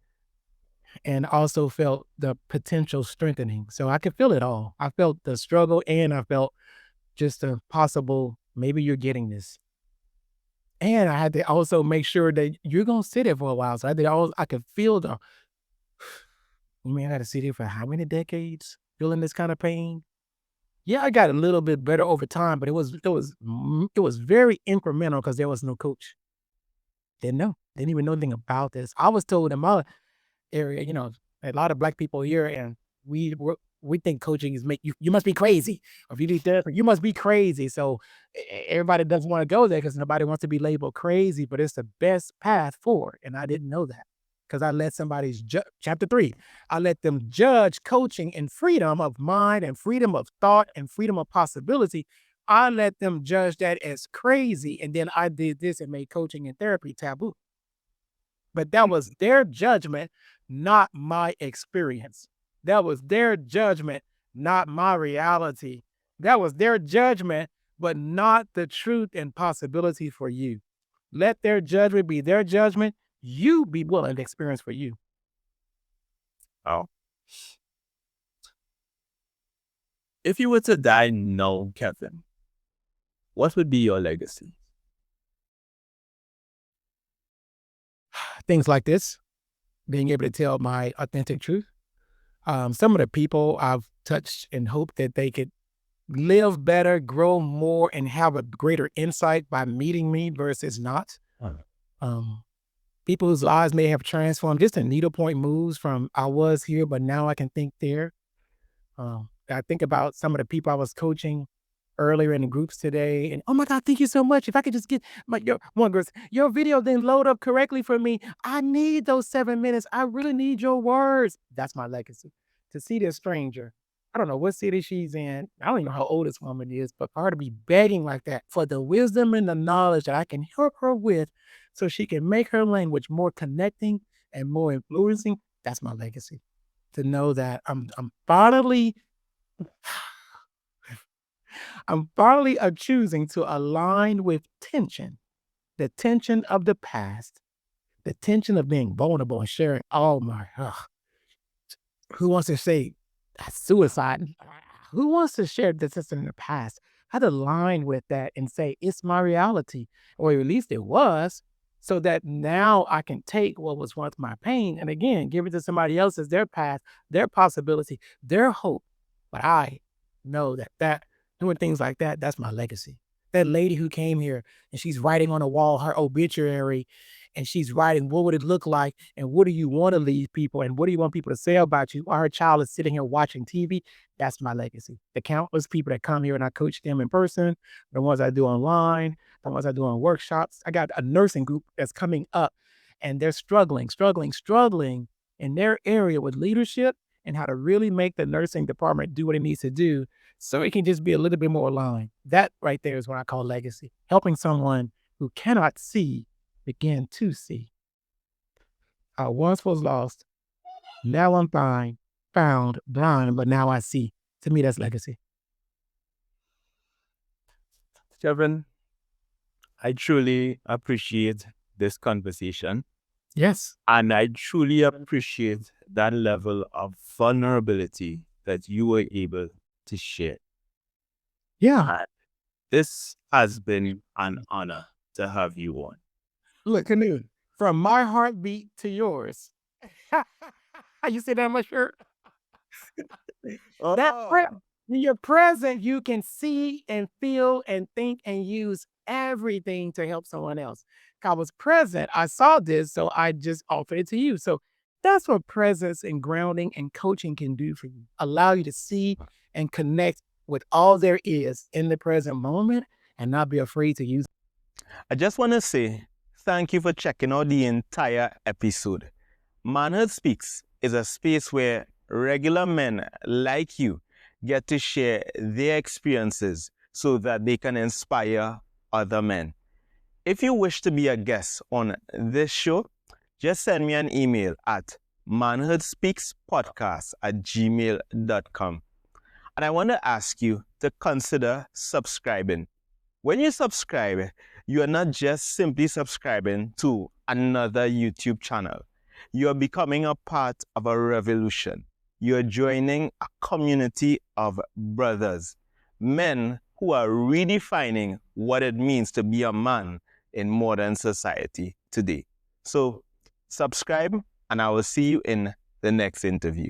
and also felt the potential strengthening. So I could feel it all. I felt the struggle and I felt just a possible, maybe you're getting this. And I had to also make sure that you're gonna sit there for a while. So I could feel the, you mean I had to sit here for how many decades feeling this kind of pain? Yeah, I got a little bit better over time, but it was very incremental because there was no coach. Didn't know. Didn't even know anything about this. I was told in my area, a lot of black people here, and we think coaching is make you must be crazy. Or if you need therapy, you must be crazy. So everybody doesn't want to go there because nobody wants to be labeled crazy, but it's the best path forward. And I didn't know that because I let somebody's chapter 3. I let them judge coaching in freedom of mind and freedom of thought and freedom of possibility. I let them judge that as crazy, and then I did this and made coaching and therapy taboo. But that was their judgment, not my experience. That was their judgment, not my reality. That was their judgment, but not the truth and possibility for you. Let their judgment be their judgment. You be willing to experience for you. Oh. If you were to die now, Kevin, what would be your legacy? Things like this, being able to tell my authentic truth. Some of the people I've touched and hope that they could live better, grow more, and have a greater insight by meeting me versus not. Um, People whose lives may have transformed, just a needlepoint moves from I was here, but now I can think there. I think about some of the people I was coaching earlier in the groups today, and oh my God, thank you so much. If I could just get your one girl, your video didn't load up correctly for me. I need those 7 minutes. I really need your words. That's my legacy. To see this stranger, I don't know what city she's in. I don't even know how old this woman is, but for her to be begging like that for the wisdom and the knowledge that I can help her with so she can make her language more connecting and more influencing, that's my legacy. To know that I'm finally choosing to align with tension, the tension of the past, the tension of being vulnerable and sharing all my, who wants to say suicide? Who wants to share this that's in the past? I'd align with that and say, it's my reality, or at least it was, so that now I can take what was once my pain and again, give it to somebody else as their path, their possibility, their hope. But I know that doing things like that, that's my legacy. That lady who came here and she's writing on a wall her obituary and she's writing, what would it look like? And what do you want to leave people? And what do you want people to say about you? While her child is sitting here watching TV, that's my legacy. The countless people that come here and I coach them in person, the ones I do online, the ones I do on workshops. I got a nursing group that's coming up and they're struggling in their area with leadership and how to really make the nursing department do what it needs to do so it can just be a little bit more aligned. That right there is what I call legacy. Helping someone who cannot see begin to see. I once was lost. Now I'm found, blind, but now I see. To me, that's legacy. Kevin, I truly appreciate this conversation. Yes. And I truly appreciate that level of vulnerability that you were able to share. Yeah. And this has been an honor to have you on. Look, Canoe, from my heartbeat to yours. You see that on my shirt? That when you're present, you can see and feel and think and use everything to help someone else. I was present. I saw this, so I just offered it to you. So That's what presence and grounding and coaching can do for you. Allow you to see and connect with all there is in the present moment and not be afraid to use it. I just want to say thank you for checking out the entire episode. Manhood Speaks is a space where regular men like you get to share their experiences so that they can inspire other men. If you wish to be a guest on this show, just send me an email at manhoodspeakspodcast@gmail.com. And I want to ask you to consider subscribing. When you subscribe, you are not just simply subscribing to another YouTube channel. You are becoming a part of a revolution. You are joining a community of brothers, men who are redefining what it means to be a man in modern society today. So subscribe, and I will see you in the next interview.